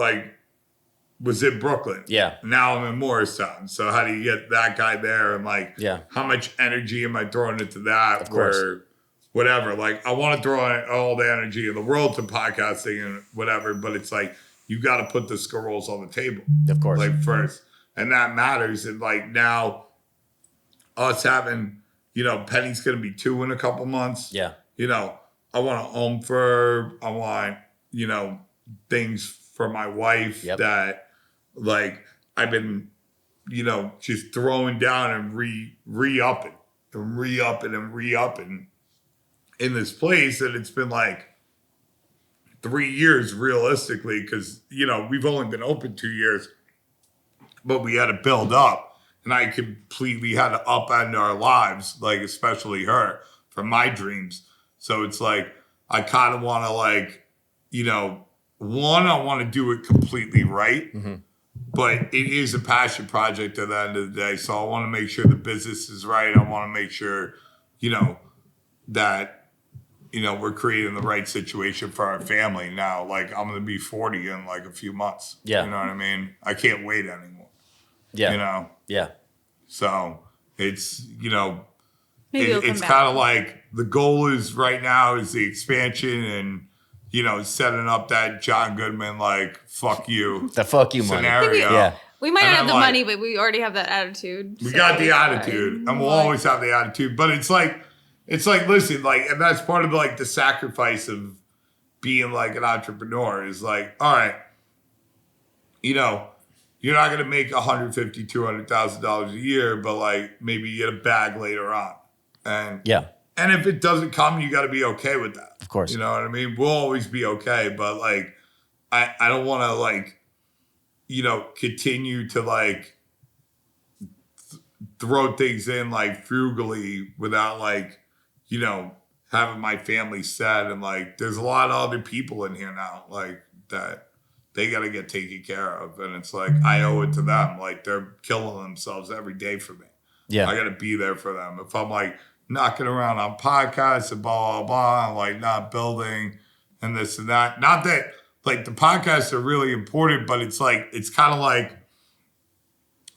was in Brooklyn. Yeah. Now I'm in Morristown. So how do you get that guy there? And how much energy am I throwing into that? Of course. Where whatever. Like I want to throw all the energy in the world to podcasting and whatever, but it's like you got to put the squirrels on the table. Of course. Like first. And that matters. And like now us having, Penny's gonna be 2 in a couple months. Yeah. I want a home I want, things for my wife that like I've been, just throwing down and re-upping in this place. And it's been like 3 years realistically, because, we've only been open 2 years, but we had to build up, and I completely had to upend our lives, like especially her, for my dreams. So it's like, I kind of want to one, I want to do it completely right, but it is a passion project at the end of the day. So I want to make sure the business is right. I want to make sure, that, we're creating the right situation for our family now. Like I'm going to be 40 in like a few months. Yeah. You know what I mean? I can't wait anymore. Yeah. Yeah. So it's, Maybe it's kind of like the goal is right now is the expansion and, setting up that John Goodman, like, fuck you. The fuck you scenario. money. Yeah. We might not have the money, but we already have that attitude. We got the attitude, and we'll always have the attitude. But it's like, listen, like, and that's part of like the sacrifice of being like an entrepreneur is like, all right, you're not going to make $150,000, $200,000 a year, but like maybe you get a bag later on. And and if it doesn't come, you got to be okay with that. Of course. You know what I mean? We'll always be okay. But like, I don't want to like, continue to like throw things in like frugally without like, having my family set. And like, there's a lot of other people in here now, like that they got to get taken care of. And it's like, I owe it to them. Like they're killing themselves every day for me. Yeah. I got to be there for them. If I'm like knocking around on podcasts and blah, blah, blah, and like not building and this and that, not that like the podcasts are really important, but it's like, it's kind of like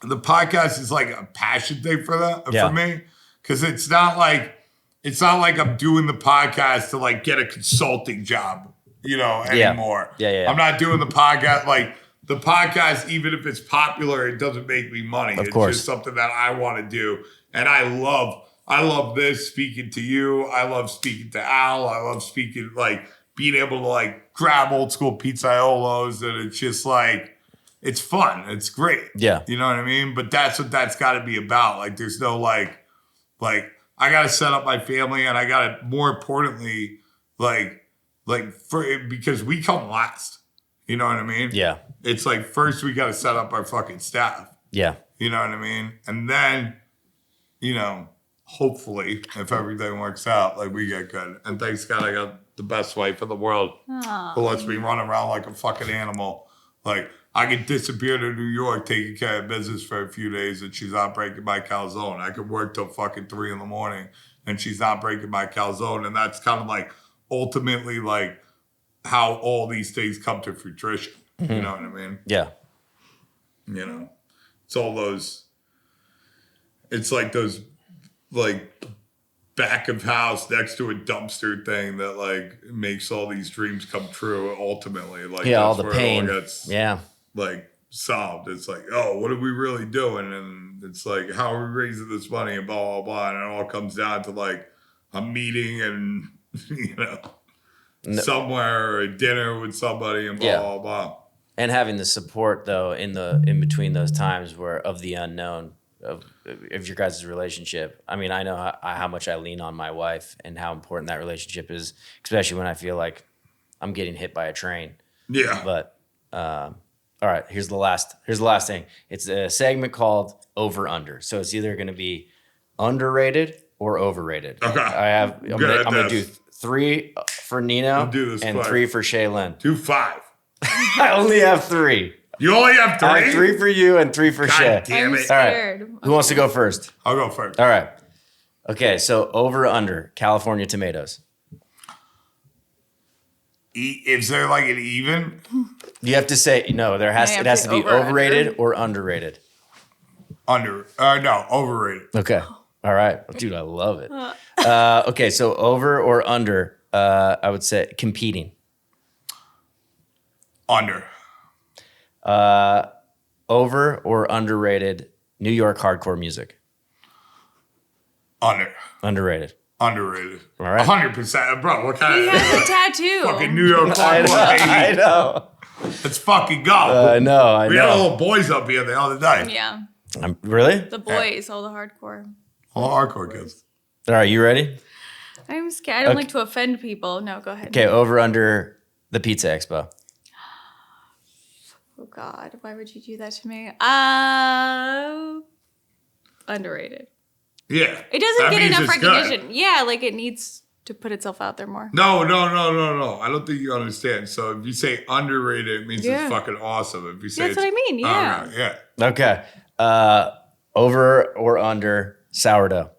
the podcast is like a passion thing for me. Cause it's not like I'm doing the podcast to like get a consulting job, anymore. Yeah. I'm not doing the podcast. Like the podcast, even if it's popular, it doesn't make me money. Of course. It's just something that I want to do. And I love this, speaking to you. I love speaking to Al. I love speaking, like being able to like grab old school pizzaiolos. And it's just like, it's fun. It's great. Yeah. You know what I mean? But that's what that's got to be about. Like, there's no like I got to set up my family, and I got to, more importantly, because we come last. You know what I mean? Yeah. It's like, first we got to set up our fucking staff. Yeah. You know what I mean? And then, hopefully, if everything works out, like we get good. And thanks God I got the best wife in the world who lets me run around like a fucking animal. Like, I could disappear to New York taking care of business for a few days and she's not breaking my calzone. I could work till fucking 3 a.m. and she's not breaking my calzone. And that's kind of like ultimately like how all these things come to fruition. Mm-hmm. You know what I mean? Yeah. It's all those, it's like those like back of house next to a dumpster thing that like makes all these dreams come true ultimately. Like, yeah, that's all the where pain. It all gets, yeah. like solved. It's like, oh, what are we really doing? And it's like, how are we raising this money and blah, blah, blah. And it all comes down to like a meeting and, somewhere or a dinner with somebody and blah, blah, blah. And having the support though in between those times where of the unknown of your guys' relationship. I mean, I know how much I lean on my wife and how important that relationship is, especially when I feel like I'm getting hit by a train. Yeah. But all right, here's the last thing. It's a segment called Over Under. So it's either going to be underrated or overrated. Okay. I'm gonna do 3 for Nino do this and quick. 3 for Shealyn. Do 5. I only have 3. You only have 3? I have 3 for you and 3 for Shay. God damn I'm it. scared. All right. Who wants to go first? I'll go first. All right. Okay, so over or under California tomatoes. Is there like an even? You have to say no. It has to be over, overrated under. or underrated. No, overrated. Okay. All right, dude, I love it. Okay, so over or under? I would say competing. Under. Over or underrated New York hardcore music. Under. Underrated. Underrated. All right. 100%. Bro, what kind He of has a tattoo. fucking New York I hardcore, baby? know. Let's fucking go. I know. We had little boys up here the other day. Yeah. Really? The boys, all the hardcore. All hardcore kids. All right, you ready? I'm scared. I don't like to offend people. No, go ahead. Okay, over under the Pizza Expo. Oh God, why would you do that to me? Underrated. Yeah. It doesn't That get means enough it's good. recognition. Yeah, like it needs to put itself out there more. No. I don't think you understand. So if you say underrated, it means Yeah. it's fucking awesome. If you say That's what I mean. Yeah. Okay, yeah. Okay. Over or under sourdough.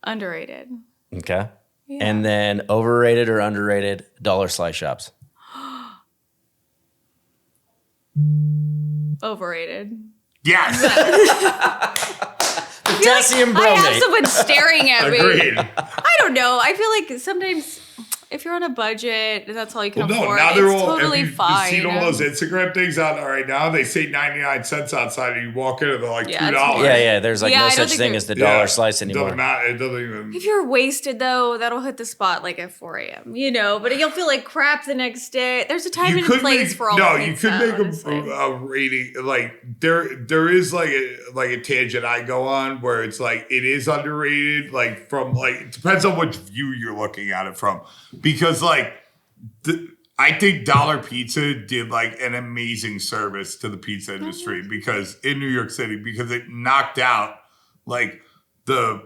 Underrated. Okay. Yeah. And then overrated or underrated dollar slice shops. Overrated. Yes. Potassium I have bromate. someone staring at me. Agreed. I don't know. I feel like sometimes if you're on a budget and that's all you can Well, no, afford, now they're it's all. totally Have you fine. seen all those Instagram things out there right now? They say 99 cents outside, and you walk in and they're like $2. Yeah, it's weird. Yeah. There's like Yeah, no I don't such think thing they're- as the dollar slice It anymore. doesn't matter. It doesn't even. If you're wasted though, that'll hit the spot like at 4 a.m. You know, but you'll feel like crap the next day. There's a time and place for all. No, pizza, you could make honestly. a rating. Like there is like a tangent I go on where it's like it is underrated. Like from like it depends on which view you're looking at it from, because like I think Dollar Pizza did like an amazing service to the pizza industry because in New York City, because it knocked out like the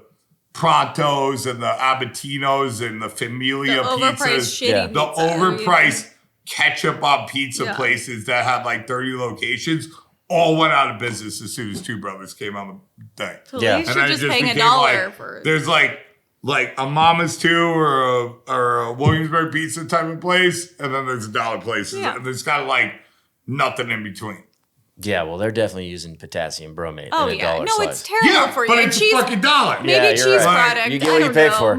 Prontos and the Abatinos and the Familia The overpriced pizzas, shitty the pizza, overpriced ketchup on pizza Yeah. places that had like 30 locations all went out of business as soon as Two Brothers came on the thing. So Yeah. at least And you're then it just paying became $1 like, for. there's like a Mama's 2 or a Williamsburg pizza type of place, and then there's dollar places, Yeah. and there's kind of like nothing in between. Yeah, well, they're definitely using potassium bromate Oh in a yeah, dollar no, slice. it's terrible Yeah, for but you. it's Cheese, a fucking dollar. maybe Yeah, a cheese you're right. product. You get I what you don't pay know. for.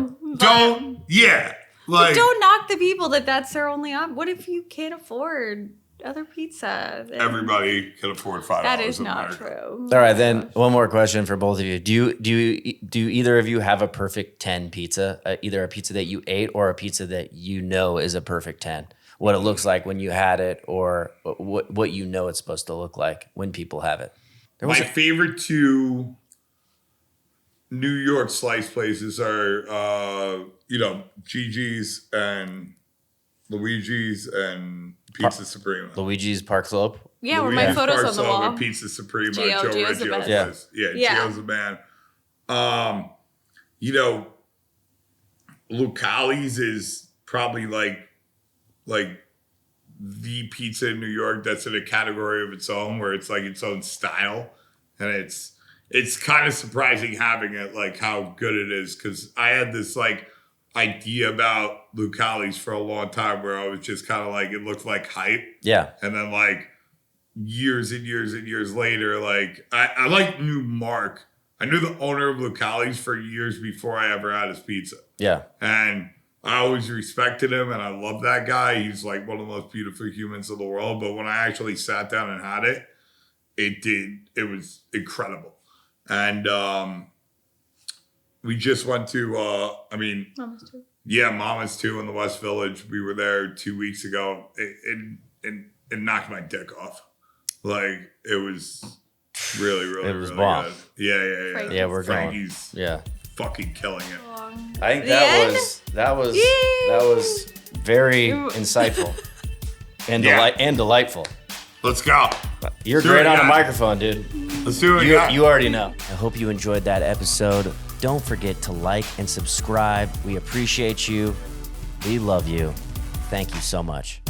But Like don't knock the people that's their only option. What if you can't afford other pizza? Then everybody can afford $5. that is in not America. true. All right, then one more question for both of you. Do either of you have a perfect 10 pizza? Either a pizza that you ate or a pizza that you know is a perfect 10? What it looks like when you had it, or what you know it's supposed to look like when people have it. My favorite 2 New York slice places are, Gigi's and Luigi's and Pizza Suprema. Luigi's Park Slope. Yeah, where my Luigi's photos Park on the Slope wall. and Pizza Suprema, Gio, Joe Gio's the Reggio's best. place. Yeah, Yeah. Gio's the man. Lucali's is probably like the pizza in New York that's in a category of its own, where it's like its own style, and it's kind of surprising having it, like how good it is, because I had this like idea about Lucali's for a long time where I was just kind of like, it looked like hype. Yeah. And then like years and years and years later, like I like knew Mark. I knew the owner of Lucali's for years before I ever had his pizza. Yeah. And I always respected him and I love that guy. He's like one of the most beautiful humans in the world. But when I actually sat down and had it, it was incredible. And we just went to Mama's too. yeah, Mama's 2 in the West Village. We were there 2 weeks ago. It knocked my dick off. Like it was really, really, It was really bomb. good. Yeah. Frankie. Yeah, we're going. Frankie's Yeah. fucking killing it. I think The end? that was Yay! very insightful and Yeah. delightful. Let's go. You're Sure, great on a yeah. microphone, dude. Let's do it. You already know. I hope you enjoyed that episode. Don't forget to like and subscribe. We appreciate you. We love you. Thank you so much.